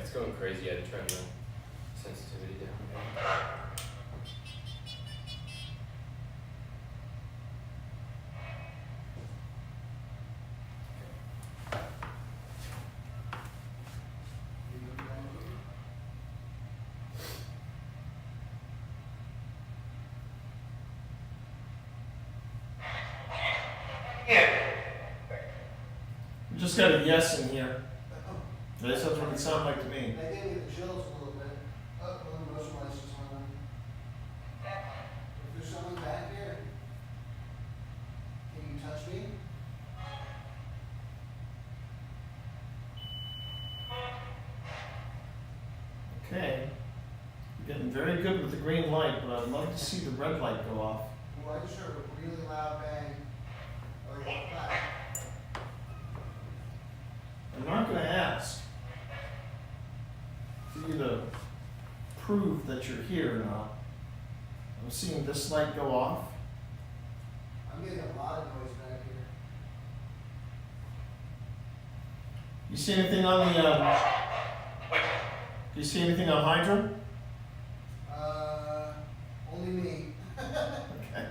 it's going crazy. I had to turn the sensitivity down. We just got a yes in here. That's what it sounded like to me. They gave me the chills a little bit. Oh, well, the motion license on. If there's someone back here, can you touch me? Okay. You're getting very good with the green light, but I'd love to see the red light go off. Well, I just heard a really loud bang. Or back. I'm not gonna ask for you to prove that you're here or not. I'm seeing this light go off. I'm getting a lot of noise back here. You see anything on the, do you see anything on Hydra? Only me. Okay.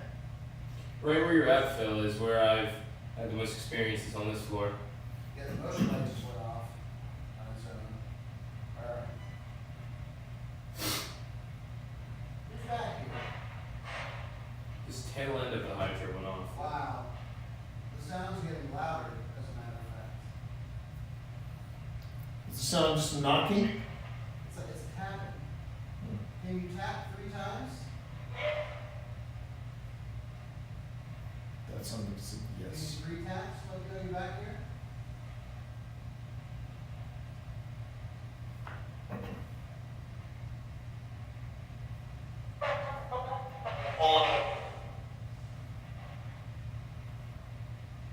Right where you're at, Phil, is where I've had the most experiences on this floor. Yeah, the motion light just went off on its own. Alright. Who's back here? This tail end of the hydra went off. Wow. The sound's getting louder, as a matter of fact. Is the sound just knocking? It's tapping. Can you tap 3 times? That sounded like a yes. Can you 3 taps? Let me know you back here.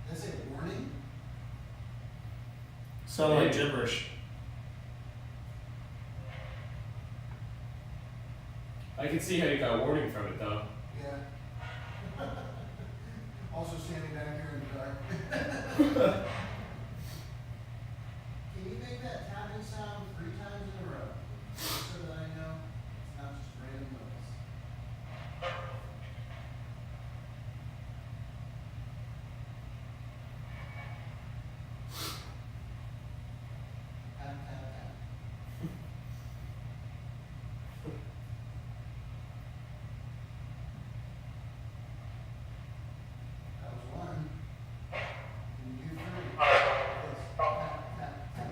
Did I say warning? Sounded like gibberish. I can see how you got a warning from it, though. Yeah. Also standing back here in the dark. Can you make that tapping sound 3 times in a row? Just so that I know it's not just random noise. Tap, tap, tap. That was 1. Can you do 3? Yes. Tap, tap, tap.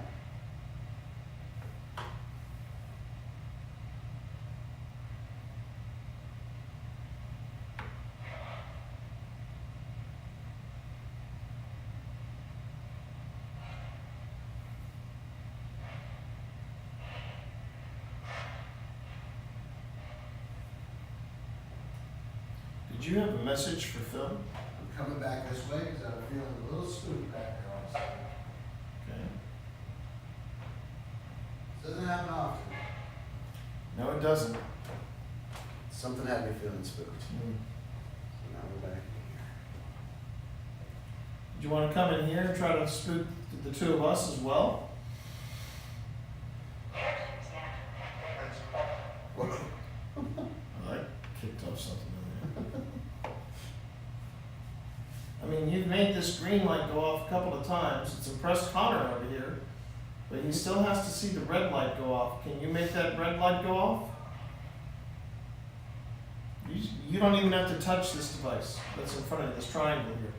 Did you have a message for Phil? I'm coming back this way because I'm feeling a little spooked back there all of a sudden. Okay. Doesn't happen often. No, it doesn't. Something had me feeling spooked. Hmm. So now we're back here. Do you want to come in here and try to spook the 2 of us as well? I kicked off something in there. I mean, you've made this green light go off a couple of times. It's impressed Connor over here, but he still has to see the red light go off. Can you make that red light go off? You don't even have to touch this device that's in front of you, this triangle here.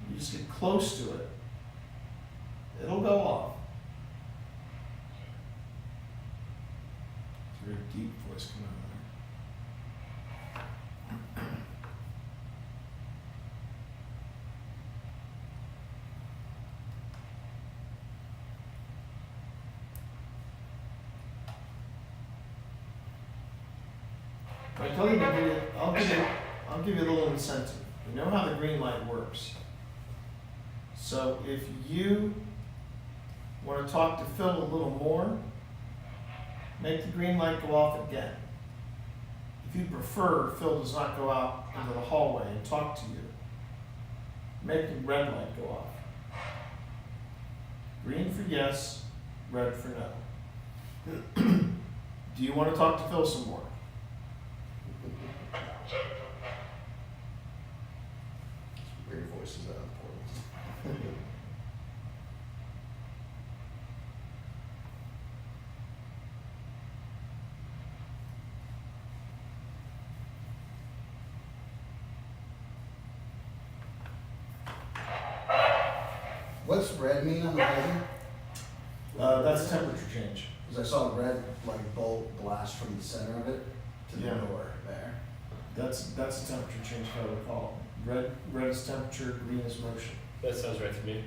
You just get close to it. It'll go off. It's a very deep voice coming out of there. I told you to give you, I'll give you a little incentive. You know how the green light works. So if you want to talk to Phil a little more, make the green light go off again. If you prefer Phil does not go out into the hallway and talk to you, make the red light go off. Green for yes, Red for no. Do you want to talk to Phil some more? Weird voices out of the portals. What's red mean on the lighting? That's temperature change. Because I saw a red like bolt blast from the center of it to the Yeah. door there. That's a temperature change, if I recall. Red is temperature, green is motion. That sounds right to me.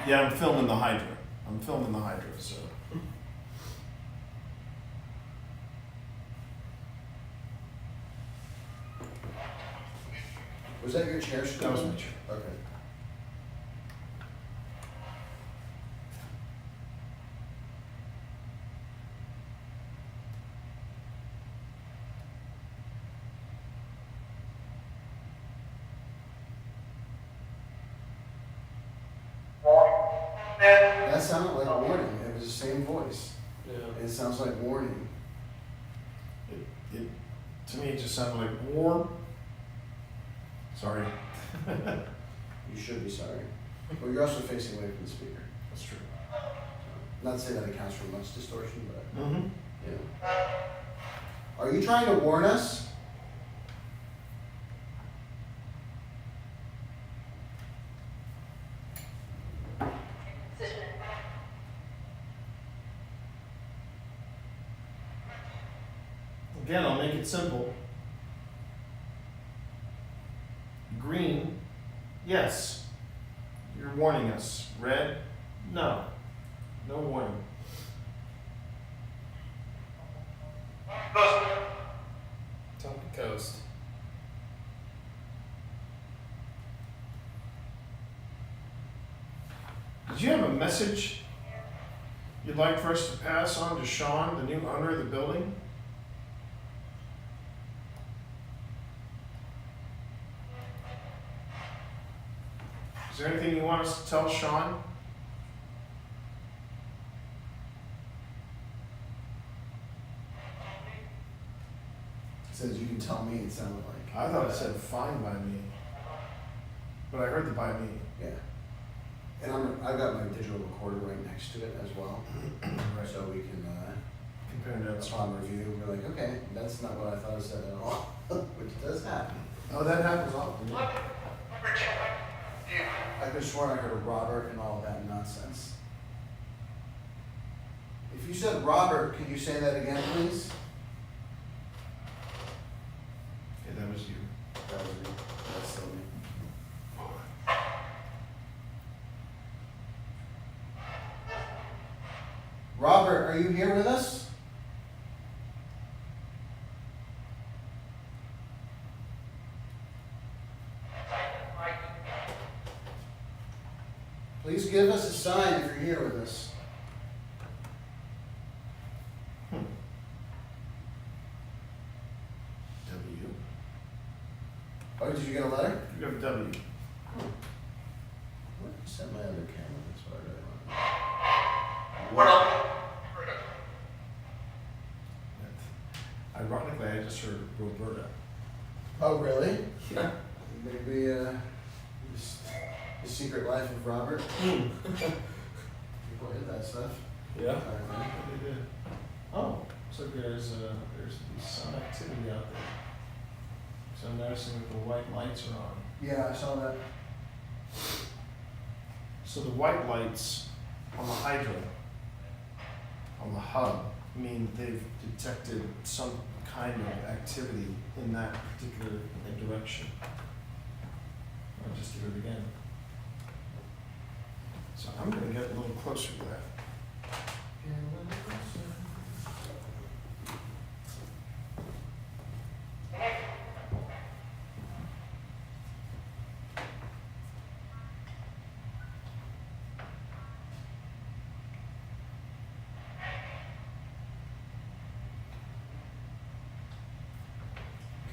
Yeah, I'm filming the Hydra. So. Was that your chair? That was my chair. Okay. That sounded like warning. It was the same voice. Yeah. It sounds like warning. To me, it just sounded like war. Sorry. You should be sorry. But you're also facing away from the speaker. That's true. Not to say that accounts for much distortion, but Mm-hmm. you know. Are you trying to warn us? Again, I'll make it simple. Green, yes. You're warning us. Red, no. No warning. Tell me coast. Did you have a message you'd like for us to pass on to Sean, the new owner of the building? Is there anything you want us to tell Sean? It says you can tell me. It sounded like. I thought it said fine by me. But I heard the by me. Yeah. And I've got my digital recorder right next to it as well, so we can Compare notes. upon review, we're like, okay, that's not what I thought it said at all, which does happen. Oh, that happens often. I could have sworn I heard a Robert and all that nonsense. If you said Robert, could you say that again, please? Okay, that was you. That was me. That's still me. Robert, are you here with us? Please give us a sign if you're here with us. W. Oh, did you get a letter? You have a W. Where did I set my other camera? That's what I really want. Ironically, I just heard Roberta. Oh, really? Yeah. Maybe the Secret Life of Robert. People hit that stuff. Yeah. Alright, They did. Oh, so there's some activity out there. So I'm noticing that the white lights are on. yeah, I saw that. So the white lights on the hydro, on the hub, mean they've detected some kind of activity in that particular direction. I'll just do it again. So I'm gonna get a little closer to that. Get a little closer.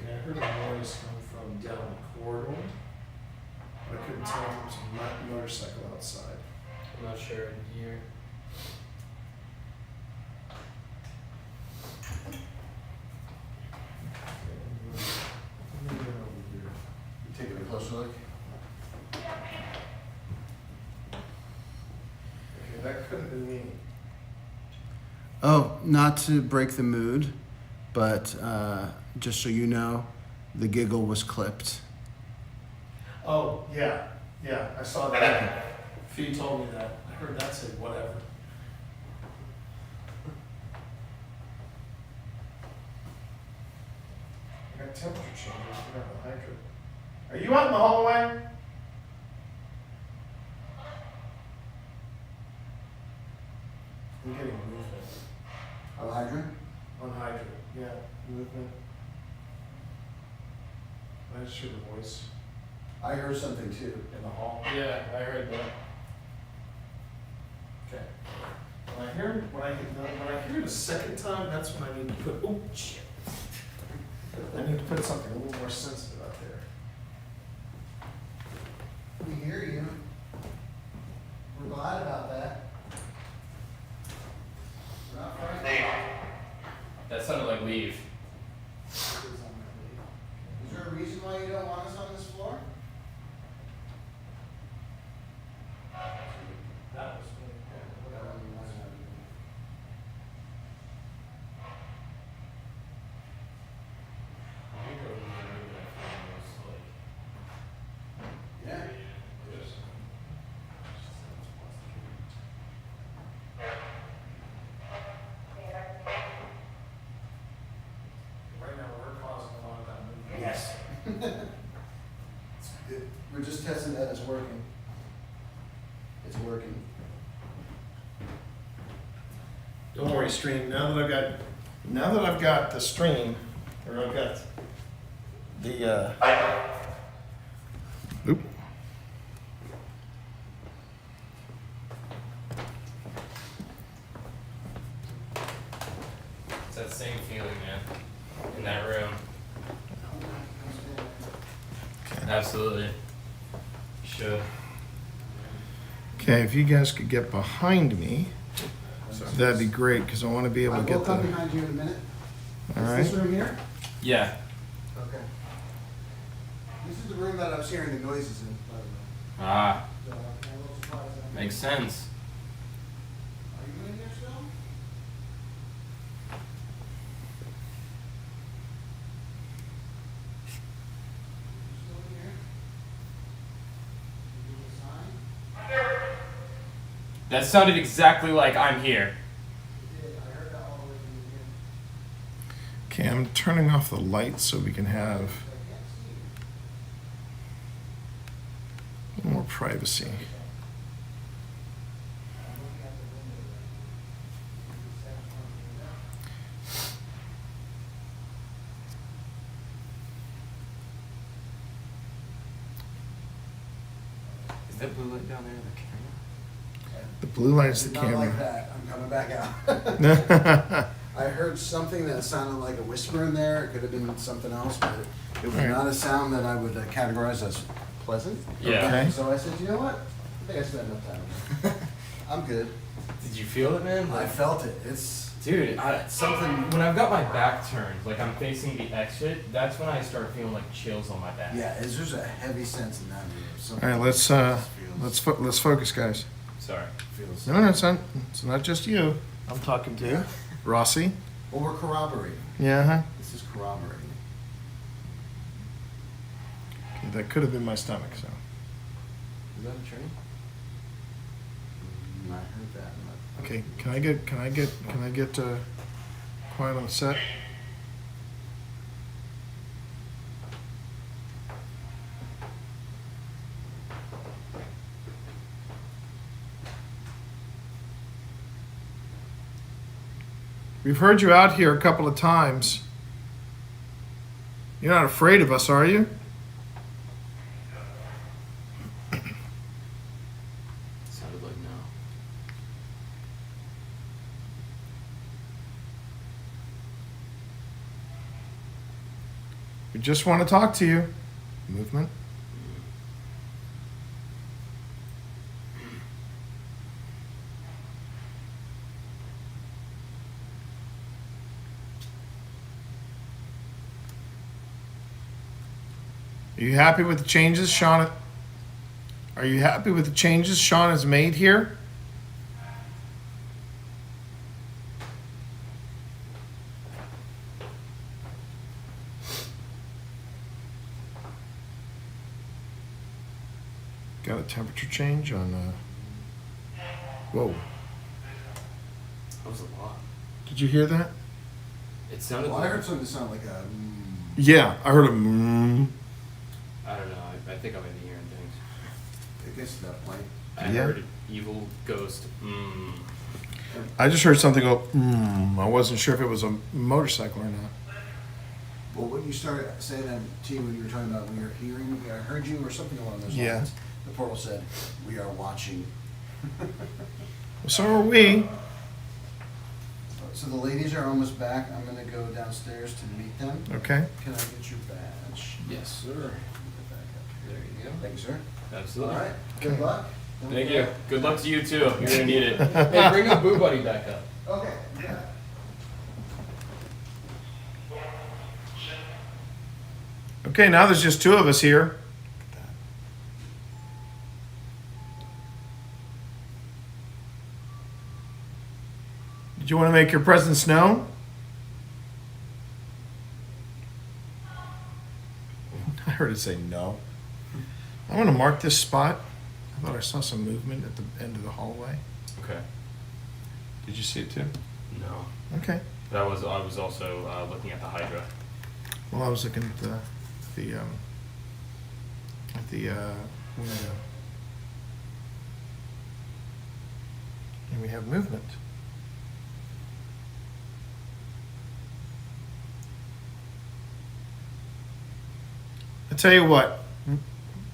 Okay, I heard a noise coming from down the corridor. I couldn't tell him there's a motorcycle outside. I'm not sure here. Take a closer look. Okay, that could have been me. Oh, not to break the mood, but just so you know, the giggle was clipped. Oh, yeah, I saw that. Fee told me that. I heard that say whatever. I got temperature changes. I got the hydrant. Are you out in the hallway? I'm getting movement. On the hydrant? On hydrant, yeah, movement. I just heard a voice I heard something too. in the hall. Yeah, I heard that. Okay. When I hear it a second time, that's when I need to put, oh, shit. I need to put something a little more sensitive out there. We hear you. We're glad about that. We're not frightened. That sounded like leave. Is there a reason why you don't want us on this floor? That was me. Yeah. Right now, we're causing a lot of that movement. Yes. We're just testing that it's working. It's working. Don't worry, stream. Now that I've got the stream, or I've got the Oop. It's that same feeling, man, in that room. Absolutely. Should. Okay, if you guys could get behind me, that'd be great, because I want to be able I to will get come the. behind you in a minute. All Is right. this room here? Yeah. Okay. This is the room that I was hearing the noises in, by the way. Ah, So, I'm a little surprised that- makes sense. Are you in here still? You still in here? You give a sign? That sounded exactly like I'm here. You did. I heard that all the way from Okay, here. I'm turning off the lights so we can have I can't see you. a little more privacy. I'm looking at the window right now. You can stand in front of the window. Is that blue light down there in the camera? The blue light's the Did not like camera. that. I'm coming back out. I heard something that sounded like a whisper in there. It could have been something else, but it was Alright. not a sound that I would categorize as pleasant. Yeah. Okay. So I said, you know what? I think I spent enough time. I'm good. Did you feel it, man? I felt it. It's Dude, something, when I've got my back turned, like I'm facing the exit, that's when I start feeling like chills on my back. yeah. There's a heavy sense in that room. All Something right, let's let's focus, guys. Sorry. feels. No, it's not just you. I'm talking to Rossi. Well, we're corroborating. Yeah. Huh? This is corroborating. Okay, that could have been my stomach. So. Is that a train? I heard that. Okay, can I get quiet on the set? We've heard you out here a couple of times. You're not afraid of us, are you? Sounded like no. We just want to talk to you. Movement. Are you happy with the changes Sean? Are you happy with the changes Sean has made here? Got a temperature change on. Whoa! That was a lot. Did you hear that? It sounded Well, I like, heard something sound like a. Yeah, I heard a. Mm. I don't know, I think I might be hearing things. It gets to that point. I Yeah. heard evil ghost, I just heard something go. Mm. I wasn't sure if it was a motorcycle or not. Well, when you started saying that, T, when you were talking about when you're hearing, I heard you or something along those Yeah. lines. The portal said, "We are watching." So are we. So the ladies are almost back. I'm gonna go downstairs to meet them. Okay. Can I get your badge? Yes, sir. Get back up There here. you go. Thank you, sir. Absolutely. All right. Good luck. Don't Thank forget. you. Good luck to you too. You're gonna need it. Hey, bring the boo buddy back up. Okay. Yeah. Okay, now there's just two of us here. Did you want to make your presence known? I heard it say no. I'm going to mark this spot. I thought I saw some movement at the end of the hallway. Okay. Did you see it too? No. Okay. I was also looking at the Hydra. Well, I was looking at the window. And we have movement. I tell you what,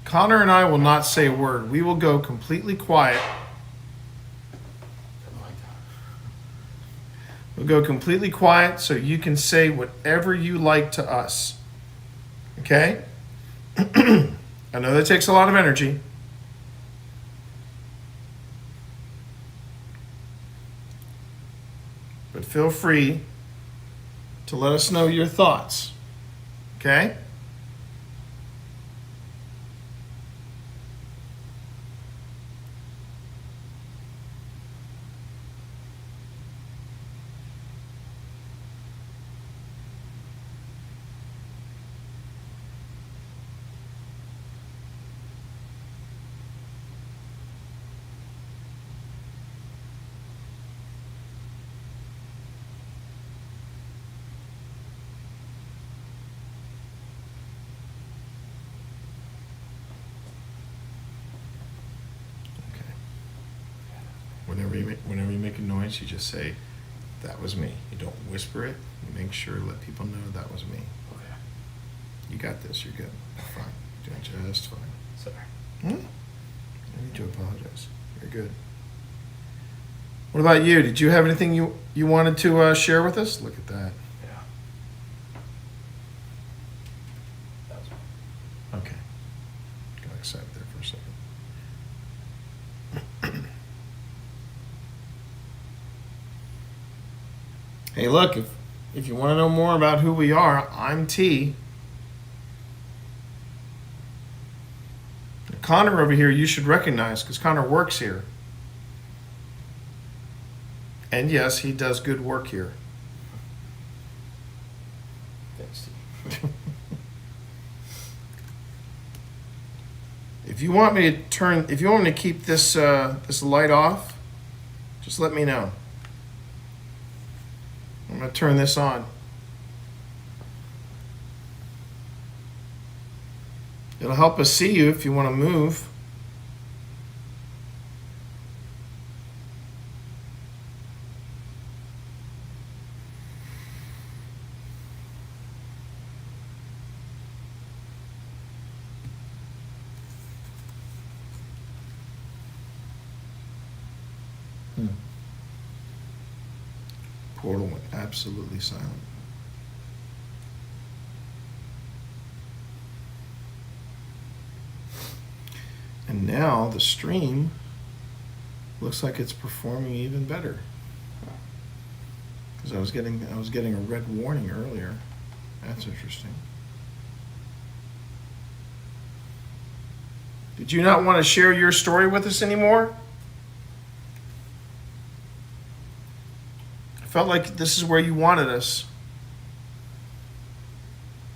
Connor and I will not say a word. We will go completely quiet. We'll go completely quiet so you can say whatever you like to us. Okay? I know that takes a lot of energy. But feel free to let us know your thoughts. Okay? Whenever you make a noise, you just say, "That was me." You don't whisper it. You make sure to let people know that was me. Okay. You got this. You're good. Fine. You're doing just fine. Sorry. I need to apologize. You're good. What about you? Did you have anything you wanted to share with us? Look at that. Yeah. That was Okay. Got excited there for a second. Hey, look, if you want to know more about who we are, I'm T. Connor over here, you should recognize because Connor works here. And yes, he does good work here. Thanks, Steve. If you want me to keep this this light off, just let me know. I'm going to turn this on. It'll help us see you if you want to move. Portal went absolutely silent. And now the stream looks like it's performing even better. Because I was getting a red warning earlier. That's interesting. Did you not want to share your story with us anymore? I felt like this is where you wanted us.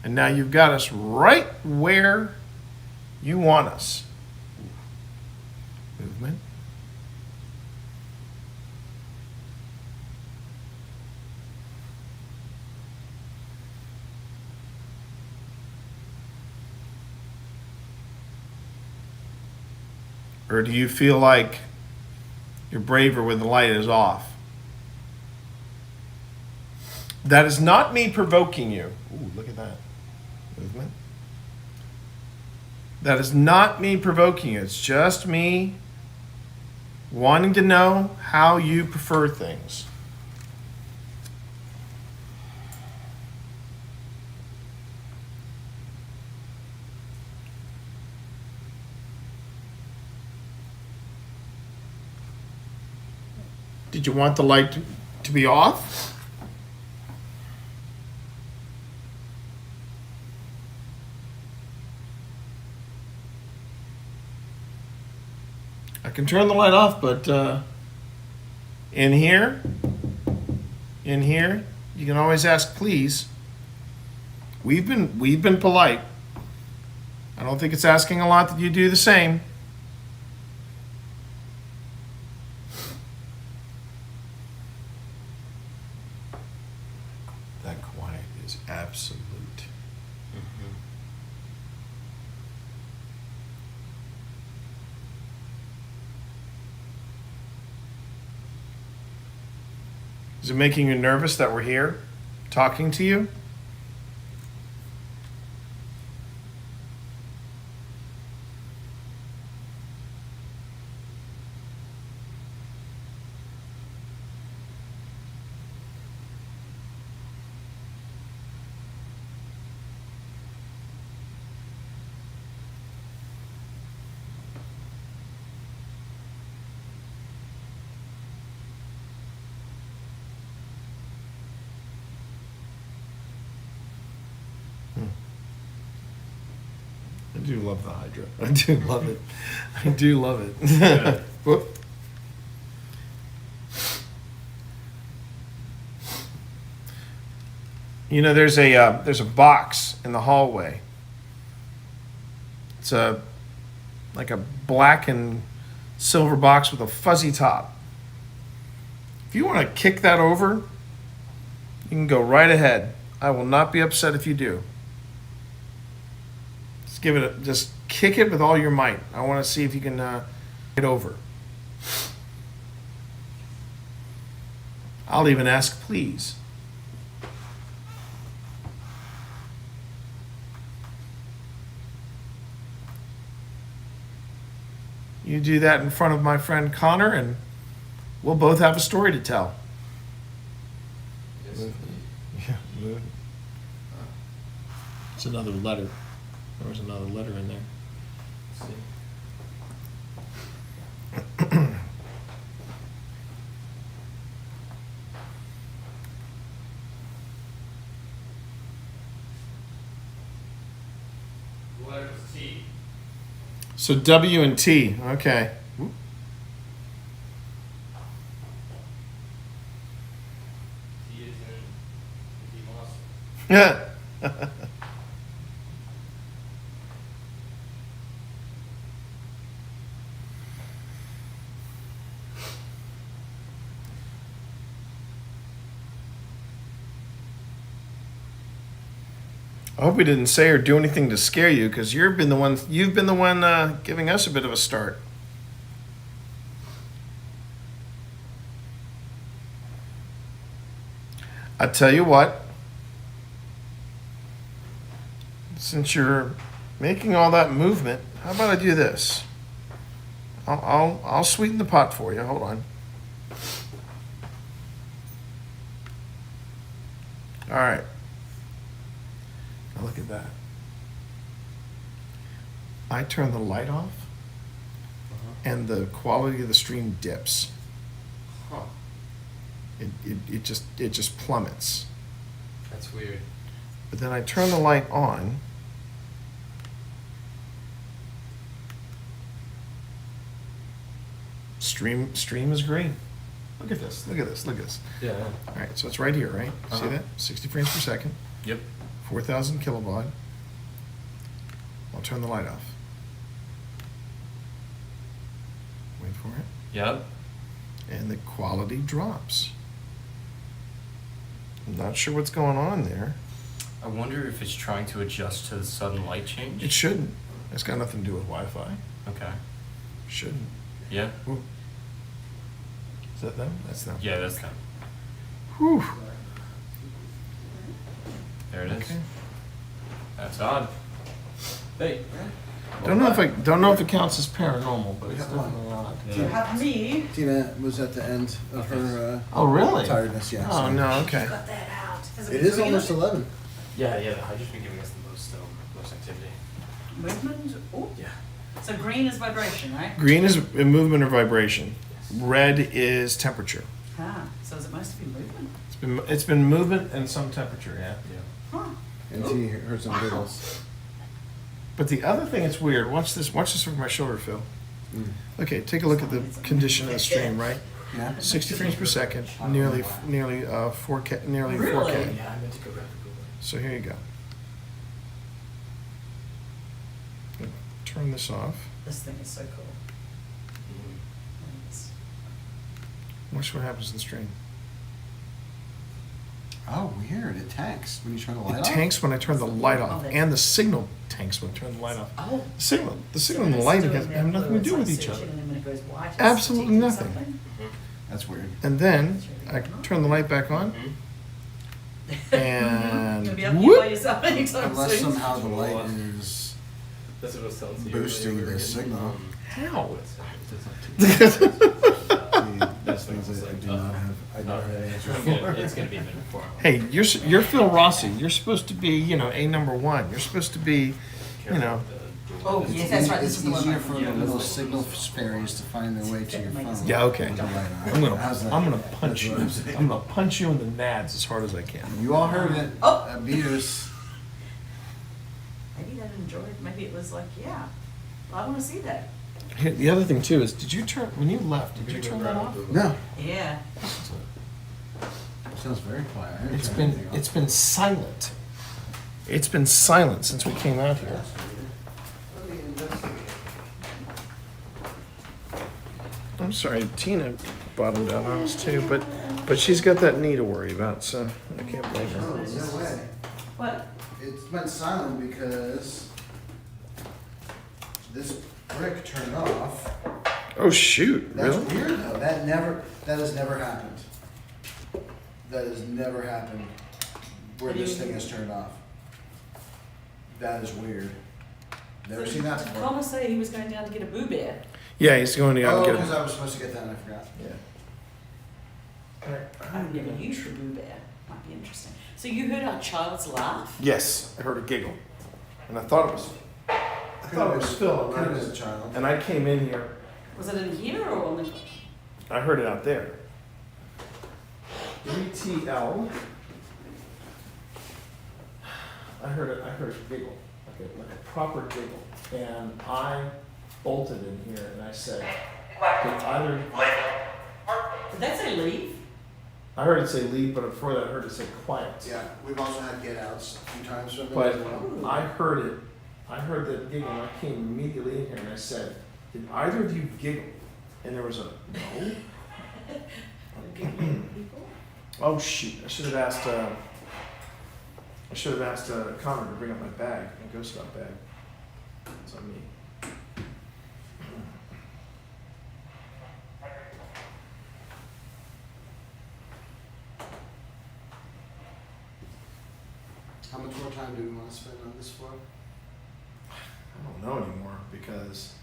And now you've got us right where you want us. Movement. Or do you feel like you're braver when the light is off? That is not me provoking you. Ooh, look at that movement. That is not me provoking you. It's just me wanting to know how you prefer things. Did you want the light to be off? I can turn the light off, but in here, you can always ask please. We've been polite. I don't think it's asking a lot that you do the same. That quiet is absolute. Is it making you nervous that we're here talking to you? I do love the Hydra. I do love it. I do love it. Whoop. You know, there's a box in the hallway. It's like a black and silver box with a fuzzy top. If you want to kick that over, you can go right ahead. I will not be upset if you do. Just kick it with all your might. I want to see if you can get over. I'll even ask please. You do that in front of my friend Connor, and we'll both have a story to tell. Yes. Yeah. It's another letter. There was another letter in there. Let's see. The letter was T. So W and T. Okay. T is in T lost. Yeah. I hope we didn't say or do anything to scare you, because you've been the one giving us a bit of a start. I tell you what, since you're making all that movement, how about I do this? I'll sweeten the pot for you. Hold on. All right. Now look at that. I turn the light off, and the quality of the stream dips. Huh. It just plummets. That's weird. But then I turn the light on, Stream is green. Look at this. Look at this. Look at this. Yeah. All right, so it's right here, right? See Uh-huh. that? 60 frames per second. Yep. 4,000 kilobaud. I'll turn the light off. Wait for it. Yep. And the quality drops. I'm not sure what's going on there. I wonder if it's trying to adjust to the sudden light change. It shouldn't. It's got nothing to do with Wi-Fi. Okay. Shouldn't. Yeah. Ooh. Is that them? That's them. Yeah, that's them. Whew. There it is. Okay. That's odd. Hey. Don't know if it counts as paranormal, but it's definitely odd. You have me. Tina was at the end of her Oh, really? tiredness, yeah. Oh, so- no, okay. Got that out. Has It been is doing almost enough? 11. Yeah, the hydra's been giving us the most activity. Movement. Oh. Yeah. So green is vibration, right? Green is a movement or vibration. Red is temperature. Ah. So is it mostly movement? It's been movement and some temperature, yeah. Yeah. Huh. And T heard some giggles. But the other thing that's weird, watch this over my shoulder, Phil. Okay, take a look at the condition of the stream, right? Yeah. 60 frames per second, nearly 4K, nearly Really? 4K. Yeah, I meant to go grab the Google. So here you go. Turn this off. This thing is so cool. Watch what happens in the stream. Oh, weird. It tanks when you turn the light It off. tanks when I turn the light off, Oh, and the signal tanks when I turn the light off. Oh. The signal and the light have nothing to do with each other. Absolutely nothing. That's weird. And then I turn the light back on, and You'll be up here by whoop, yourself anytime Unless soon. somehow the light is That's what I was telling you. boosting the signal. how? That's things that I do not have. I don't have an answer for. It's gonna be a minute before. Hey, you're Phil Rossi. You're supposed to be, a number one. You're supposed to be, Oh, yes, that's right. This It's is the one. easier for the little signal fairies to find their way to your phone. Yeah, okay. with the light on. I'm gonna punch That's you. what I'm saying. I'm gonna punch you in the nads as hard as I can. You all heard it. Oh. Abuse. Maybe they didn't enjoy it. Maybe it was like, yeah, I want to see that. Here, the other thing too is, when you left? Did you turn that off? No. Yeah. Sounds very quiet. I didn't It's turn been anything off. it's been silent. It's been silent since we came out here. I'm sorry, Tina bottomed out on us too, but she's got that knee to worry about, so I can't blame her. Oh, no way. What? It's been silent because this brick turned off. Oh shoot! That's Really? weird though. That has never happened. That has never happened where What do this you thing mean? is turned off. That is weird. Never seen that before. Connor say he was going down to get a boo bear. Yeah, he's going to go Oh, get because him. I was supposed to get that and I forgot. Yeah. I've never used a boo bear. Might be interesting. So you heard our child's laugh? Yes, I heard a giggle, and I thought it was Phil, Could have been a child. and I came in here. Was it in here or on the? I heard it out there. 3TL. I heard a giggle, like a proper giggle, and I bolted in here and I said, Did that say leave? I heard it say leave, but before that I heard it say quiet. Yeah, we've also had get outs a few times from it But as well. I heard it, I heard that giggle and I came immediately in here and I said, did either of you giggle? And there was a no. Oh shoot! I should have asked. Connor to bring up my bag, my GhostStop bag. It's on me. How much more time do we want to spend on this floor? I don't know anymore because.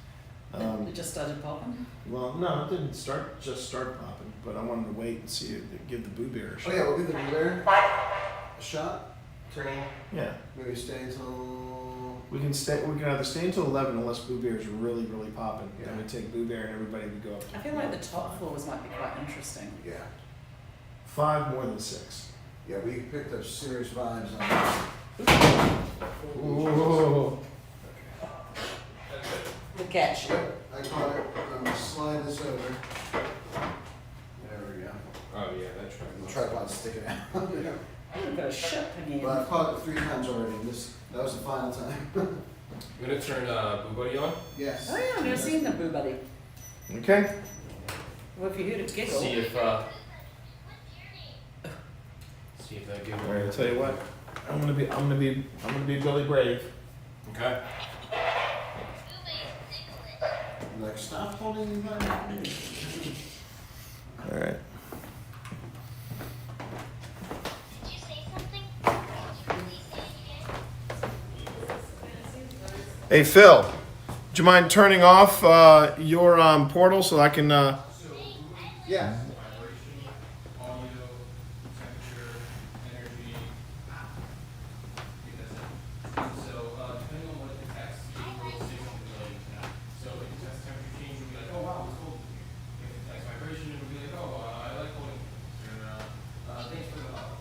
It just started popping. Well, no, it didn't just start popping, but I wanted to wait and see it, give the Boo Bear a Oh shot. yeah, we'll give the blueberry a shot. Till Yeah. maybe stay until. We can either stay until 11 unless Boo Bear is really, really popping. Yeah. Then we take Boo Bear and everybody would go up to I feel like the top floors might be quite interesting. Yeah. 5 more than 6. Yeah, we picked up serious vibes on Ooh. The catch. I caught it. I'm gonna slide this over. There we go. Oh yeah, that The tripod. tripod's sticking out. I've got a ship again. But I've caught it 3 times already, and that was the final time. I'm gonna turn Boo Buddy on. Yes. Oh yeah, I've never seen the Boo Buddy. Okay. Well, if you heard it giggle. See if that gives. All right. I'll tell you what. I'm gonna be Billy Brave. Okay. Like, stop holding that. All right. Did you say something? Hey Phil, do you mind turning off your portal so I can? Yeah. Vibration, audio, temperature, energy. So depending on what it detects, it will say something related to that. So if it detects temperature change, it'll be like, oh wow, it's cold in here. If it detects vibration, it'll be like, oh, I like holding this. Or thanks for the help.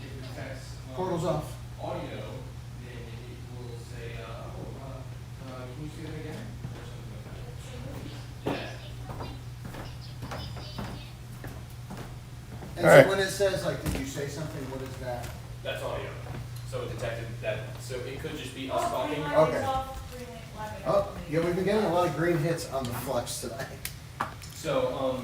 If it detects Portal's off. audio, then it will say, can you say that again? Or something like that. Yeah. And All so right. when it says, like, did you say something, what is that? That's audio. So it detected that. So it could just be us talking. Okay. Oh, yeah, we've been getting a lot of green hits on the flux tonight. So,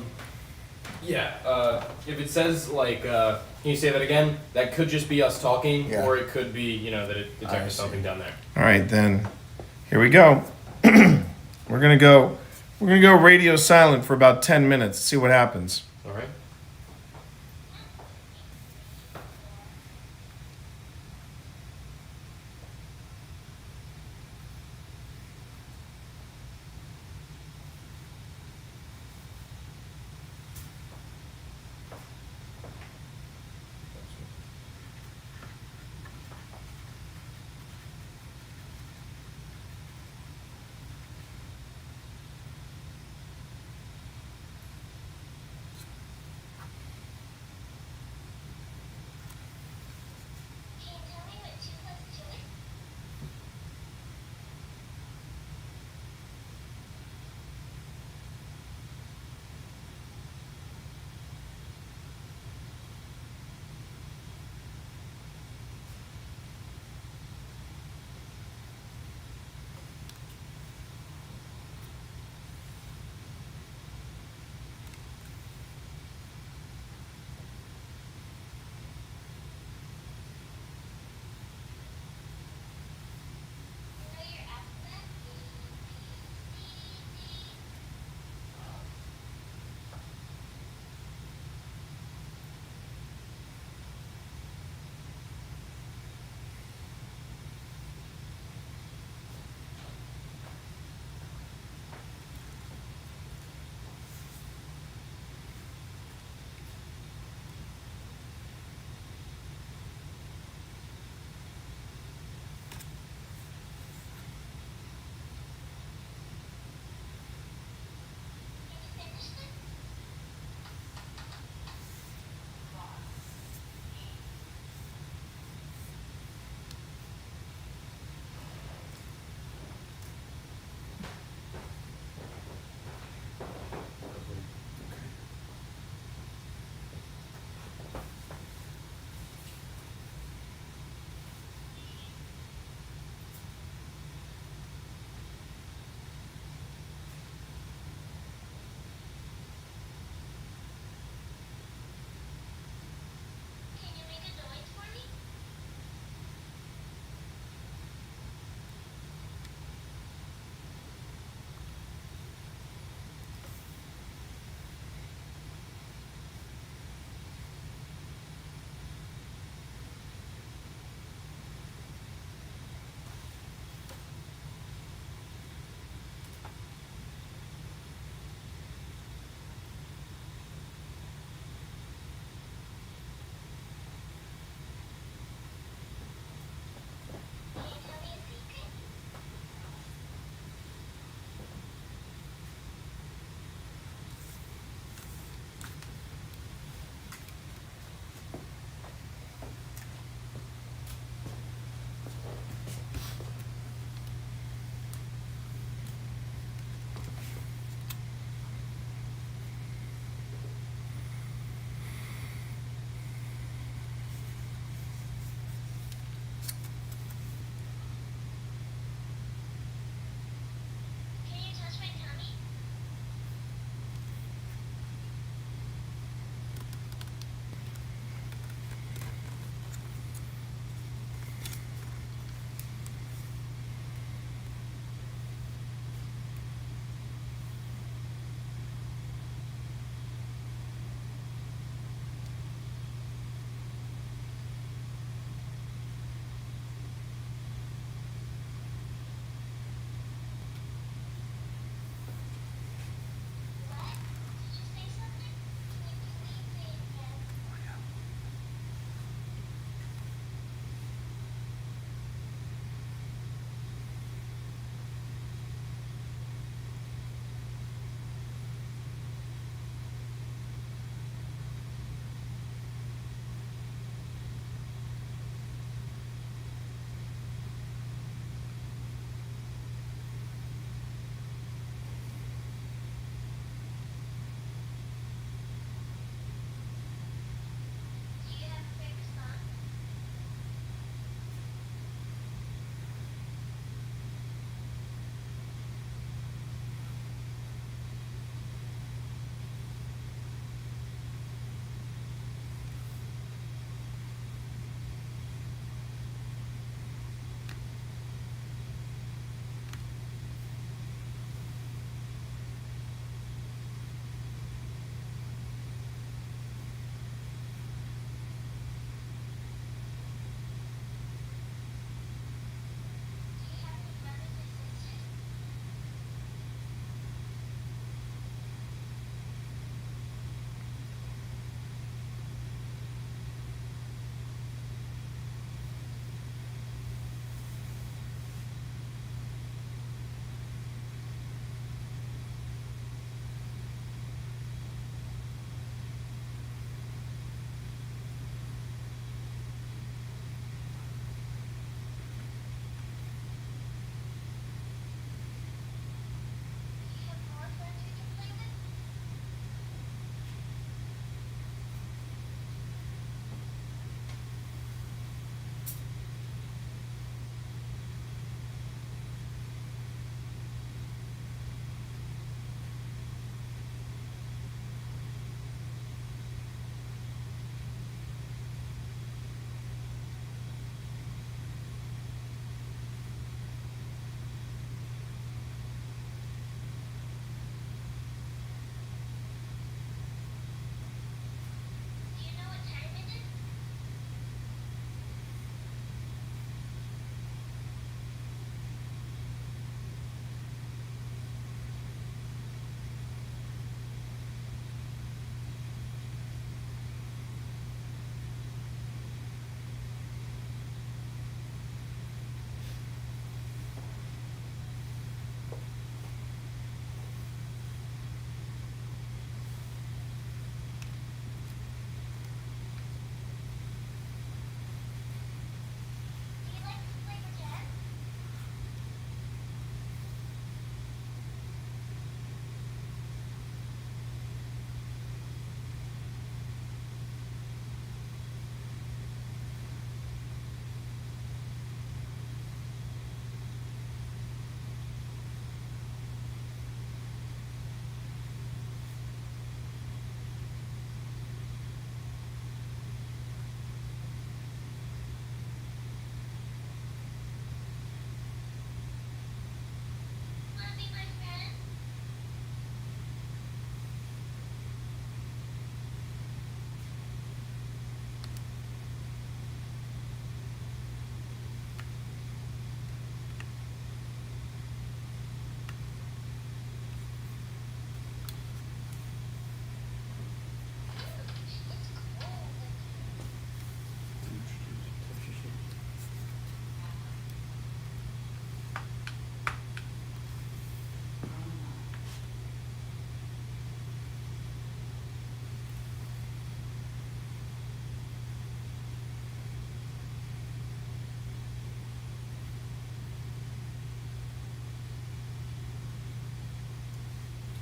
if it says like, can you say that again? That could just be us talking, Yeah. or it could be, that it I detected see. something down there. All right, then. Here we go. We're gonna go radio silent for about 10 minutes. See what happens. All right.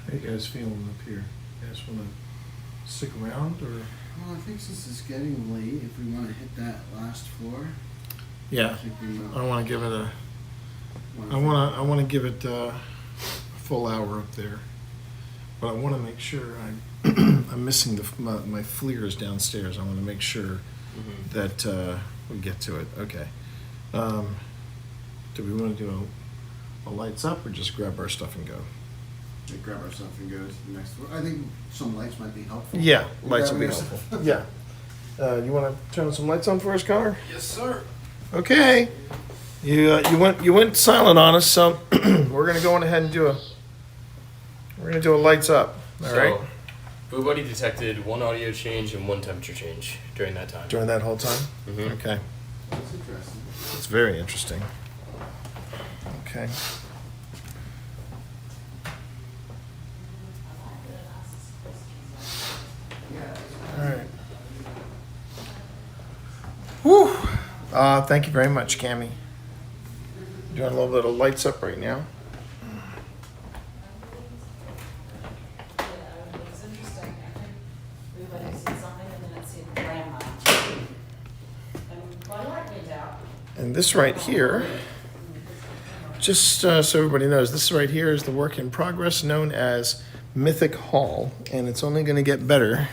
How you guys feeling up here? You guys want to stick around or? Well, I think since it's getting late, if we want to hit that last floor, Yeah, I think we I want to give it a. wanna- I want to give it a full hour up there, but I want to make sure I'm missing my FLIRs downstairs. I want to make sure that we get to it. Okay. Do we want to do a lights up or just grab our stuff and go? We grab our stuff and go to the next floor. I think some lights might be helpful. Yeah, lights will be Grab our helpful. stuff. Yeah. You want to turn some lights on for us, Connor? Yes, sir. Okay. You went silent on us, so we're gonna go on ahead and do a lights up. All right. So, Boo Buddy detected 1 audio change and 1 temperature change during that time. During that whole time. Mhm. Okay. That's interesting. It's very interesting. Okay. All right. Whew. Thank you very much, Cammie. Doing a little bit of lights up right now. It's interesting. Everybody said something and then it said grandma. And my light went out. And this right here, just so everybody knows, this right here is the work in progress known as Mythic Hall, and it's only going to get better.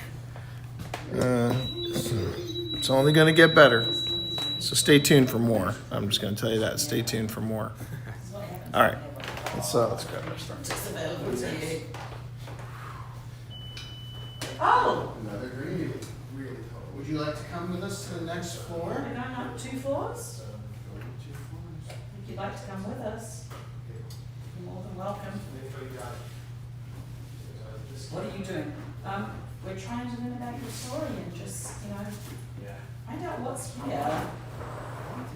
It's only going to get better. So stay tuned for more. I'm just going to tell you that. Stay tuned for more. All right. Let's grab our stuff. Oh, Another green. Really cool. Would you like to come with us to the next floor? we're going up 2 floors. If you'd like to come with us, you're more than welcome. What are you doing? We're trying to learn about your story and just, find out what's here.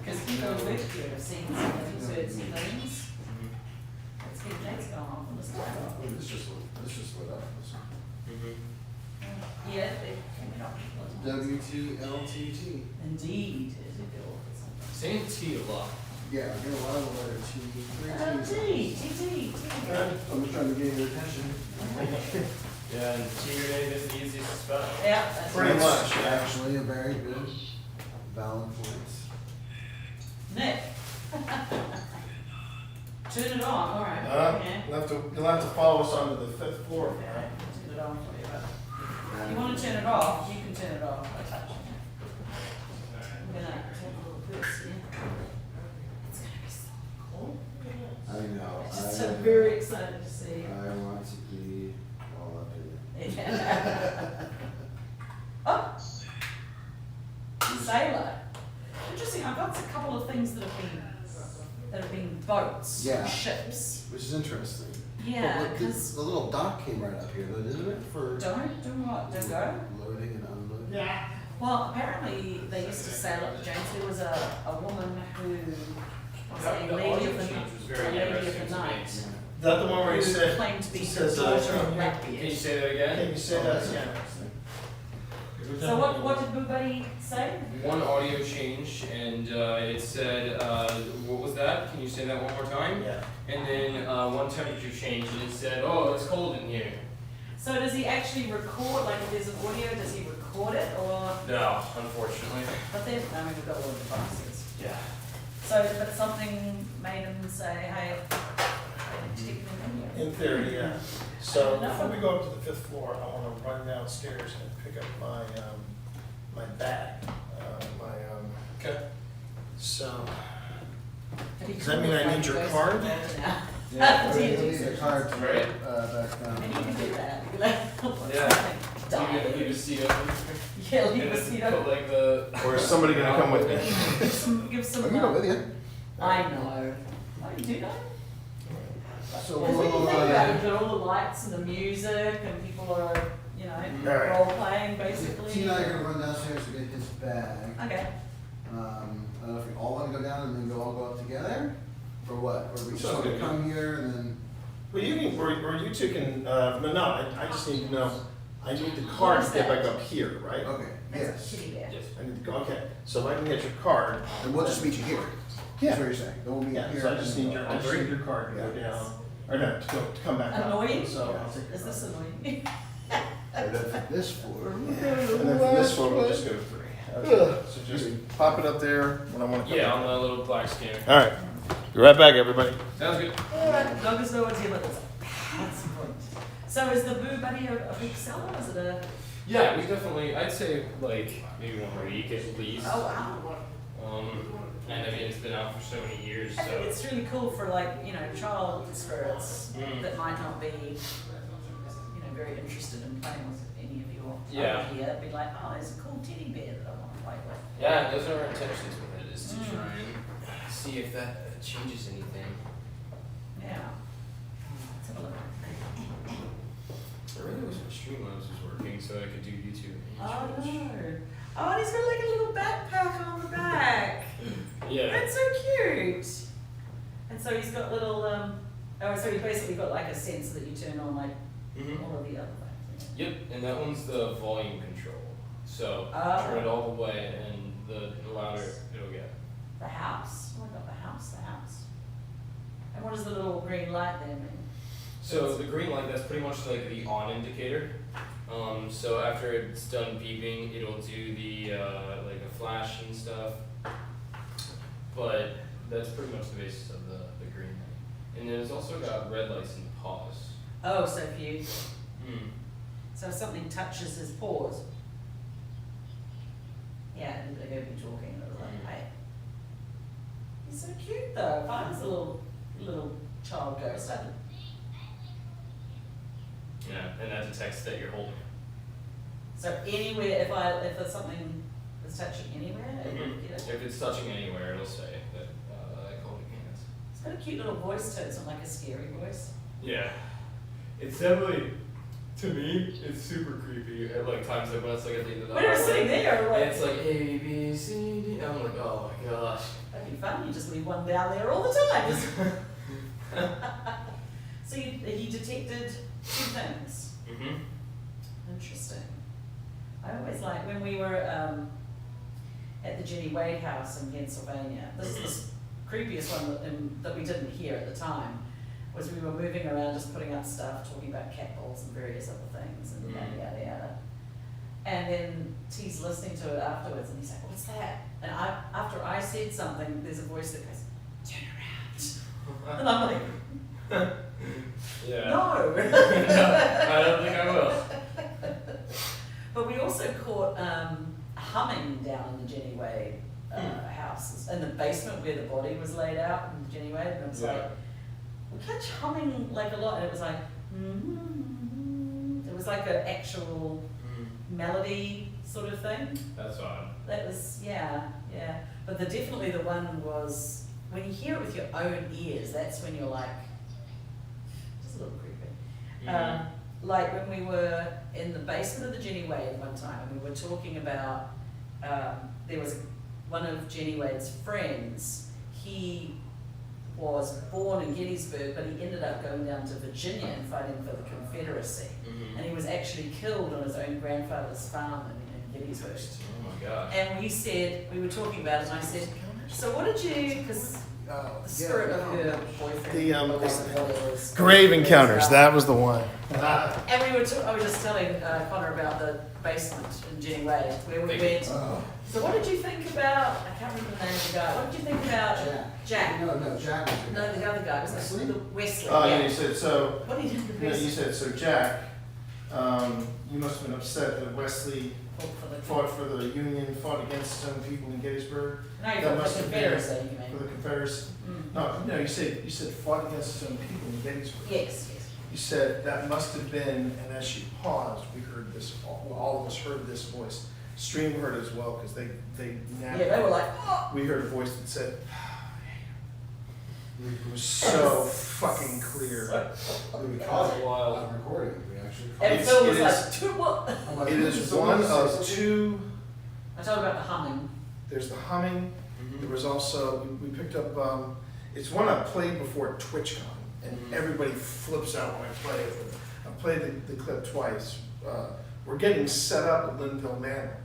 Because people who live here have seen some things, heard some things. Let's get Jake's going off on this side. This just lit up. Yeah, they came it up. W2LTT. Indeed, it is a good offer. Saying T a lot. Yeah, I get a lot of the letter T. T. I'm just trying to get your attention. Yeah, and T grenade is the easiest to spell. Yeah, that's Pretty right. much, yeah. Actually, a very good valid point. Nick. Turn it on, all right. Yeah. You'll have to follow us onto the 5th floor. Okay, turn it on for you, but if you want to turn it off, you can turn it off by touching it. I'm gonna take a little bit here. It's gonna be so cool. I know. Just so very excited to see. I want to be all up in it. Yeah. Oh, sailor. Interesting. I've got a couple of things that have been boats, Yeah. ships. Which is interesting. Yeah, But look, because the little dock came right up here, though, didn't it? For don't do what? Don't go. loading and unloading. Yeah. Well, apparently they used to sail up the James. There was a woman who was a The lady audio of the change was very a lady of interesting the to me. night. Is that the one where you Who said? claimed to be the says, daughter of Can you Blackbeard. say that again? Can you say that again? So what did Boo Buddy say? 1 audio change, and it said, what was that? Can you say that one more time? Yeah. And then 1 temperature change, and it said, oh, it's cold in here. So does he actually record, like if there's an audio, does he record it or? No, unfortunately. But then, I mean, we've got all the devices. Yeah. So, but something made him say, hey, I didn't take them in here. In theory, yeah. So before we go up to the 5th floor, I want to run downstairs and pick up my bag. Okay. So, But he Does that mean I need your goes card? now. Yeah, Do we you need do a card to Right. back down. And you can do that. You can Yeah. Die. Leave a seat open. Yeah, leave And the then seat put open. like the. or is somebody going to come with me? Give some. I can go with you. I know. Oh, you do know? So Well, when you we'll, think about it, you've got all the lights and the music and people are, Alright. role playing basically. T and I are gonna run downstairs to get his bag. Okay. I don't know if we all wanna go down and then all go up together, or what? Or we just Sounds wanna good. come here and then, Well, you can, or you two can, no, I just need to know, I need the card to get back up here, right? okay, yes. Kitty bear. Yes. I need to go, okay, so if I can get your card. And we'll just meet you here. Yeah. That's what you're saying. Then we'll meet Yeah, here. so I just and need then your, go. card to go Yeah. down or no, to come back up. Annoying? So I'll take it. Is this annoying? And then for this floor. And then for this one, we'll just go 3. Okay. So just pop it up there when I want to come Yeah, back. on the little black scanner. All right. Be right back, everybody. Sounds good. Alright, long as no one's here with us. That's the point. So is the Boo Buddy a big seller? Is it a... Yeah, we definitely, I'd say like maybe 1 week at least. Oh, wow. And I mean, it's been out for so many years, I think so. it's really cool for like, you know, child spirits Mm. that might not be, you know, very interested in playing with any of your Yeah. over here. Be like, oh, there's a cool teddy bear that I want to play with. Yeah, those are our intentions with it, is to Mm. try and see if that changes anything. Yeah. Let's have a look. I really wish my Streamlabs was working so I could do YouTube and Oh, Twitch. no. Oh, and he's got like a little backpack on the back. Yeah. That's so cute. And so he's got little, so he's basically got like a sensor that you turn on like Mhm. all of the other things. Yep, and that one's the volume control. So Oh. turn it all the way, and the louder it'll get. The house. Oh, I got the house. And what does the little green light there mean? So the green light, that's pretty much like the on indicator. So after it's done beeping, it'll do the like a flash and stuff. But that's pretty much the basis of the green light. And then it's also got red lights and pause. Oh, so if you, Mm. so if something touches his paws. Yeah, and they're going to be talking, they're like, hey. He's so cute though. If I was a little child ghost, I'd... Yeah, and that detects that you're holding it. So anywhere, if there's something that's touching anywhere, it would get it. If it's touching anywhere, it'll say that I hold your hands. It's got a cute little voice too. It's not like a scary voice. Yeah. It's definitely, to me, it's super creepy at like times like when it's like at the end of the When we're sitting there, and like, it's like A, B, C, D. I'm like, oh my gosh. that'd be fun. You just leave one down there all the time. Just so he detected 2 things. Mm-hmm. Interesting. I always like when we were at the Jenny Wade house in Pennsylvania. This is the creepiest one that we didn't hear at the time. Was we were moving around just putting up stuff, talking about cat balls and various other things and yada yada yada. And then T's listening to it afterwards and he's like, what's that? And after I said something, there's a voice that goes, turn around. And I'm like, Yeah. no. No, I don't think I will. But we also caught humming down in the Jenny Wade house, in the basement where the body was laid out in Jenny Wade, and it was like, we catch humming like a lot, and it was like, it was like an actual melody sort of thing. That's odd. That was, yeah. But definitely the one was, when you hear it with your own ears, that's when you're like, just a little creepy. Like when we were in the basement of the Jenny Wade one time, and we were talking about, there was one of Jenny Wade's friends, he was born in Gettysburg, but he ended up going down to Virginia and fighting for the Confederacy. And he was actually killed on his own grandfather's farm in Gettysburg. Oh my gosh. And we were talking about it, and I said, so what did you, because the spirit of her boyfriend, The, or whatever it was, Grave Encounters, that was the one. and I was just telling Connor about the basement in Jenny Wade, where we went. So what did you think about, I can't remember the name of the guy, what did you think about Jack? No, Jack was No, the other guy, was Wesley? Wesley, Oh, yeah. yeah, you said, so, What did you think of you Wesley? said, so Jack, you must have been upset that Wesley fought for the Union, fought against some people in Gettysburg. No, you That thought the must have been Confederacy, you For mean? the Confederacy. No, you said fought against some people in Gettysburg. Yes. You said that must have been, and as she paused, we heard this, all of us heard this voice. Stream heard it as well, because they nabbed Yeah, they were like, oh! We heard a voice that said, it was so fucking clear. We caught it Wild. on recording. We actually caught And It's- Phil was it like, is- "Dude, what?" I'm like, It is "Did one someone of say something?" 2, I told about the humming. there's the humming, there was also, we picked up, it's one I played before at TwitchCon, and everybody flips out when I play it. I played the clip twice. We're getting set up at Linville Manor.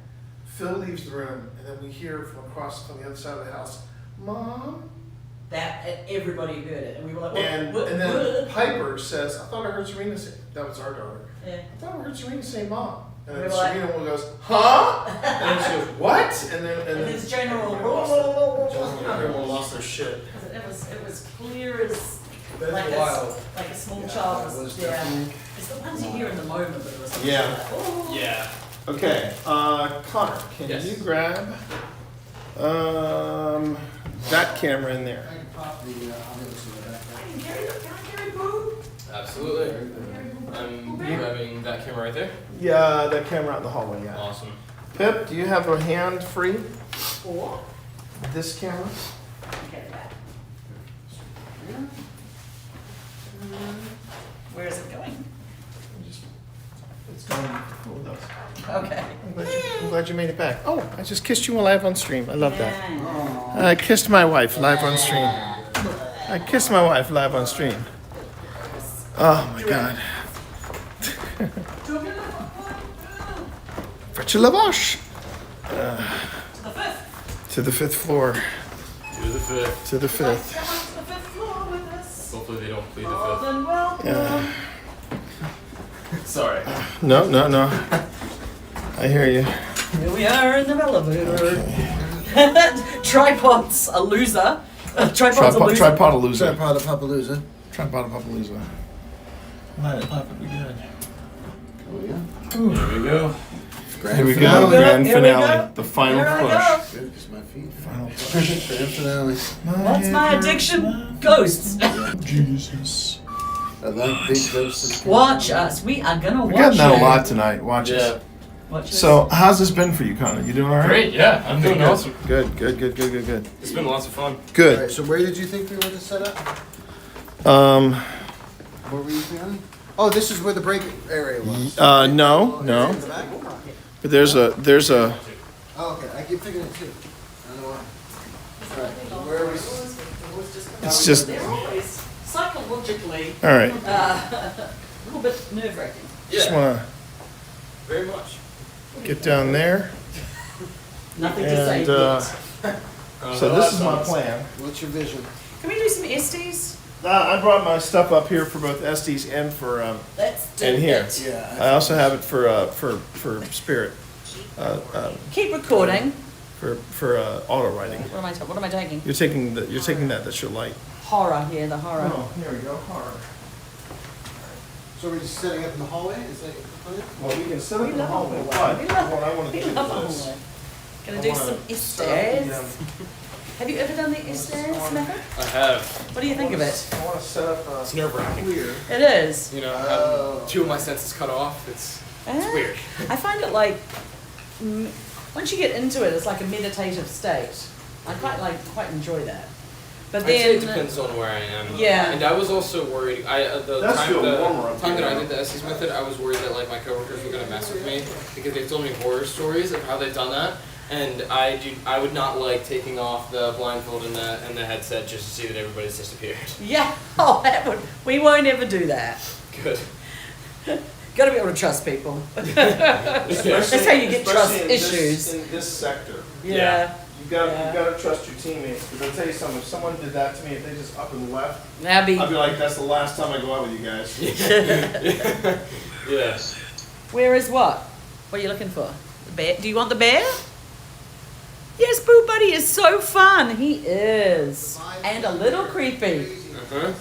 Phil leaves the room, and then we hear from across on the other side of the house, Mom, that, and everybody heard it, and we were like, And then Piper says, I thought I heard Serena say, that was our daughter. Yeah. I thought I heard Serena say mom. And then We were like- Serena goes, huh? And then she goes, what? And then And his general, everyone lost their shit. it was clear as That's like wild. like a small Yeah, child that was yeah. definitely- It's the ones you hear in the moment, but it was like, Yeah. oh. Yeah. Okay, Connor, can Yes. you grab that camera in there? I can pop the, I'll be able to see the back. Can I carry boo? Absolutely. I'm grabbing that camera right there. Yeah, that camera out in the hallway, yeah. Awesome. Pip, do you have a hand free? Or This camera? okay, that. Where is it going? It's going with us. Okay. I'm glad you made it back. Oh, I just kissed you live on stream. I love that. Yeah. I kissed my wife live on stream. I kissed my wife live on stream. Oh my God. Fetch a lavash. To the fifth floor. To the fifth. To the fifth. Come on to the fifth floor with us. Hopefully they don't plead the More fifth. than welcome. Yeah. Sorry. No, no, no. I hear you. Here we are in the elevator. Tripod's a loser. Tripod's a loser. Tripodalooza. Tripod of Papalooza. Tripodalooza. Might pop it be good. Here we go. Here we finale. go. Grand Here we finale. go. The final Here I push. go. Good, 'cause my feet. Final Grand finale. What's my addiction? Ghosts. Jesus. I like big ghosts. Watch us. We are gonna We watch got that you. a lot tonight. Watch Yeah. us. Watch us. So, how's this been for you, Connor? You doing all right? Great. Yeah. I'm doing good. awesome. Good, good, good, good, good, good. It's been lots of fun. Good. Alright, so where did you think we were to set up? What were you feeling? Oh, this is where the break area was. No. In the back? But there's a, Oh, okay, I keep thinking it too. I don't know why. Alright, so where are we? it's just, They're always psychologically all right. a little bit nerve-wracking. Just Yeah. want Very much. to get down there. Nothing to say And, yet. so this is my plan. What's your vision? Can we do some Estes? I brought my stuff up here for both Estes and for, Let's do And here. it. Yeah. I also have it for Spirit. Keep recording. For auto writing. What am I taking? You're taking that's your light. Horror here, the horror. Oh, here we go, hard. So we're just setting up in the hallway? Is that the plan? Well, we can sit up in the love hallway, a but hallway. We love- what I want to We do love a is hallway. Gonna I do wanna some set up the, Estes. Have you ever done the Estes method? I have. What do you think of it? I want to set up It's nerve-wracking. clear. It is. You know, Oh. having two of my senses cut off. It's weird. I find it like once you get into it, it's like a meditative state. I quite enjoy that. But I'd say it then depends on where I am. Yeah. And I was also worried. The That's time, still the warmer up time here, that I though. did the Estes method, I was worried that like my coworkers were gonna mess with me because they told me horror stories of how they've done that, and I would not like taking off the blindfold and the headset just to see that everybody's disappeared. yeah, we won't ever do that. Good. Got to be able to trust people. That's how you get trust Especially in issues. in this sector. Yeah. You gotta trust your teammates, because I'll tell you something, if someone did that to me, if they just up and left, That'd be. I'd be like, that's the last time I go out with you guys. Yeah. Where is what? What are you looking for? The bear? Do you want the bear? Yes, Boo Buddy is so fun. He is. And a little creepy. Uh-huh.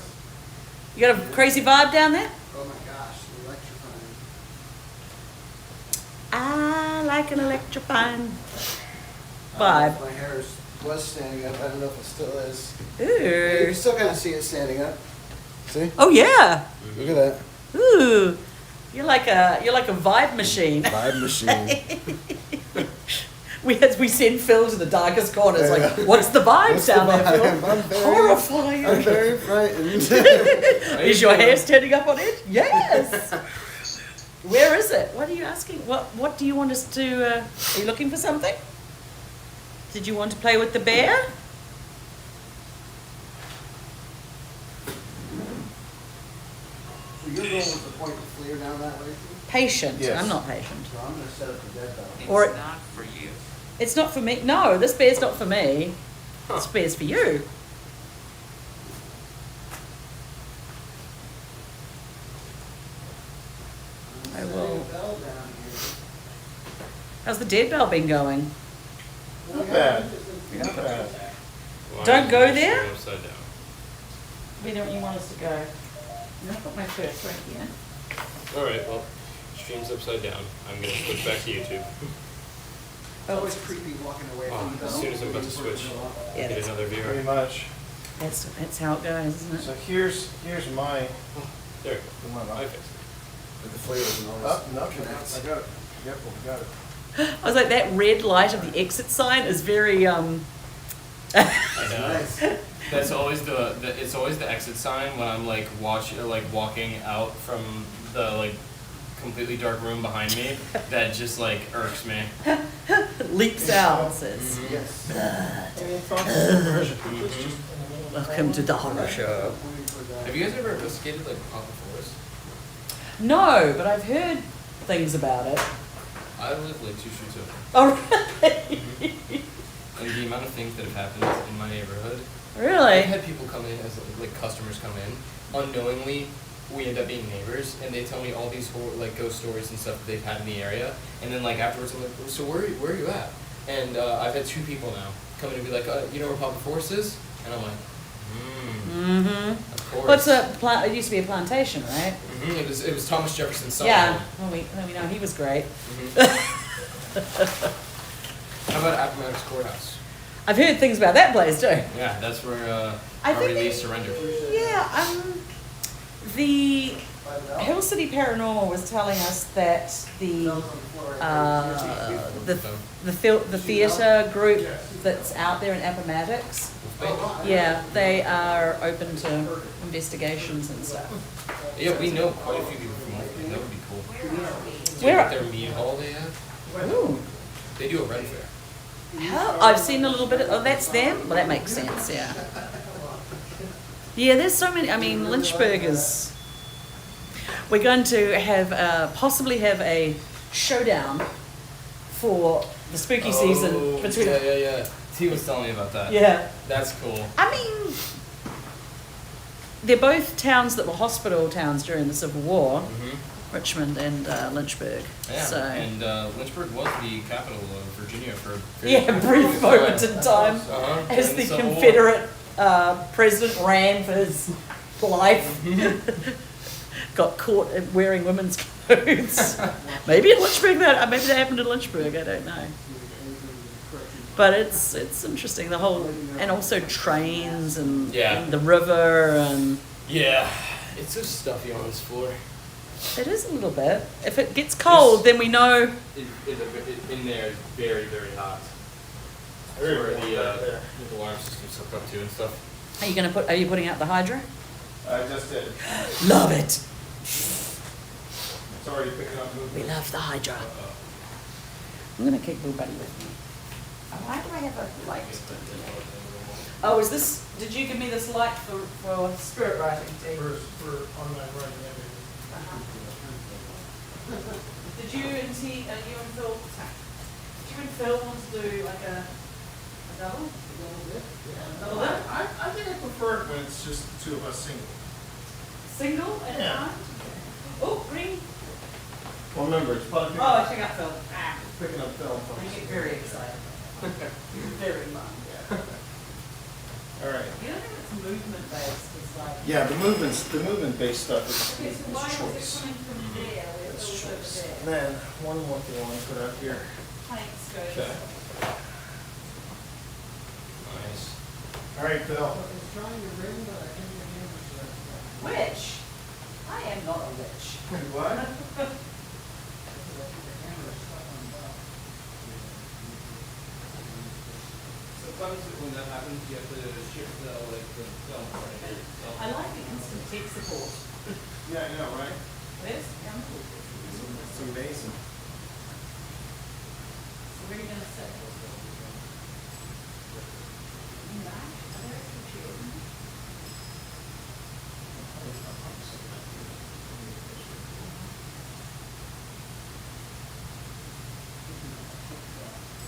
You got a crazy vibe down there? Oh my gosh, electrifying. I like an electrifying vibe. My hair was standing up. I don't know if it still is. You Ooh. can still kind of see it standing up. See? Oh yeah. Look at that. Ooh. You're like a vibe machine. Vibe machine. We send Phil to the darkest corners. Like, what's the vibes What's the down there, Phil? vibe? I'm Horrifying. very frightened. Is your hair standing up on it? Yes. Where is it? What are you asking? What do you want us to? Are you looking for something? Did you want to play with the bear? So you're going with the point to clear down that way? Patient. Yes. I'm not patient. So I'm going to set up the dead dog. Or It's not for you. it's not for me. No, this bear's not for me. This bear's for you. I will. How's the dead bell been going? Not bad. Not bad. Don't go there? Upside down. Where don't you want us to go? I'm gonna put my purse right here. Alright, well, stream's upside down. I'm gonna switch back to YouTube. It's always creepy walking away from the As soon as I'm about to switch, Yeah, get that's, another Pretty viewer. much. that's how it goes, isn't it? So here's my. There you go. I fixed it. With the flavors and all Oh, this. no, I got it. Yep, we got it. I was like, that red light of the exit sign is very I know. Nice. That's always it's always the exit sign when I'm like walking out from the like completely dark room behind me. That just like irks me. leaps out. Says, Yes. "Welcome to the horror show." Have you guys ever investigated like Papa Forest? No, but I've heard things about it. I live like 2 streets over. Oh, really? And the amount of things that have happened in my neighborhood. I've Really? had people come in as like customers come in unknowingly. We end up being neighbors, and they tell me all these like ghost stories and stuff that they've had in the area. And then like afterwards, I'm like, so where are you at? And I've had 2 people now come in and be like, you know where Papa Forest is? And I'm like, Mm-hmm. of course. What's a plant? It used to be a plantation, right? It was Thomas Jefferson's son. Yeah. Well, we know he was great. How about Appomattox Courthouse? I've heard things about that place too. Yeah, that's where I our think release surrendered. Yeah. The Hill City Paranormal was telling us that the theatre group that's out there in Appomattox, yeah, they are open to investigations and stuff. Yeah, we know quite a few people from Wolfman. That would be cool. Do you Where- know what their mead hall they have? Ooh. They do a Ren Fair. I've seen a little bit of, oh, that's them? Well, that makes sense, yeah. Yeah, there's so many, I mean, Lynchburg is, we're going to have, possibly have a showdown for the spooky season between, Yeah. T was telling me about that. yeah. That's cool. I mean, they're both towns that were hospital towns during the Civil War, Richmond and Lynchburg. Yeah, So, and Lynchburg was the capital of Virginia for yeah, brief moment in time as during the Civil War. Confederate president ran for his life. Got caught wearing women's clothes. Maybe in Lynchburg, maybe that happened in Lynchburg. I don't know. But it's interesting, the whole, and also trains and, Yeah. and the river, and Yeah, it's so stuffy on this floor. it is a little bit. If it gets cold, then we know. In there is very, very hot. That's where the alarm system's hooked up to and stuff. Are you putting out the hydro? I just did. Love it. It's already picking up We movement. love the hydro. I'm gonna keep Blue Buddy with me. Why do I have a light? Oh, is this? Did you give me this light for spirit writing? Dee? For online writing, Did you and Phil? Did you and Phil want to do like a double? Double dip? I think I prefer it when it's just the 2 of us single. Single at a Yeah. time? Oh, green. Well, remember, it's probably Oh, I check out Phil. picking up film. I get very excited. Very fun. All right. You don't think it's movement based? It's like. Yeah, the movement-based stuff Okay, so why is is it choice. coming from there? Where It's it's over choice. there? Then, one more thing I want to put out here. Planks goes. Okay. Nice. All right, Phil. Witch? I am not a witch. What? Sometimes when that happens, you have to shift the film. I like the instant tech support. Yeah, I know, right? Where's It's amazing. So where are you gonna sit? In the back? Are there extra chairs?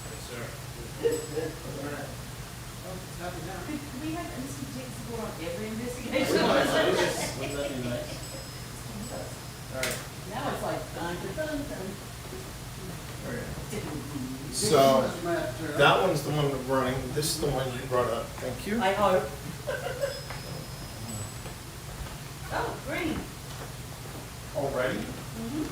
Yes, sir. Could we have instant tech support on every investigation? Wouldn't that be nice? All right. Now it's like 9:30 So, that one's the one we're running, this is the one you brought up, thank you. I hope. Oh, green. Already? Mm-hmm.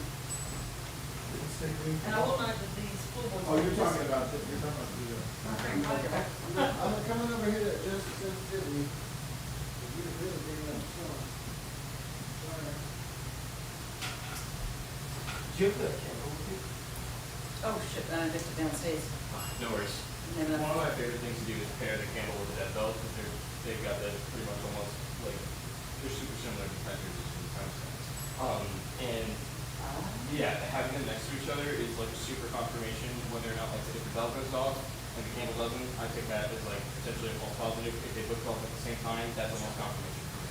And I will note that these floorboards. Oh, you're talking about the. I'm coming over here to just sensitivity. You really bring it up, so. Sorry. Do you have the camera with you? Oh, shit, I left it downstairs. No worries. Never. One of my favorite things to do is pair the candle with the dead belt because they've got the pretty much almost like they're super similar to detectors in some sense. And yeah, having them next to each other is like a super confirmation whether or not like if the belt goes off and the candle doesn't. I take that as like potentially a false positive. If they both go off at the same time, that's almost confirmation for me.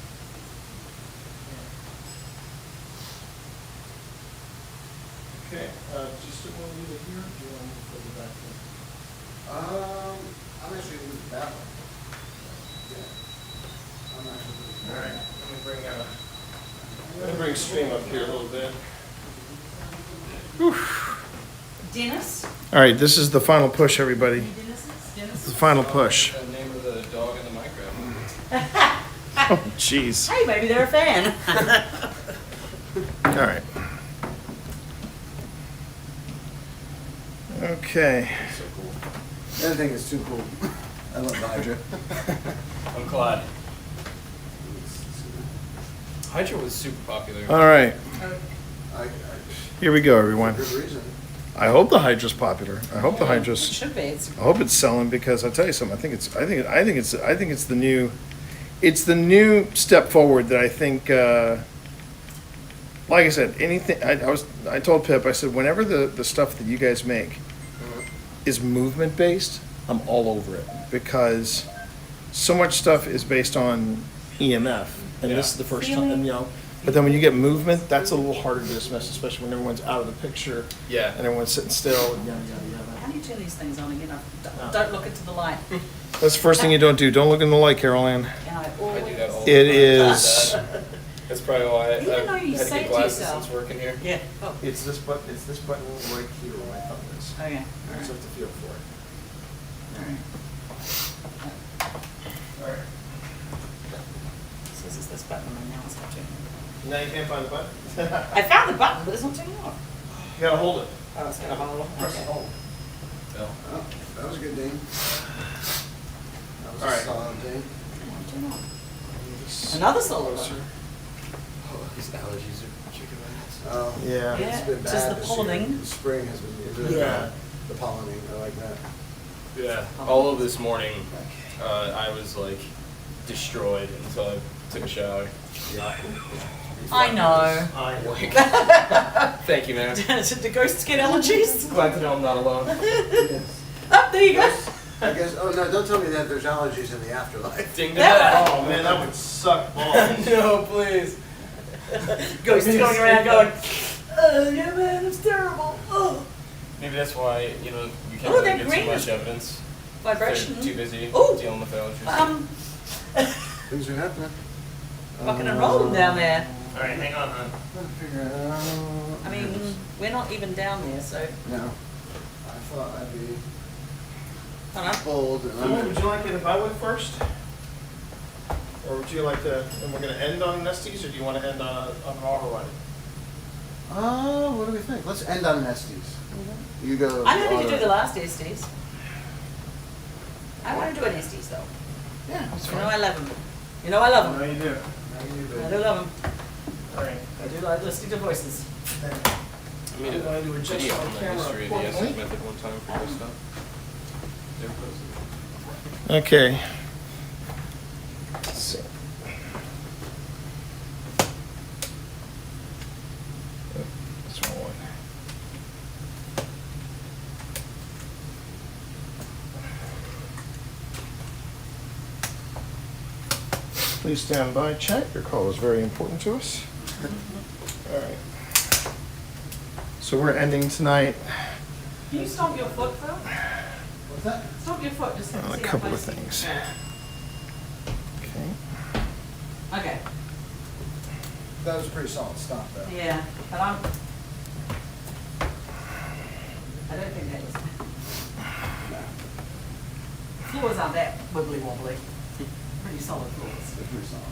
Okay, do you still want to leave it here, or do you want to move further back in? I'm actually gonna move that one. Yeah. I'm actually moving. Alright, let me bring stream up here a little bit. Dennis? All right, this is the final push, everybody. Dennis? The final push. The name of the dog in the Minecraft. Oh, jeez. Hey, maybe they're a fan. All right. Okay. So cool. The other thing is too cool. I love the Hydra. I'm glad. Hydra was super popular. All right. I, Here we go, everyone. good reason. I hope the Hydra's popular. I hope the It Hydra's. should be. I hope it's selling because I'll tell you something. I think it's the new. It's the new step forward that I think. Like I said, anything. I told Pip. I said whenever the stuff that you guys make is movement based, I'm all over it because so much stuff is based on EMF, and this is the first time. And, but then when you get movement, that's a little harder to dismiss, especially when everyone's out of the picture. Yeah. And everyone's sitting still. And yada yada How yada. do you turn these things on again? Don't look into the light. That's the first thing you don't do. Don't look in the light, Carol Ann. And I I always. do that all the It time. is. That's probably why Even though I've you had to say get it to glasses yourself. since working here. Yeah. Oh. It's this button. It's this button right here where my thumb is. Okay. I just have to feel for it. All right. Says it's this button and now it's not turning on. Now you can't find the button? I found the button, but it's not turning on. You gotta hold it. Oh, it's got a hole. Press Okay. hold. No. Oh, that was a good ding. That was All a right. solid ding. Turn on. Another solid Closer. one. These allergies are kicking my ass. Oh, Yeah. Yeah, it's been just bad the this pollinating. year. The spring has been really Yeah. bad. The pollinating, I like that. Yeah. All of this morning, I was like destroyed until I took a shower. I know. Like, thank you, man. Did ghosts get allergies? Glad to know I'm not alone. Yes. Oh, there you go. I guess, oh no, don't tell me that there's allergies in the afterlife. Ding to that. Oh man, that would suck balls. No, please. Ghosts going around going, oh, yeah, man, it's terrible. Oh. Maybe that's why, you know, we can't Oh, really that get green too much is evidence. Vibration. They're too busy Ooh. dealing with allergies. Things are happening. Rocking and rolling down there. All right, hang on, hon. Figure it out. I mean, we're not even down there, so. No. I thought I'd be I don't know. bold and So would you like it if I went first? Or would you like to, and we're gonna end on Nesties, or do you wanna end on an auto ride? What do we think? Let's end on Nesties. You go. I'm happy to auto. do the last Estes. I want to do an Estes though. Yeah, that's You know fine. I love them. You know I love No, them. you do. Now you do I it. do love them. Alright. I do like listening to voices. I made I'm going to adjust video my on the camera history of the accordingly. SS method one time for GhostStop. They're posted. Okay. Let's see. Oh, that's the wrong one. Please stand by, chat. Your call is very important to us. All right. So we're ending tonight Can you stomp your foot, Phil? What's that? Stomp your foot just to on a see how couple of close you things. can Okay. go. Okay. That was a pretty solid stop though. Yeah, but I don't think that is. Floors aren't that wibbly wobbly. Pretty solid floors. It's pretty solid.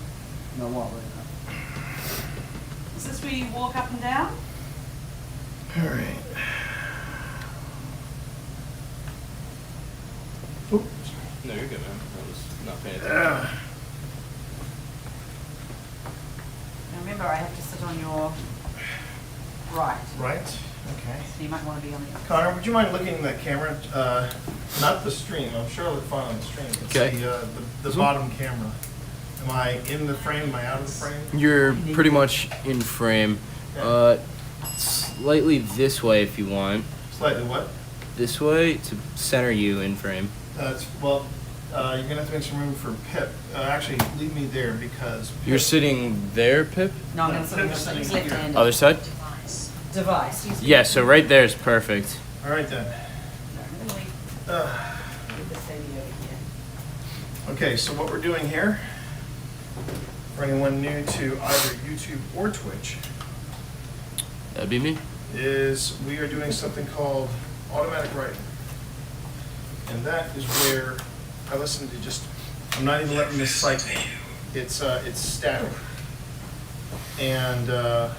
No wobbly enough. Is this where you walk up and down? All right. No, you're good, man. I was not paying attention. Yeah. Now remember, I have to sit on your right. Right, okay. So you might want to be on the Connor, would you mind looking at that camera? Not the stream, I'm sure it'll look fine on the stream. It's Okay. the bottom camera. Am I in the frame, am I out of the frame? You're pretty much in frame. Slightly this way if you want. Slightly what? This way to center you in frame. Well, you're gonna have to make some room for Pip. Actually, leave me there because. Pip, You're sitting there, Pip? No, I'm No, going to sit on your Pip's side. He's sitting here. left-handed. Other side? Device. Device. He's Yeah, so right there is perfect. All right then. No, really. Uh, Leave this baby over here. Okay, so what we're doing here, for anyone new to either YouTube or Twitch, That'd be me. is we are doing something called automatic writing. And that is where I listen to just, I'm not even letting this cycle. It's static. And I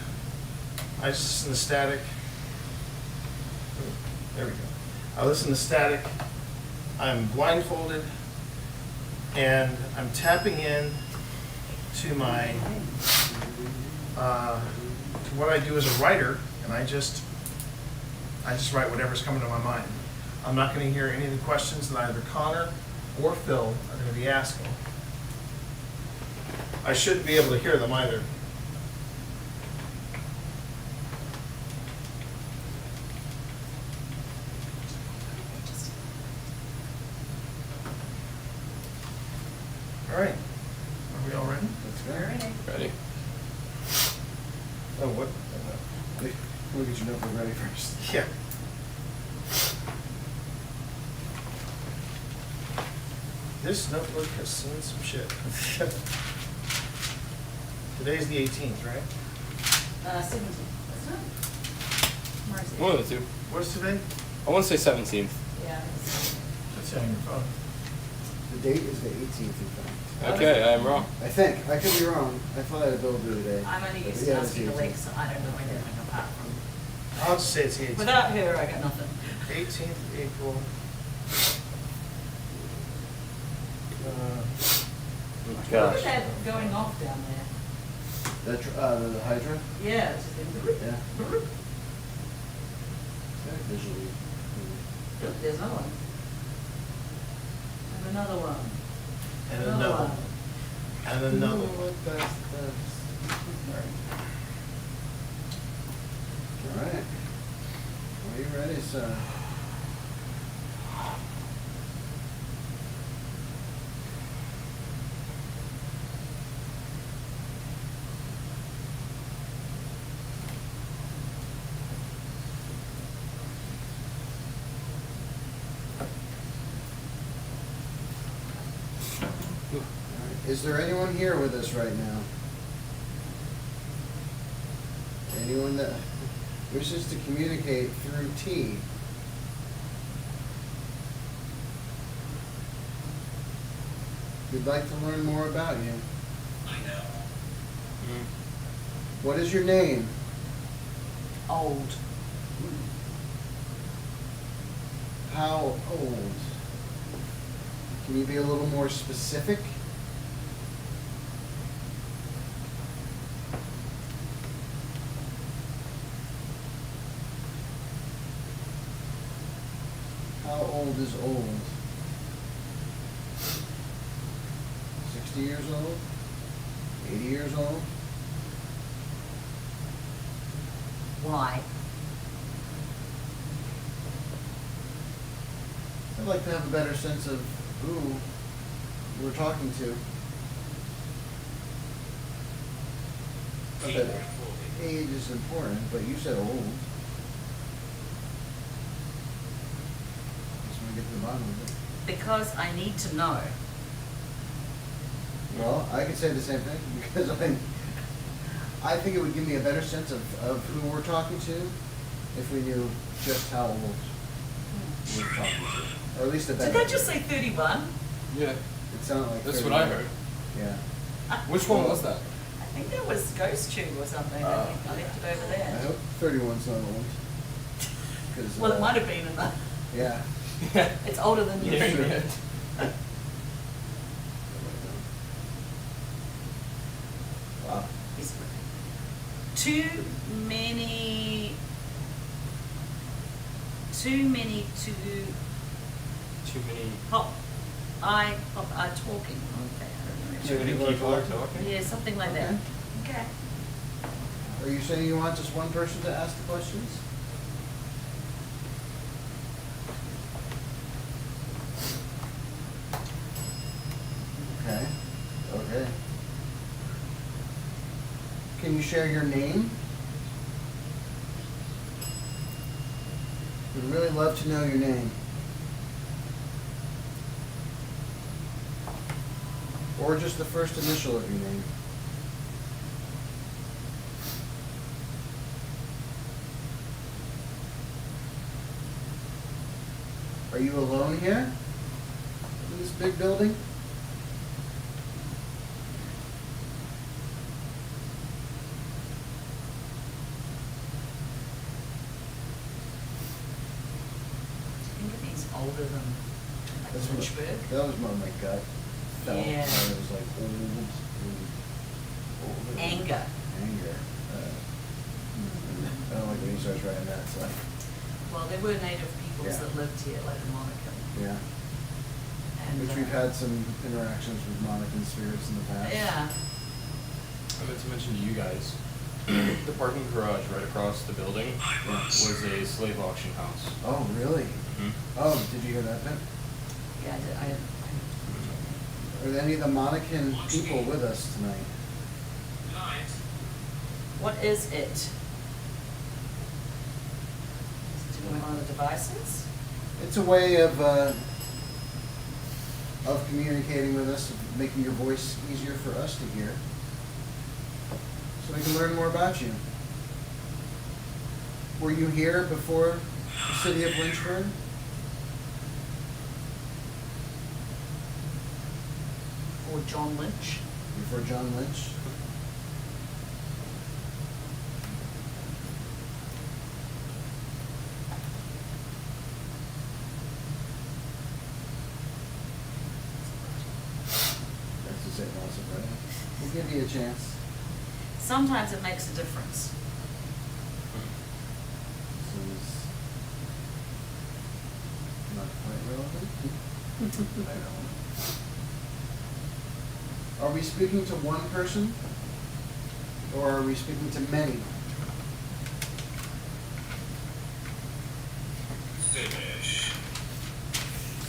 just listen to static. There we go. I listen to static. I'm blindfolded and I'm tapping in to my, to what I do as a writer, and I just write whatever's coming to my mind. I'm not going to hear any of the questions that either Connor or Phil are going to be asking. I shouldn't be able to hear them either. All right. Are we all ready? Let's go. Ready? Oh, what? We'll get your notebook ready first. Yeah. This notebook has seen some shit. Today's the 18th, right? 17. That's right. Where is it? One of the two. What's today? I want to say 17th. Yeah. That's on your phone. The date is the 18th, in fact. Okay, I am wrong. I think. I could be wrong. I thought I had a bill due today. I'm only used Yeah, to it's asking the 18th. Alexa. I don't know anything apart from. I'll just say it's the 18th. Without her, I got nothing. 18th April. What was that going off down there? The Hydra? Yeah, it's just Yeah. Very visually. There's another one. And another one. And another one. And another one. All right. Are you ready, sir? Is there anyone here with us right now? Anyone that wishes to communicate through T? We'd like to learn more about you. What is your name? Old. How old? Can you be a little more specific? How old is old? 60 years old? 80 years old? Why? I'd like to have a better sense of who we're talking to. Not that age is important, but you said old. Just want to get to the bottom of it. Because I need to know. Well, I could say the same thing because I think it would give me a better sense of who we're talking to if we knew just how old. worth talking to. Or at least a Did they just say 31? Yeah, It sounded like that's 30. what I heard. Yeah. Which one was that? I think that was Ghost Tube or something. I think I left it over I there. hope 31's not old. 'Cause, Well, it might have been in the. Yeah. It's older than you. Yeah. Wow. He's too many. Too many to Too many. pop. Pop are talking. Okay, I don't know. Too many people are talking. Yeah, something like that. Okay. Are you saying you want just one person to ask the questions? Okay. Okay. Can you share your name? We'd really love to know your name. Or just the first initial of your name. Are you alone here? In this big building? I think he's older than That's what- Lynchburg. That was more my gut felt. Yeah. It was like old. Anger. Anger. I don't like when he starts writing that stuff. Well, there were native peoples Yeah. that lived here, like the Monacan. Yeah. And, Which we've had some interactions with Monacan spirits in the past. Yeah. I meant to mention to you guys, the parking garage right across the building was a slave auction house. Oh, really? Mhm. Oh, did you hear that bit? Yeah, I Are there any of the Monacan people with us tonight? What is it? Is it doing one of the devices? It's a way of communicating with us, of making your voice easier for us to hear, so we can learn more about you. Were you here before the city of Lynchburg? Or John Lynch? Before John Lynch? That's to say also, right? We'll give you a chance. Sometimes it makes a difference. This is not quite relevant. Are we speaking to one person? Or are we speaking to many?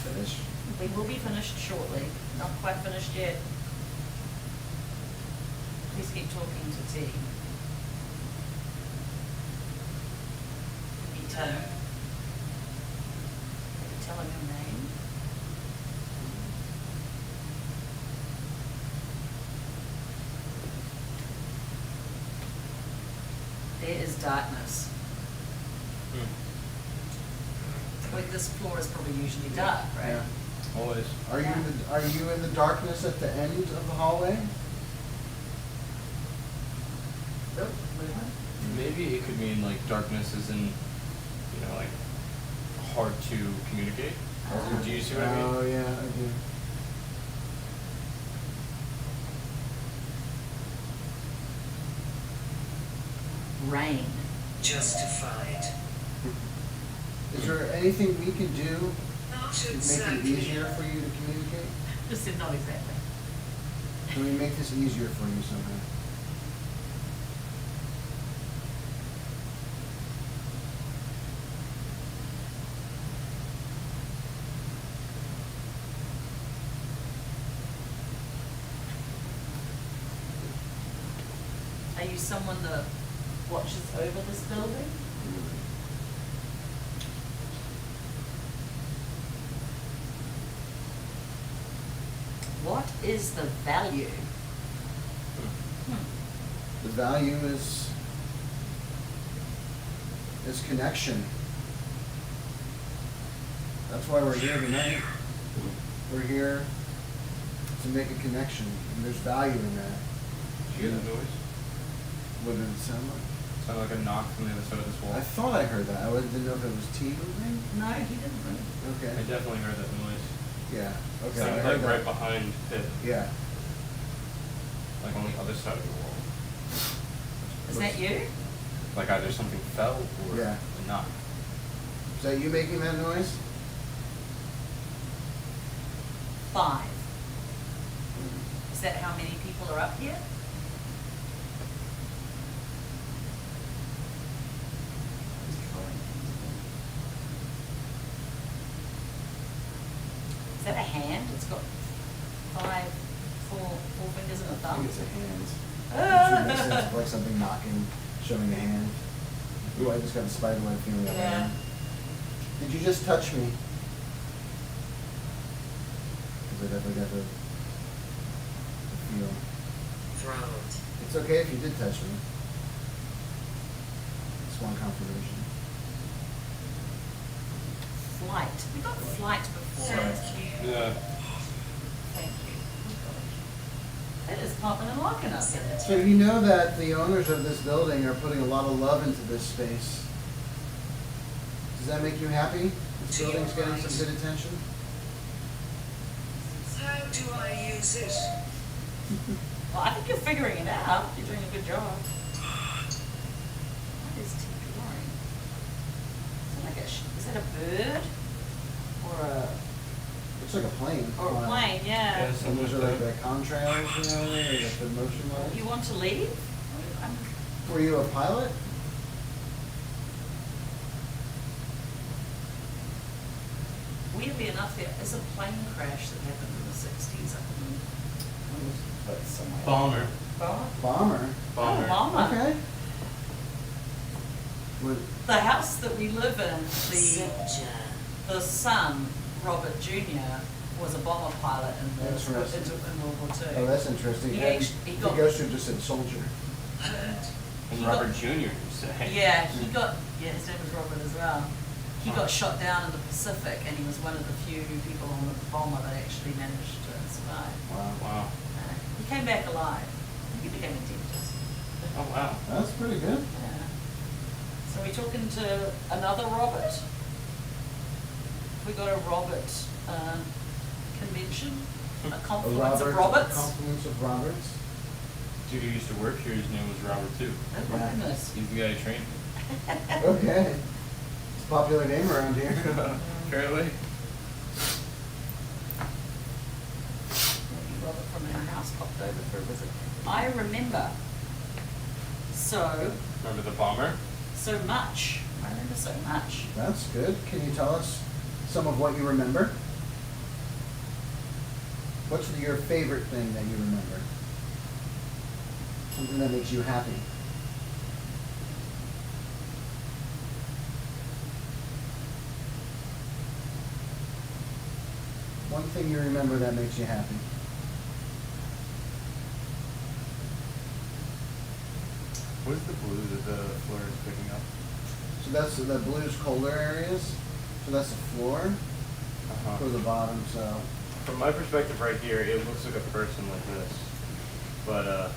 Finish. We will be finished shortly. Not quite finished yet. Please keep talking to T. Tell him your name. There is darkness. Like this floor is probably usually dark, right? Yeah. Always. Are you in the darkness at the end of the hallway? Nope. Wait a minute. Maybe it could mean like darkness is in, like hard to communicate. Do you see what I mean? Oh, yeah, I do. Rain. Justified. Is there anything we can do to make it easier for you to communicate? Just said not exactly. Can we make this easier for you somehow? Are you someone that watches over this building? What is the value? The value is connection. That's why we're here tonight. We're here to make a connection, and there's value in that. Did you hear that noise? What did it sound like? It sounded like a knock from the other side of this wall. I thought I heard that. I didn't know if it was T moving. No, he didn't move. Okay. I definitely heard that noise. Yeah. It Okay. I sounded heard like that. right behind Pitt, Yeah. like on the other side of the wall. Is that you? Like either something fell or Yeah. a knock. Is that you making that noise? 5. Is that how many people are up here? Is that a hand? It's got 4 fingers and a I thumb. think it's a hand. It makes sense, like something knocking, showing a hand. Ooh, I just got a spiderweb feeling up Yeah. there. Did you just touch me? Because I definitely got the feel. Throat. It's okay if you did touch me. Just want confirmation. Flight. We got flight before. Yeah. Thank you. It is popping and locking up here. So you know that the owners of this building are putting a lot of love into this space. Does that make you happy? This building's getting some good attention? How do I use it? Well, I think you're figuring it out. You're doing a good job. What is T drawing? Is that like is that a bird? Or a Looks like a plane. or a plane, yeah. Yes. And those are like the contrails, you know, or like the motion lights. You want to leave? Were you a pilot? Weirdly enough, there is a plane crash that happened in the 60s up in somewhere. Bomber. Bomber? Bomber. Bomber. Oh, bomber. Okay. What, The house that we live in, Scepter. the son, Robert Jr., was a bomber pilot in Interesting. World War II. oh, that's interesting. He And actually- he the got- ghost should just said soldier. And He Robert got- Jr., you say? Yeah, his name was Robert as well. He got shot down in the Pacific, and he was one of the few people on the bomber that actually managed to survive. Wow. Wow. He came back alive. He became a dentist. Oh, wow. That's pretty good. Yeah. So we're talking to another Robert. We got a Robert convention, a confluence of Roberts. Confluence of Roberts. Dude who used to work here, his name was Robert too. Oh my goodness. He's the guy who trained me. Okay. It's a popular name around here. Apparently. Maybe Robert from our house popped over for a visit. I remember so Remember the bomber? much. I remember so much. That's good. Can you tell us some of what you remember? What's your favorite thing that you remember? Something that makes you happy. One thing you remember that makes you happy. What is the blue that the floor is picking up? So that's the blue's colder areas. So that's the floor Uh-huh. or the bottom. So From my perspective right here, it looks like a person like this. But, I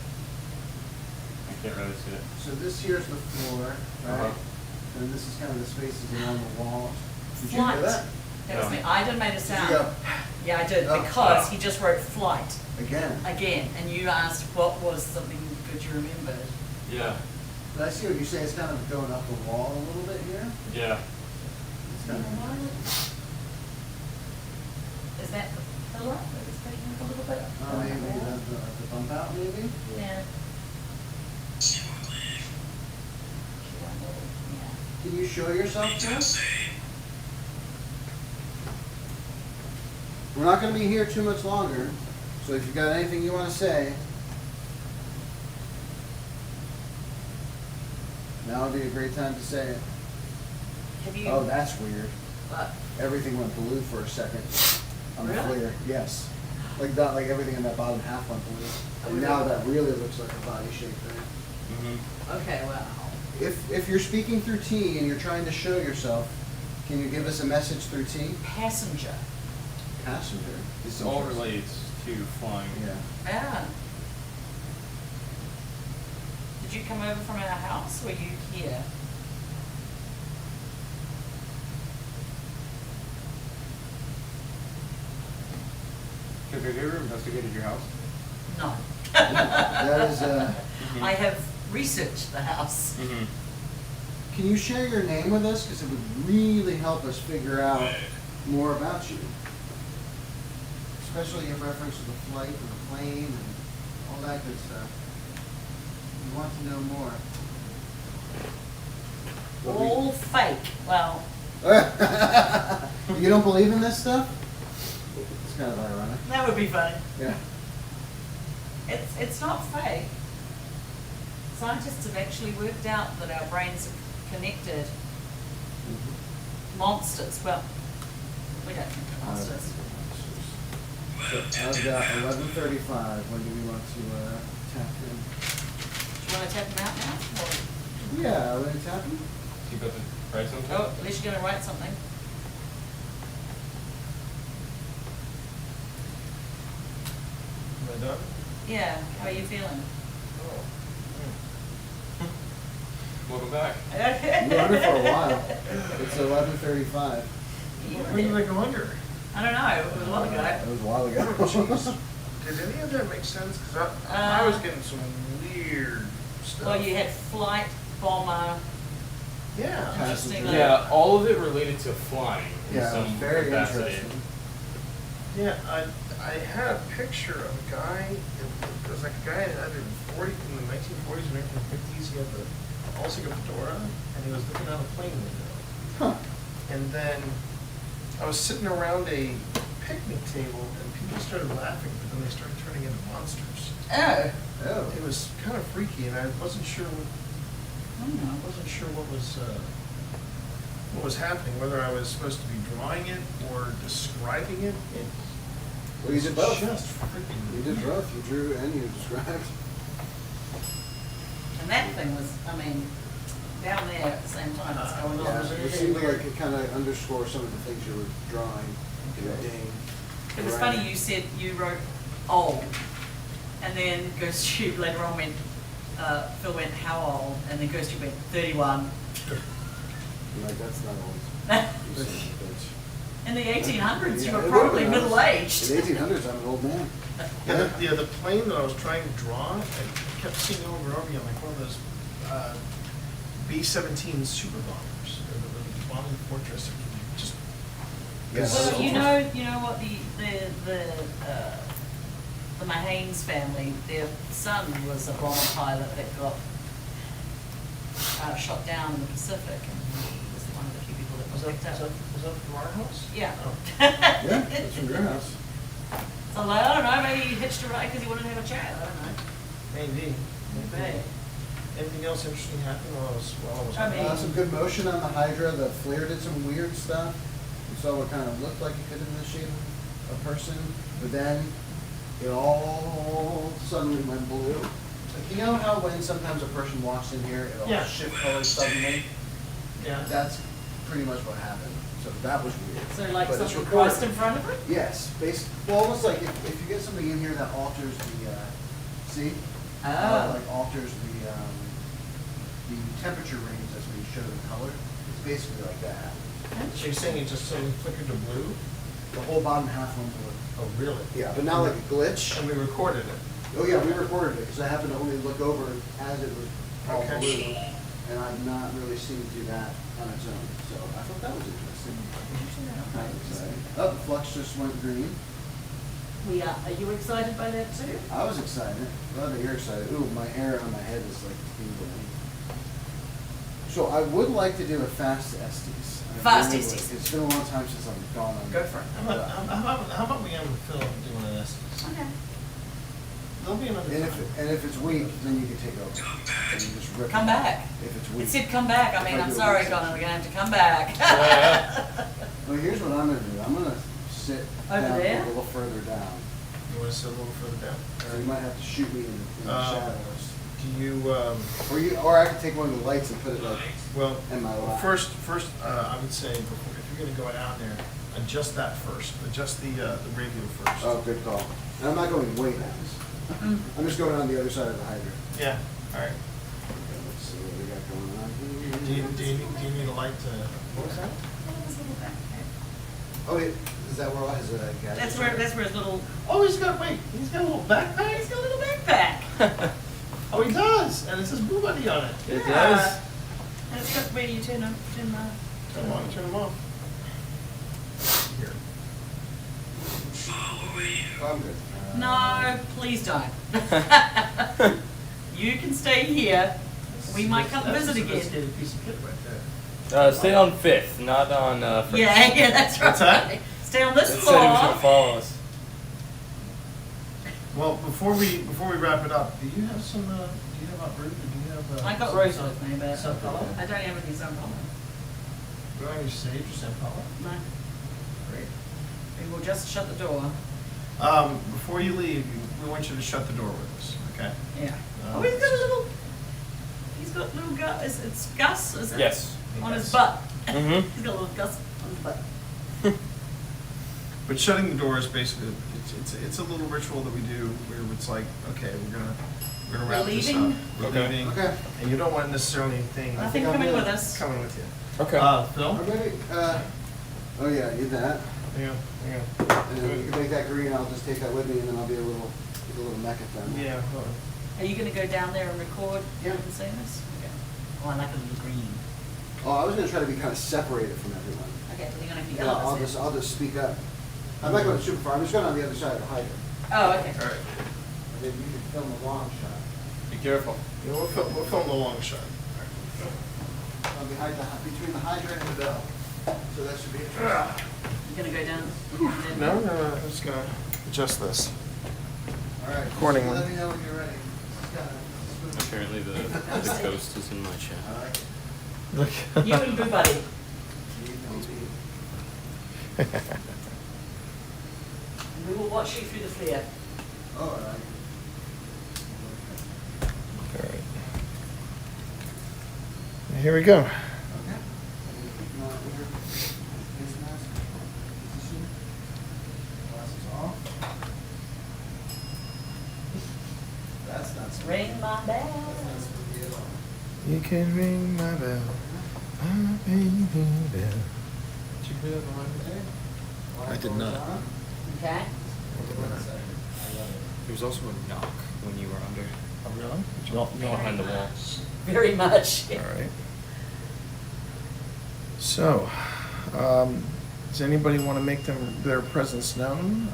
can't really see it. so this here's the floor, right? Uh-huh. And this is kind of the spaces around the walls. Did you Flight. hear that? That was No. me. I didn't make a Did sound. you go Yeah, I did Oh. because he just wrote flight again? again, and you asked what was something good you remembered. Yeah. But I see what you say. It's kind of going up the wall a little bit here. Yeah. It's kind of, Is that the pillar that is taking up a little bit? maybe the bump out, maybe. Yeah. Can you show yourself to us? We're not going to be here too much longer, so if you've got anything you want to say, now would be a great time to say it. Have you? Oh, that's weird. What? Everything went blue for a second on the Really? FLIR. Yes. Like that, like everything in that bottom half went blue. And now that really looks like a body shape there. Mm-hmm. Okay, well. If you're speaking through T and you're trying to show yourself, Can you give us a message through T? Passenger. Passenger. This all relates to flying. Yeah. Yeah. Did you come over from our house? Or were you here? Have you ever investigated your house? No. That is, I have researched the house. Mm-hmm. can you share your name with us? Because it would really help us figure out more about you. Especially in reference to the flight and the plane and all that good stuff. We want to know more. All fake. Well, You don't believe in this stuff? It's kind of ironic. that would be funny. Yeah. It's not fake. Scientists have actually worked out that our brains are connected. Monsters. Well, we don't think they're monsters. So I've got 11:35. When do we want to tap in? Do you want to tap them out now? Or, Yeah, are we gonna tap in? You got to write something? oh, at least you're going to write something. Am I done? Yeah. How are you feeling? Welcome back. We were under for a while. It's 11:35. When did I go under? I don't know. It was a while ago. It was a while ago. Jeez. Did any of that make sense? Because I was getting some weird stuff. Well, you had flight, bomber. Yeah. Interesting. Yeah, all of it related to flying in Yeah, it was some very capacity. interesting. Yeah, I had a picture of a guy, it was like a guy in the 1940s or 1950s, he had also got a fedora, and he was looking out a plane window. Huh. And then I was sitting around a picnic table, and people started laughing, but then they started turning into monsters. Oh. Oh. It was kind of freaky, and I wasn't sure what was happening, whether I was supposed to be drawing it or describing it. Well, you did both. Just freaking. You did both. You drew and you described. And that thing was, I mean, down there at the same time it's going on. Yeah, it seemed like it kind of underscores some of the things you were drawing. You were doing. It was funny you said you wrote old, and then Ghost Tube later on went, Phil went, how old? And then Ghost Tube went, 31. I'm like, that's not old. You son of a bitch. In the 1800s, you Yeah, were it probably would've been. middle-aged. In the 1800s, I'm an old man. Yeah, the plane that I was trying to draw, I kept seeing over and over again, like one of those B-17 super bombers, or the bombing fortress, or just. Yes. Well, you know what the Mahanes family, their son was a bomber pilot that got shot down in the Pacific, and he was one of the few people that was picked up. Was that from our house? Yeah. Oh. Yeah, that's from your house. So like, I don't know, maybe he hitched a ride because he wanted to have a chat. I don't know. Maybe. Maybe. Anything else interesting happened while I was I mean- Some good motion on the Hydra. The flare did some weird stuff. You saw what kind of looked like it could have been the shape of a person, but then it all suddenly went blue. Like, you know how when sometimes a person walks in here, it'll Yeah. shift colors suddenly? Yeah. That's pretty much what happened. So that was weird. So like But it's something recorded. crossed in front of it? Yes, well, almost like if you get something in here that alters the, see? Oh. Like alters the temperature range as we show the color. It's basically like that. So you're saying it just suddenly flickered to blue? The whole bottom half went blue. Oh, really? Yeah, but not like a glitch. And we recorded it. Oh yeah, we recorded it because I happened to only look over as it was all Okay. blue, and I've not really seen it do that on its own. So I thought that was interesting. Kind of exciting. Oh, the flux just went green. We are. Are you excited by that too? I was excited. Glad that you're excited. Ooh, my hair on my head is like tingling. So I would like to do a fast Estes. I Fast really Estes. would. It's been a long time since I've gone on. Go for it. How about we have Phil doing an Estes? Okay. There'll be another time. And if it's weak, then you can take over. And you just rip Come it. back. If it's weak. It said come back. I mean, I'm sorry, Connor, we're gonna have to come back. Well, here's what I'm gonna do. I'm gonna sit Over down there? a little further down. You want to sit a little further down? So you might have to shoot me in the shadows. Or I could take one of the lights and put it like well, in my lap. first, I would say, if you're gonna go down there, adjust that first, adjust the radio first. Oh, good call. And I'm not going way down. I'm just going on the other side of the hydrant. Yeah, alright. Okay, let's see what we got going on here. Do you need a light to, what was that? Oh, wait, is that where his gas? That's where his little, Oh, he's got a little backpack? he's got a little backpack. Oh, he does, and it says Boo Buddy on it. It Yeah. does. And it's got where you turn the. Turn them on, turn them off. Here. Oh, I'm good. No, please don't. You can stay here. We might come That's visit a again. sophisticated piece of kit right there. Stay on 5th, not on first. Yeah, that's right. What's that? Stay on this It said he was gonna floor. follow us. Well, before we wrap it up, do you have some, do you have root, or do you have? I got rose with me, but Sun color? I don't have any sun color. Do I need to sage or sun color? No. Great. We will just shut the door. Before you leave, we want you to shut the door with us, okay? Yeah. Um, Oh, he's got a little. He's got little Gus. It's Gus, is it? Yes. On his butt. Mhm. He's got a little Gus on his butt. But shutting the door is basically, it's a little ritual that we do where it's like, okay, we're gonna wrap this up. leaving? We're Okay. leaving. Okay. And you don't want necessarily anything Nothing coming with us. coming with you. Okay. Phil? I'm ready. Oh yeah, I need that. Hang on. And then you can make that green, I'll just take that with me and then I'll be a little mech at them. Yeah, hold on. Are you going to go down there and record Yeah. and say this? Okay. Oh, I like a little green. Oh, I was gonna try to be kind of separated from everyone. Okay, so you're going to be Yeah, I'll just speak up. I'm not going super far, I'm just going on the other side of the hydrant. Oh, okay. All right. And then you can film a long shot. Be careful. Yeah, we'll film the long shot. Between the hydrant and the bell. So that should be interesting. You're going to go down? No, I'm just gonna adjust this. All right. Accordingly. Let me know when you're ready. This is Apparently the ghost is in my chat. I like it. Look. You and Boo Buddy. And we will watch you through the flare. Oh, I like it. All right. Here we go. Okay. Now, here, face mask, position, glasses off. That's not spooky. Ring my That's bell. not spooky at all. You can ring my bell, my baby bell. Did you hear that one? I did not. Okay. There was also a knock when you were under. Oh, really? Not behind the wall. Very much. All right. So, does anybody want to make their presence known?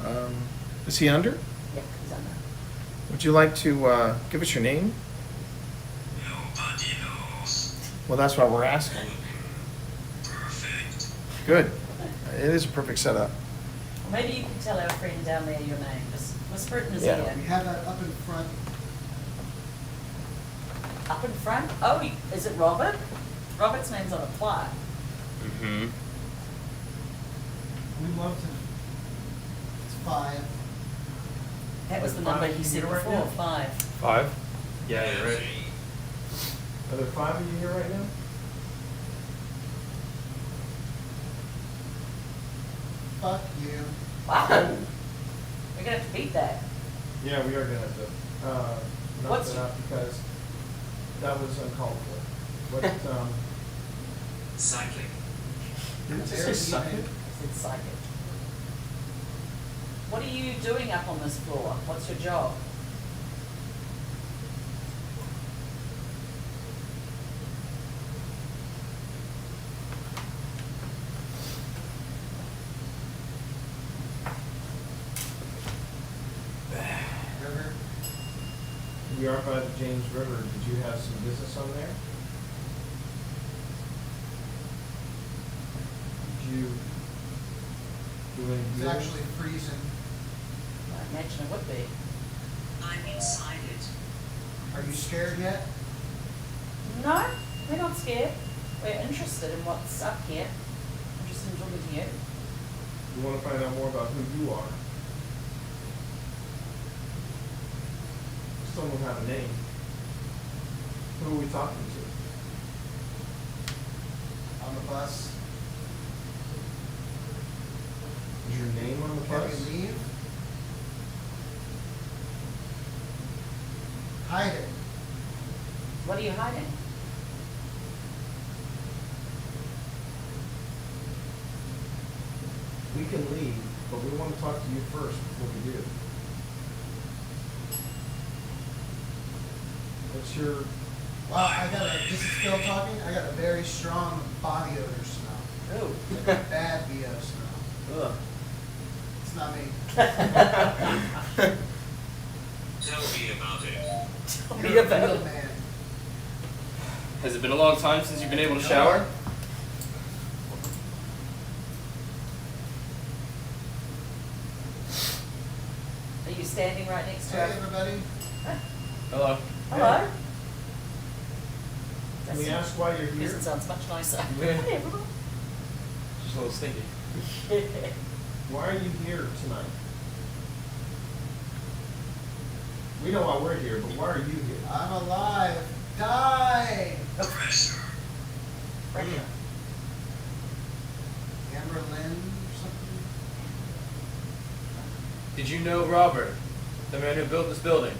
Is he under? Yeah, he's on that. Would you like to give us your name? Nobody knows. Well, that's why we're asking. Perfect. Good. It is a perfect setup. Well, maybe you can tell our friend down there your name. Just whisper it in his Yeah. ear. We have that up in front. Up in front? Oh, is it Robert? Robert's name's on a plaque. Mm-hmm. We love to. It's 5. That was the number he said Right before, now? 5. 5? Yeah, you're right. Are there 5 of you here right now? Fuck you. Wow. We're gonna have to beat that. Yeah, we are gonna have to knock What's- that out because that was uncalled for. What? Cycling. Did it say suck it? It's psychic. What are you doing up on this floor? What's your job? River. We are by the James River. Did you have some business on there? Did you do any It's deals? actually freezing. I imagine it would be. I'm inside it. Are you scared yet? No, we're not scared. We're interested in what's up here. Interested in talking to you. You want to find out more about who you are? Still don't have a name. Who are we talking to? On the bus. Is your name on the Can bus? we leave? Hide it. What are you hiding? We can leave, but we want to talk to you first before we do. What's your, Well, I got a, this is Phil talking, I got a very strong body odor smell. Oh. Bad BO smell. Ugh. It's not me. Tell me about it. Tell me You're a about real it. man. Has it been a long time since you've been able to shower? Are you standing right next to Hey, her? everybody. Hello. Hello? can we ask why you're here? This sounds much nicer. Yeah. Hey, everyone. Just a little stinky. Why are you here tonight? We know why we're here, but why are you here? I'm alive. Die! Pressure. Pressure. Amber Lynn or something? Did you know Robert, the man who built this building?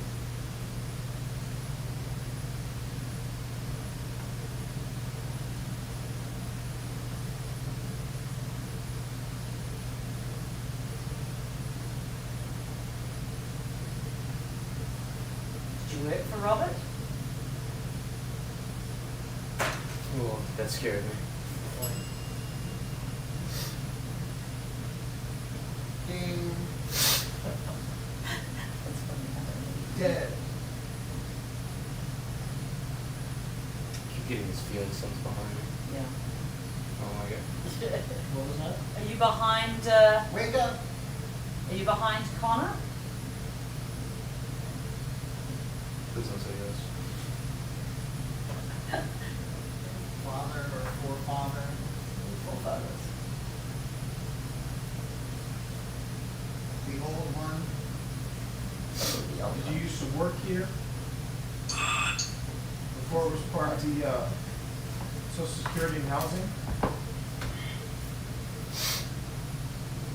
Did you work for Robert? Oh, that scared me. King. That's funny. Dead. I keep getting this feeling something's behind me. Yeah. Oh my god. What was that? Are you behind, Wake up. are you behind Connor? Please don't say yes. Father or forefather. Forefathers. The old one. Did you used to work here before it was part of the Social Security and Housing?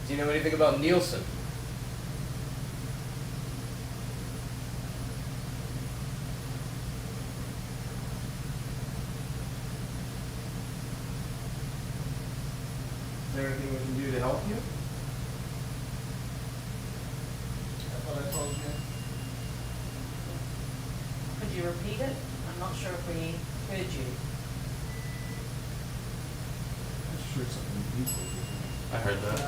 Do you know anything about Nielsen? Is there anything we can do to help you? That's what I told you. Could you repeat it? I'm not sure if we heard you. I'm sure something deeper. I heard that. I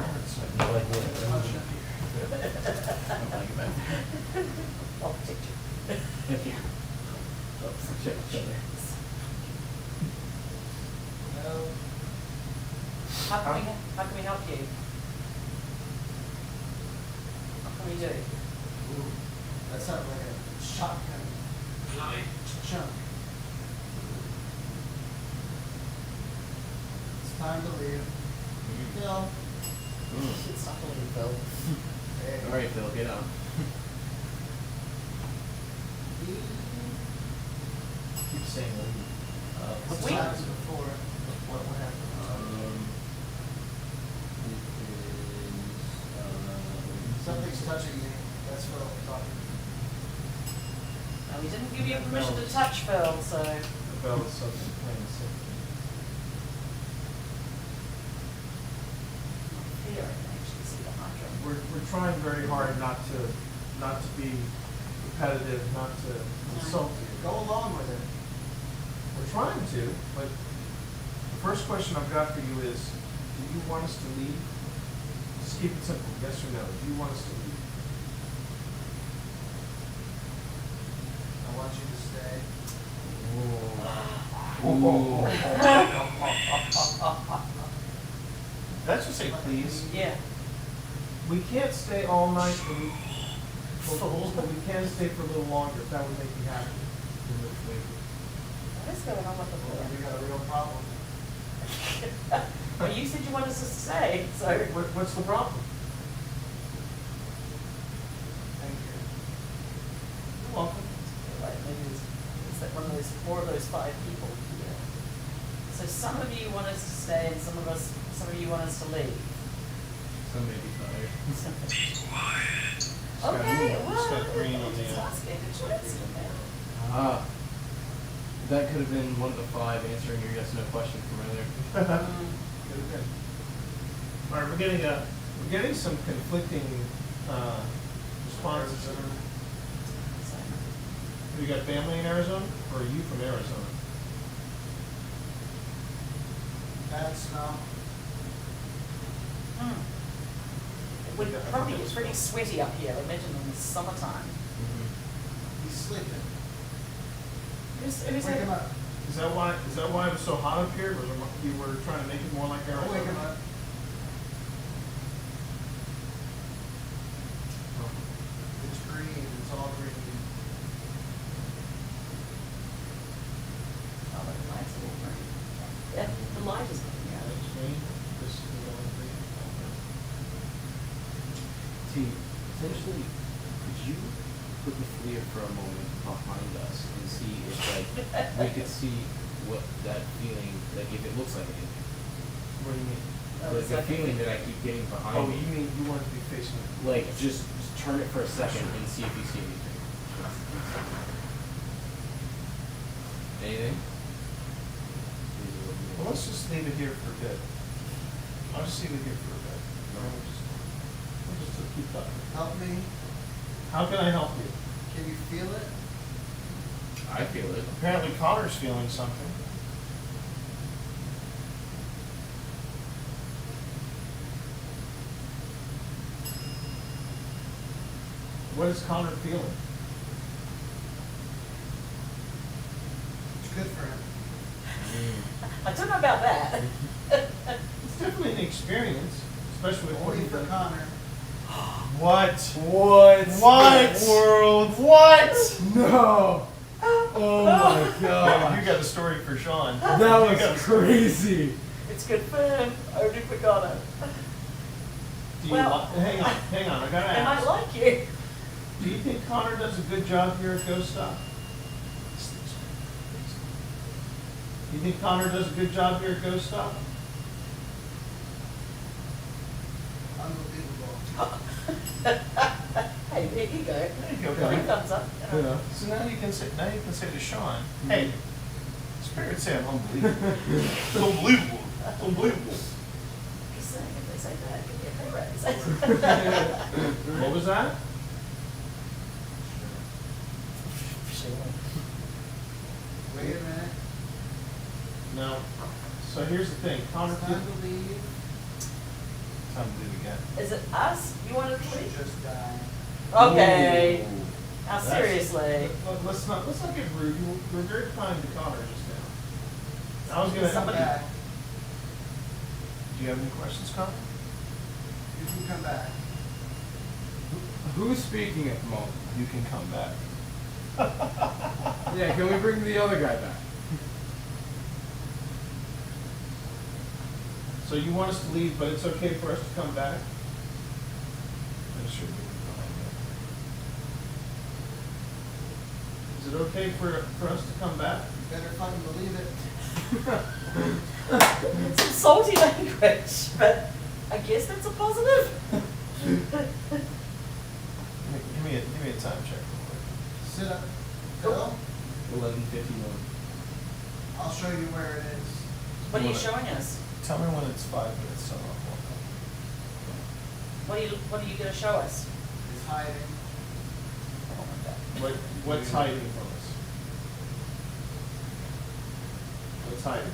heard something. I like what? I'll protect you. No. How can we help you? What can we do? Ooh, that sounds like a shotgun Light. chunk. It's time to leave. Phil. It's not going to Phil. Hey. All right, Phil, get out. Keep saying leave. What's We- happened before? What happened? Something's touching me. That's what I'm talking No, we didn't give you permission to touch Phil, so. The bell is something plain and simple. Here, I can actually see the hydro. We're trying very hard not to be repetitive, not to insult you. Go along with it. We're trying to, but the first question I've got for you is, do you want us to leave? Just keep it simple, yes or no. Do you want us to leave? I want you to stay. Let's just say please. Yeah. We can't stay all night, but we can stay for a little longer, if that would make you happy. What is going on with the Well, board? we got a real problem. Well, you said you wanted us to stay, so. What's the problem? Thank you. You're welcome. Like, maybe it's that 4 of those 5 people here. So some of you want us to stay, and some of you want us to leave. Some may be tired. Be quiet. Okay, It's well, got green on the, just asking a choice. Ah, that could have been one of the 5 answering your yes/no question from earlier. All right, we're getting some conflicting responses. Have you got family in Arizona, or are you from Arizona? Bad smell. It would probably get pretty sweaty up here, I imagine in the summertime. He's sleeping. Who's Wake him up. Is that why it was so hot up here? Was you were trying to make it more like Arizona? Wake him up. It's green. It's all green. Oh, the light's a little green. Yeah, the light is green, Yeah, yeah. it's green. This is the only green. T, essentially, could you put the FLIR for a moment behind us and see if we could see what that feeling, if it looks like anything? What do you mean? The feeling that I keep getting behind Oh, me. you mean you want it to be facing? Just turn it for a second and see if you see anything. Anything? Well, let's just leave it here for a bit. I'll just leave it here for a bit. We'll just keep talking. Help me. How can I help you? Can you feel it? I feel it. Apparently Connor's feeling something. What is Connor feeling? It's good for him. I don't know about that. It's definitely an experience, especially with what Only you've for done. Connor. What? What? What? World? What? No! Oh my god. You got a story for Sean. That You got a was story. crazy. It's good for him, only for Connor. Do you Well- hang on, I gotta They might ask. like you. Do you think Connor does a good job here at GhostStop? You think Connor does a good job here at GhostStop? Unbelievable. Hey, there you go. There you go, Three Connor. thumbs up. You know. So now you can say to Sean, hey, Spirit say I'm unbelievable. It's unbelievable. It's unbelievable. Just saying, if they say that, give me a pay raise. What was that? Wait a minute. No. So here's the thing, Connor. It's time to leave. Time to leave again. Is it us? You wanted to She leave? just died. Okay. Ooh. Now That's- seriously. Let's not get rude. You were very kind to Connor just now. I was gonna. Somebody- Back. Do you have any questions, Connor? You can come back. Who's speaking at the moment? You can come back. Yeah, can we bring the other guy back? So you want us to leave, but it's okay for us to come back? That should be fine. Is it okay for us to come back? You better fucking believe it. It's some salty language, but I guess that's a positive. Give me a time check real quick. Sit up. Phil, 11:51. I'll show you where it is. What are you showing us? Tell me when it's 5 minutes, so I'll walk What are you going to show us? It's hiding. up. What's hiding from us? What's hiding?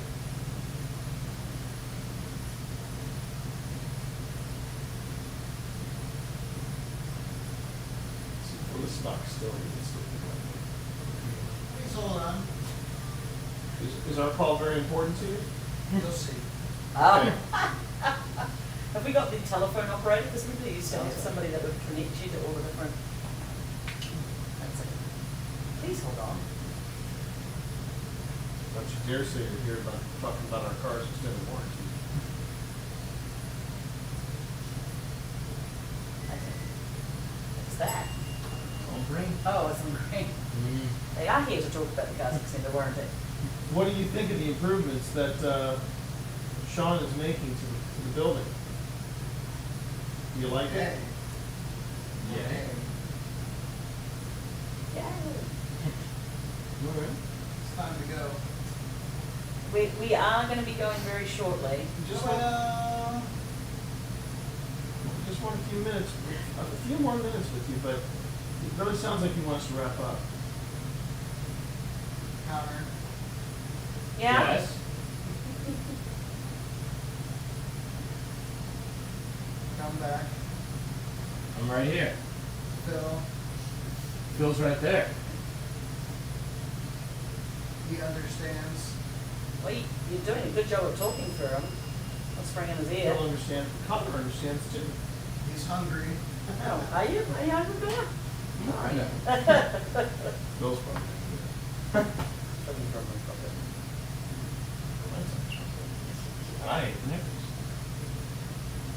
Well, the stock's still here. It's still Please hold on. Is our call very important to you? You'll see. Have we got the telephone operator? Because remember you used to have somebody that would connect you to all the different. That's it. Please hold on. Don't you dare say you're here about talking about our car's extended warranty. Okay. What's that? Don't bring Oh, it's great. They are here to talk about the Gaza Center, weren't they? What do you think of the improvements that Sean is making to the building? Do you like it? Yeah. Yeah. All right. It's time to go. We are going to be going very shortly. Just want a few minutes, a few more minutes with you, but it really sounds like he wants to wrap up. Connor. Yeah? Yes. Come back. I'm right here. Phil. Phil's right there. He understands. Well, you're doing a good job of talking for him. Let's bring in his ear. Phil understands, Connor understands too. He's hungry. Oh, are you? Are you hungry, Bill? No, I know. Phil's fun. I ate the nickels.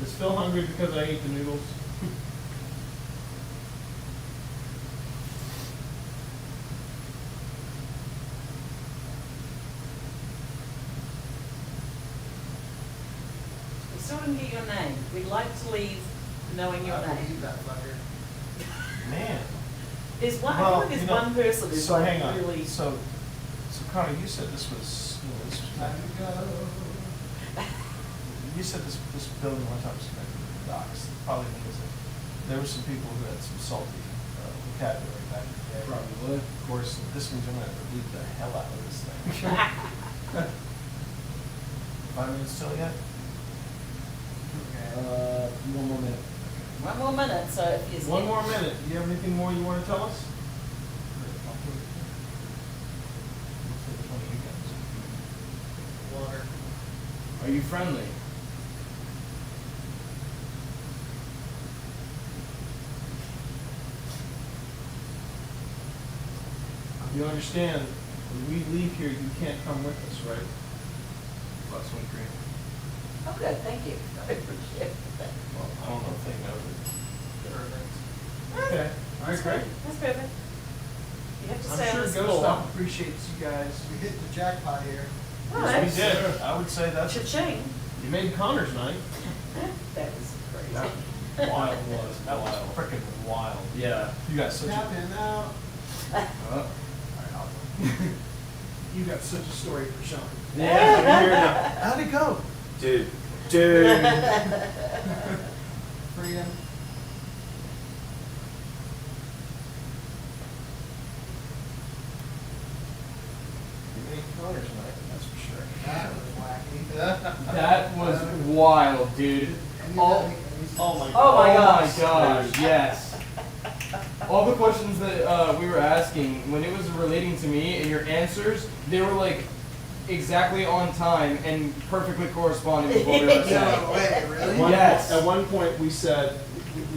Is Phil hungry because I ate the noodles? We still didn't get your name. We'd like to leave knowing your I name. believe that fucker. Man. There's one, Well, I feel like there's one person who's so like hang on. really. So Connor, you said this was, this was Time to go. You said this building one time was connected to the docks, probably because there were some people who had some salty vocabulary back in the day. Probably. Of course, this means I'm gonna have to beat the hell out of this thing. 5 minutes till yet? One more minute. One more minute, so if you One more minute. Do you have anything more you wanna tell us? Water. Are you friendly? You understand, when we leave here, you can't come with us, right? That's one green. Oh, good, thank you. I appreciate that. Well, I don't know if they know that. Perfect. Okay, all right, great. That's perfect. You have to I'm stay sure on this floor. GhostStop appreciates you guys. We hit the jackpot here. Oh, Yes, we that's did. I would say that's, cha-ching. you made Connor's night. That was crazy. That wild was, that was frickin' wild. Yeah. You got such a. Tapping out. You got such a story for Sean. Yeah, How'd it go? dude. Freedom. You made Connor's night, that's for sure. That was wacky. That was wild, dude. Oh my god. Oh my Oh gosh. my gosh, yes. All the questions that we were asking, when it was relating to me and your answers, they were like exactly on time and perfectly corresponding with what we were saying. No way, really? Yes. At one point, we said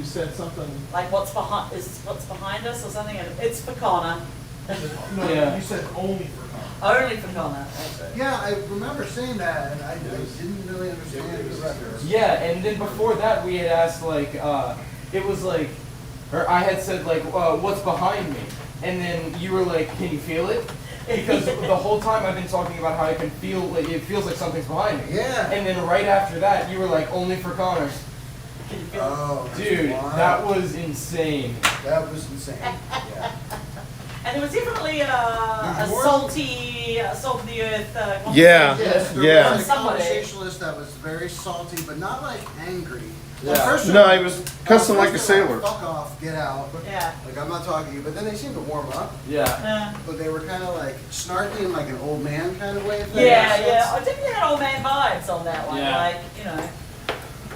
something. Like what's behind us or something? It's for Connor. No, Yeah. you said only for Connor. Only for Connor. That's it. Yeah, I remember saying that, and I didn't really understand the reference. Yeah, and then before that we had asked like, it was like, or I had said like, what's behind me? And then you were like, can you feel it? Because the whole time I've been talking about how I can feel, like it feels like something's behind me. Yeah. And then right after that you were like, only for Connor. Can you feel Oh, that's Dude, wild. that was insane. That was insane. Yeah. And there was definitely a There's more? salty, salt of the earth conversation. Yeah. Yes, there Yeah. was a Somebody. conversationalist that was very salty, but not like angry. Yeah. At first No, they- he was cussing like a first they were sailor. Fuck off, get out. Yeah. Like, I'm not talking to you. But then they seemed to warm up. Yeah. But they were kind of like snarky in like an old man kind of way. If that Yeah, makes yeah. sense. I definitely had old man vibes on that one. Yeah. Like, you know.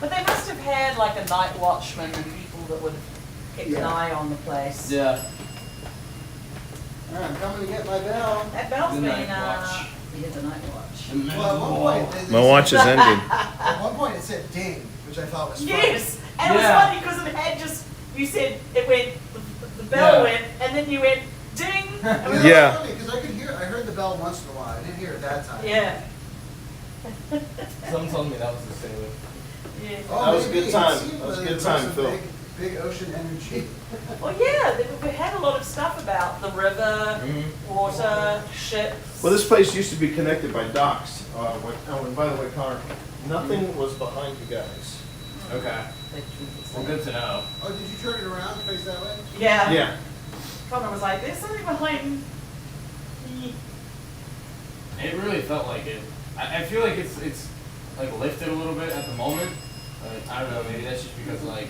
But they must have had like a night watchman and people that would keep an Yeah. eye on the place. Yeah. All right, I'm coming to get my bell. That bell's The been, night watch. yeah, the night watch. Well, at one point, they My said- watch has ended. At one point, it said ding, which I thought was funny. Yes! And it was Yeah. funny because it had just, you said it went, the bell Yeah. went, and then you went ding! And we were Yeah. Because I could hear, I heard the bell once in a while. I didn't hear it that time. like, yeah. Someone told me that was the sailor. Yeah. Oh, That was a maybe. good It time. seemed That was a really good time, aggressive, Phil. big. Big ocean energy. Well, yeah, we had a lot of stuff about the river, water, ships. Well, this place used to be connected by docks. And by the way, Connor, nothing was behind you guys. Okay. Well, good to know. Oh, did you turn it around, face that way? Yeah. Yeah. Connor was like, there's something behind me. It really felt like it. I feel like it's like lifted a little bit at the moment. I don't know, maybe that's just because like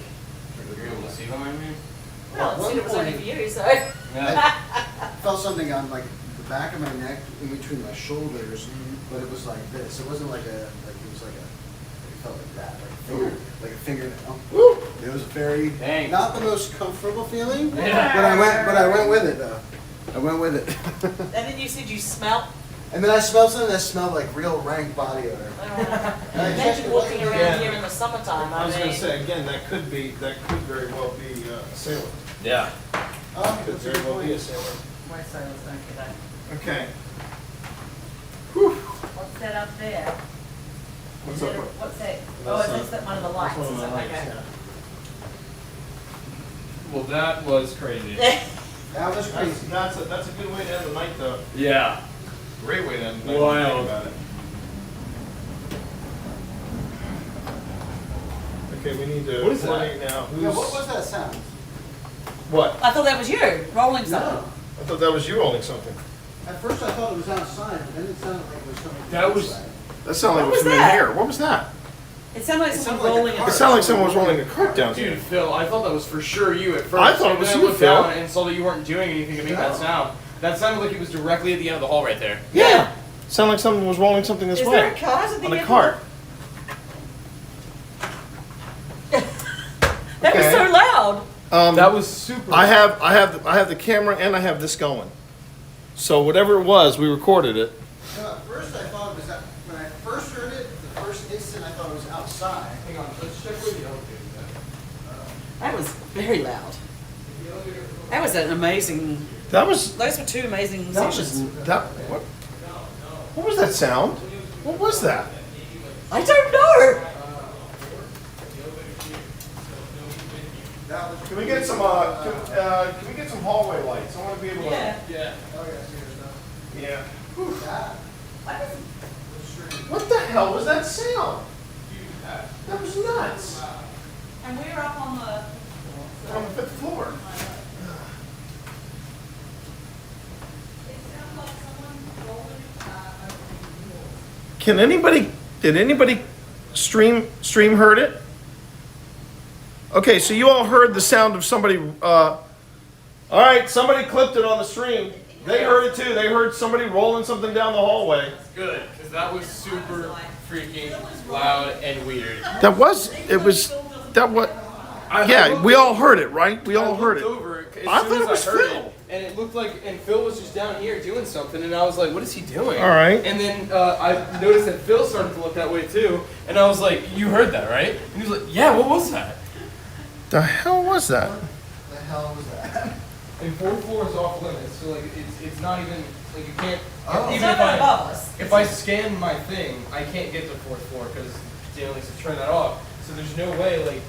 you're able to see behind me. Well, Well, it was only for you, so. Yeah. I felt something on like the back of my neck, in between my shoulders, but it was like this. It wasn't like it was like it felt like that, like a fingernail. Woo! It was very, Thanks. not the most comfortable feeling, Yeah. but I went with it though. I went with it. And then you said you smelt. And then I smelled something that smelled like real rank body odor. Imagine walking around Yeah. here in the summertime. I was mean, gonna say, again, that could very well be a sailor. Yeah. Oh, Could that's a very good well be a point. sailor. my sailors don't get that. Okay. What's that up there? What's Is up? it a- What's that? That's Oh, is that one of the lights? That's one Is of it? my lights, Okay. Well, that was crazy. That was crazy. That's a good way to end the night, though. Yeah. Great way to end the night. Wild. Think about it. Okay, we need to What is that? coordinate now. Yeah, what was that sound? What? I thought that was you rolling something. No. I thought that was you rolling something. At first I thought it was outside, but then it sounded like it was coming from That was- inside. That sounded like What it was was from in that? here. What was that? It sounded like It someone sounded like a rolling car. It sounded like someone was rolling a cart down Dude, here. Phil, I thought that was for sure you at first. I thought it and was then I you, looked Phil. down and saw that you weren't doing anything to make that No. sound. That sounded like it was directly at the end of the hall right there. Yeah. Sounded like someone was rolling something this Is way. there a car at the On a end? cart. That was Okay. so loud. That was super. I have the camera and I have this going. So whatever it was, we recorded it. No, at first I thought it was out, when I first heard it, the first instant I thought it was outside. Hang on, let's check where the elevator That was very loud. That was an amazing. That was Those were two amazing that sessions. was that what was that sound? What was that? I don't know. That was. Can we get some can we get some hallway lights? I want to be able to. Yeah. Yeah. Oh yeah, see there's Yeah. no. That What is- was strange. What the hell was that sound? That was nuts. And we're up on the. On the 5th floor. It sounded like someone rolling a car over the walls. Did anybody stream heard it? Okay, so you all heard the sound of somebody, all right, somebody clipped it on the stream. They heard it too. They heard somebody rolling something down the hallway. Good, because that was super freaking loud and weird. That was what, yeah, we all heard it, right? We all heard it. Over as I soon thought as it was I heard Phil. it, and it looked like, and Phil was just down here doing something, and I was like, what is he doing? All right. And then I noticed that Phil started to look that way too, and I was like, you heard that, right? And he was like, yeah, what was that? The hell was that? What the hell was that? And 4th floor is off limits, so like it's not even like you can't. Oh. It's Even not if I above us. if I scan my thing, I can't get to 4th floor because Dale needs to turn that off. So there's no way like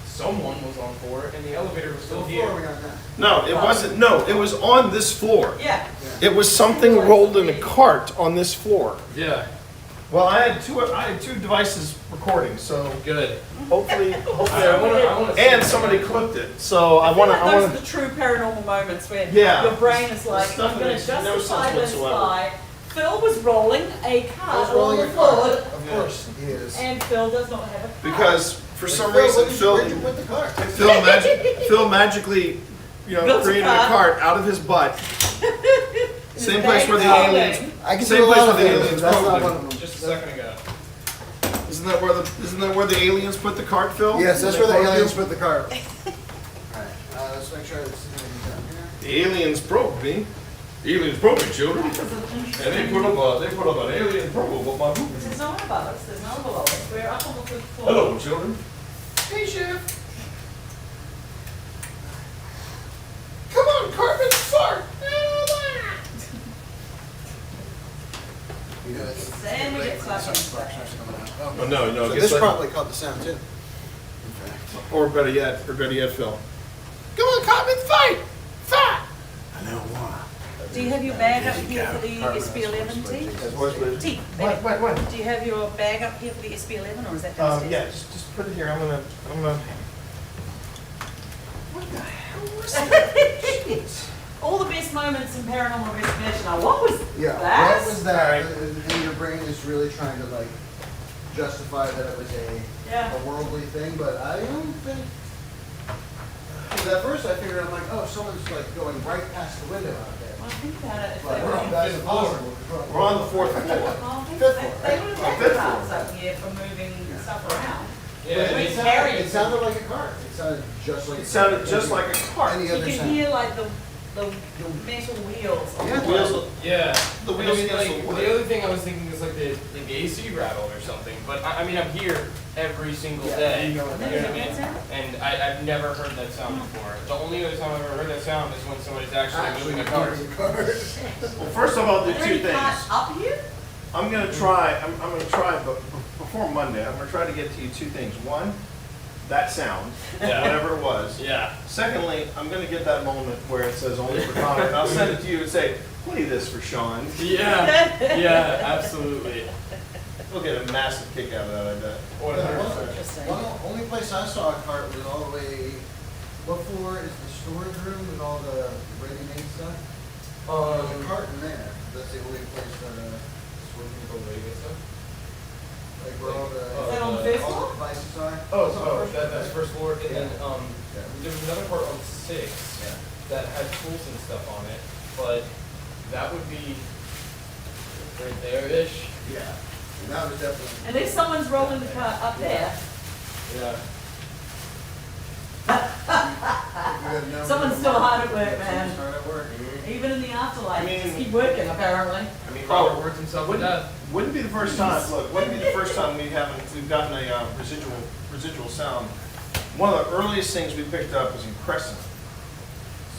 someone was on 4 and the elevator was still What here. floor we on now? No, it wasn't. No, it was on this floor. Yeah. It was something rolled in a cart on this floor. Yeah, Well, I had two devices recording, so good. hopefully I wanna see and that. somebody clipped it. So I I feel want like to. those are the true paranormal moments when Yeah. your brain is like, Stuff I'm that going makes to no sense justify this whatsoever. by Phil was rolling a I was car on rolling the a car. floor, Of course, he is. and Phil does not have a car. Because for some Phil, reason where'd you put the car? Phil magically, Built a created a car. cart out of his butt. Same place where the Bang, aliens. bang. I can Same do a place lot of where the things, aliens that's not probably- one of them. Just a second ago. Isn't that where the aliens put the cart, Phil? Yes, that's When where they the probed aliens you? put the car. Alright, let's make sure it's down here. The aliens probed me. The aliens probed me, children. And they put up an alien probe on my boobies. There's no one above us, there's no one below us, we're up on the 5th floor. Hello, children. Hey, Chef. Come on, Cartman, fart. You know, it's- And we get Sorry, sucking. sorry, sorry, coming out. Oh, no, So it this gets like- probably caught the sound too. Or better yet, Phil. Come on, Cartman, fight! Fight! I don't want. Do you have your bag up here for the SB11, T? T, What? do you have your bag up here for the SB11, or is that downstairs? Yeah, just put it here. I'm gonna. What the hell was that? All the best moments in paranormal investigation are, what was Yeah, that? what was that? And your brain is really trying to like justify that it was Yeah. a worldly thing, but I don't think. Because at first I figured, I'm like, oh, someone's like going right past the window out there. Well, think about it. If But they were that's fifth floor. impossible. We're on the 4th floor. Well, Fifth they floor, would right? have Oh, had fifth carts floor. up here for moving stuff around. Yeah, But we it carry sounded, it. it sounded like a cart. It sounded just like It sounded just like a cart. any You other can sound. hear like the metal wheels. on Yeah. the Wheels, Yeah. the And wheels I mean, against like, the wood. the other thing I was thinking is like the AC rattled or something. But I mean, I'm here every single Yeah, day. you know what You know what I mean? sound? And I've never heard that sound before. The only other time I've ever heard that sound is when somebody's actually moving a car. Well, first of all, I'll do Are there two any carts things. up here? I'm gonna try, but before Monday, I'm gonna try to get to you two things. One, that sound, Yeah. whatever it was. Yeah. Secondly, I'm gonna get that moment where it says only for Connor, and I'll send it to you and say, play this for Sean. Yeah. Yeah. Absolutely. We'll get a massive kick out of that, I bet. Interesting. Only place I saw a cart was all the way, what floor is the storage room with all the ready-made stuff? There's a cart in there. That's the only place that, like where all the, Is that on the fifth all floor? the devices are. Oh, that's first floor, and then Yeah. there was another part on 6 that had tools and stuff on it, but that would be right there-ish. Yeah, and that was definitely. Unless someone's rolling the cart up there. Yeah. Someone's still hard at work, man. Hard at work. Even in the afterlife, I mean- just keep working apparently. I mean, Robert worked himself to death. Wouldn't be the first time, look, wouldn't be the first time we've gotten a residual sound. One of the earliest things we picked up was in Crescent.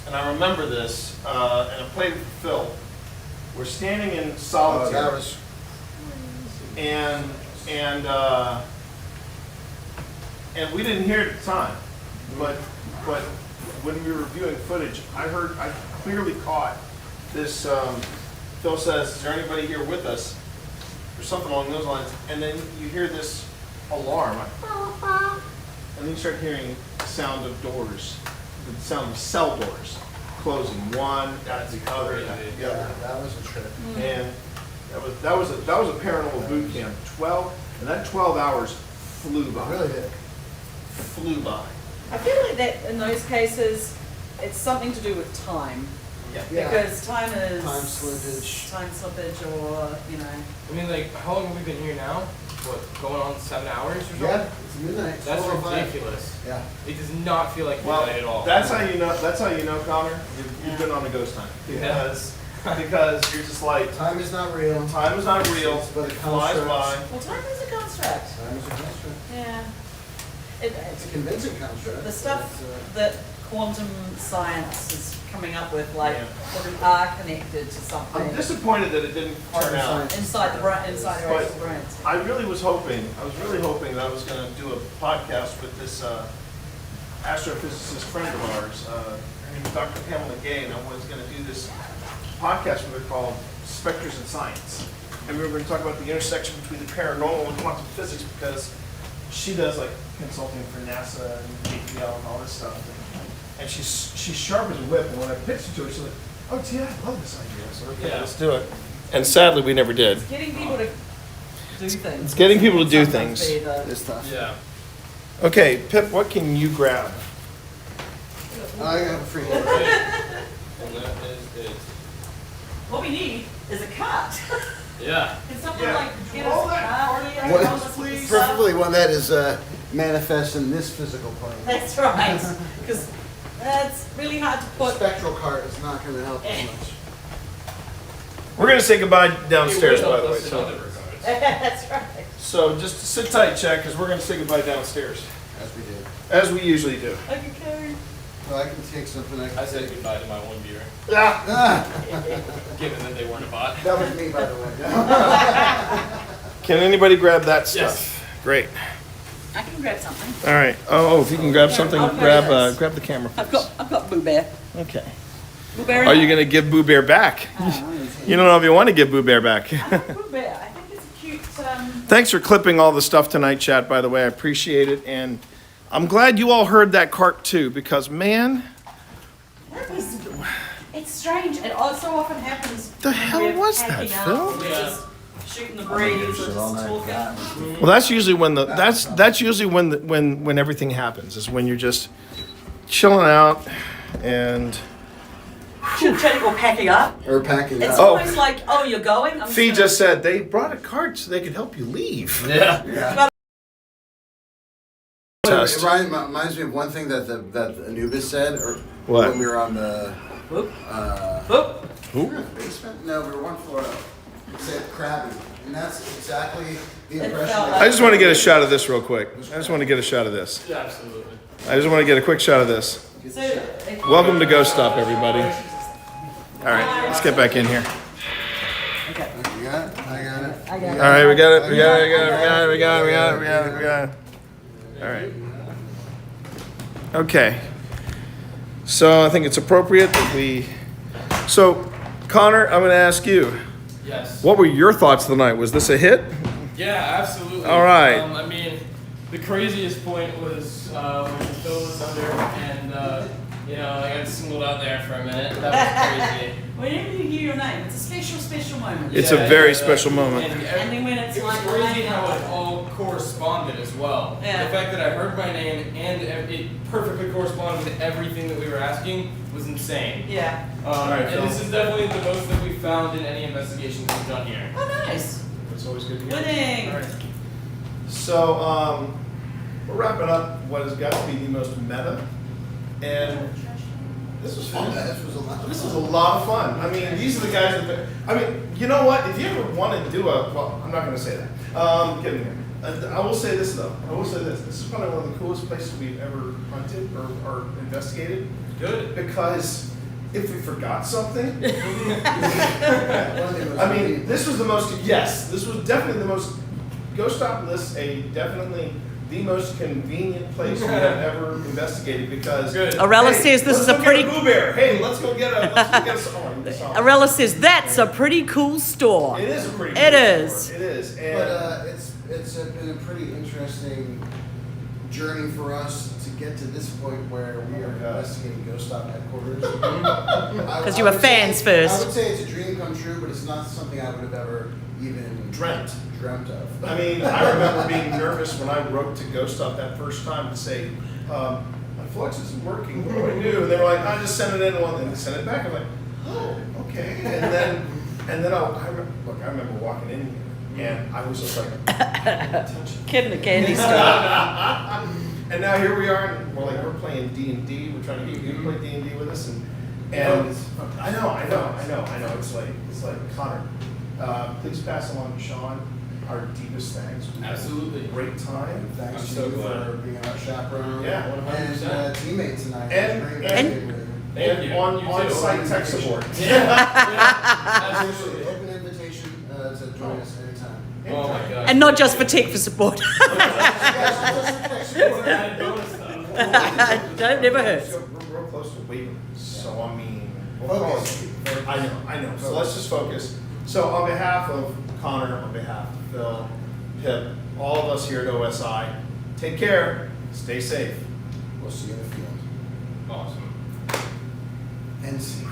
And I remember this, and I played with Phil. We're standing in Oh, solitaire. that was. And we didn't hear it at the time, but when we were reviewing footage, I clearly caught this. Phil says, "Is there anybody here with us?" or something along those lines, and then you hear this alarm, and then you start hearing the sound of doors, the sound of cell doors closing one after the other. Yeah, that was a trip. And that was a paranormal boot camp. 12 hours flew by. Really did. Flew by. I feel like that in those cases, it's something to do with time. Yeah. Because time is. Time slippage. Time slippage or, you know. I mean, like, how long have we been here now? What, going on 7 hours or something? Yeah, it's midnight. That's 12:05. ridiculous. Yeah. It does not feel like Well, midnight at all. that's how you know, Connor. You've been on a ghost time because you're just like, Time is not real. time is not real. But It it flies constructs. by. Well, time is a construct. Time is a construct. Yeah. It's a convincing construct. The stuff It's, that quantum science is coming up with, like, Yeah. that we are connected to something I'm disappointed that it didn't turn out. Science. inside the brain, inside our But actual brains. I was really hoping that I was going to do a podcast with this astrophysicist friend of ours, her name is Dr. Pamela Gay, and I was going to do this podcast with her called Spectres in Science. And we were going to talk about the intersection between the paranormal and quantum physics because she does like consulting for NASA and JPL and all this stuff. And she's sharp as a whip. And when I pitched it to her, she's like, "Oh, Tia, I love this idea." So okay, Yeah. let's do it. And sadly, we never did. It's getting people to do things. It's getting people to do Sometimes things. be the- This stuff. Yeah. Okay, Pip, what can you grab? I have a free And that is it. What we need is a cut. Yeah. Can someone Yeah. like get Roll us that a cut card here? back, Roll What- us with please. stuff? Preferably one that is manifest in this physical plane. That's right, because that's really hard to The put. spectral cart is not going to help as much. We're gonna say goodbye downstairs, It would by the help way. us in So, other regards. That's right. so just sit tight, Chad, because we're gonna say goodbye downstairs, As we did. as we usually do. Okay. Well, I can take something I can I said take. goodbye to my one beer, Ah, given that they weren't a bot. that was me, by the way. Can anybody grab that stuff? Yes. Great. I can grab something. All right. Oh, if you can grab something, Okay, grab yes. grab the camera. I've got Boo Bear. Okay. Boo Bear. Are you gonna give Boo Bear back? You don't know if you want to give Boo Bear back. I like Boo Bear. I think it's a cute. Thanks for clipping all the stuff tonight, chat. By the way, I appreciate it, and I'm glad you all heard that cart too, because man, It's strange. It also often happens. The when hell we're was that, packing up, Phil? we're just shooting the breeze or just talking. well, that's usually when that's usually when everything happens, is when you're just chilling out and. Chit chatting or packing up. Or packing It's up. always like, oh, you're going. I'm Fee gonna- just said they brought a cart so they could help you leave. Yeah. Test. It reminds me of one thing that Anubis said, or What? when we were on the Whoop. Who? Basement? No, we were one floor up. It said crabby, and that's exactly the impression. felt I just want to get a shot of this real quick. I just want to get a shot of this. Yeah, absolutely. I just want to get a quick shot of this. So, Welcome to GhostStop, everybody. All right, let's get back in here. okay. You got it? I got it. I got All right, we got it. We got it. We got it. All right. Okay. So I think it's appropriate that we. So, Connor, I'm going to ask you. Yes. What were your thoughts tonight? Was this a hit? Yeah, absolutely. All right. I mean, the craziest point was when Phil was under, and I got singled out there for a minute. That was crazy. Whenever you hear your name, it's a special, special moment. It's a very special moment. And then when it's It was like crazy lining how up. it all corresponded as well. Yeah. The fact that I heard my name and it perfectly corresponded with everything that we were asking was insane. Yeah. And this is definitely the most that we found in any investigation that we've done here. Oh, nice. It's always good to hear. Winning. All right. So, we're wrapping up what has got to be the most meta, and this was fun. This was a lot of fun. I mean, these are the guys that. I mean, you know what? If you ever want to do well, I'm not going to say that. Get in here. I will say this though. I will say this. This is probably one of the coolest places we've ever hunted or investigated. Good. Because if we forgot something, I mean, this was the most. Yes, this was definitely the most. GhostStop lists definitely the most convenient place we have ever investigated because. Good. Arella says this is a pretty. Boo Bear. Hey, let's go get a. Oh, Arella says that's a pretty cool store. it is a pretty. It cool is. store. It is, and But it's been a pretty interesting journey for us to get to this point where we are investigating GhostStop headquarters. Because you were fans I first. would say it's a dream come true, but it's not something I would have ever even dreamt. of. I mean, I remember being nervous when I wrote to GhostStop that first time to say, my flux isn't working. What do I do? And they were like, I just sent it in one, and they sent it back. I'm like, oh, okay. And then I remember walking in here. And I was just like, Kid in a candy store. and now here we are, and we're playing D&D. We're trying to get you to play D&D with us, and I know. It's like Connor. Please pass along to Sean our deepest thanks. We had Absolutely. a great time. Thanks I'm to so you glad. for being our chaperone. Yeah, And teammate tonight. And- It was great and- being with you. Thank And you. on You too. site tech support. Absolutely. Open invitation to join us anytime. Oh my god. And not just for tech for support. Added bonus stuff. Don't never hurt. We're real close to Waverly, so I mean, Focus. I know. So let's just focus. So on behalf of Connor, on behalf of Phil, Pip, all of us here at OSI, take care, stay safe. We'll see you in the field. Awesome. And see.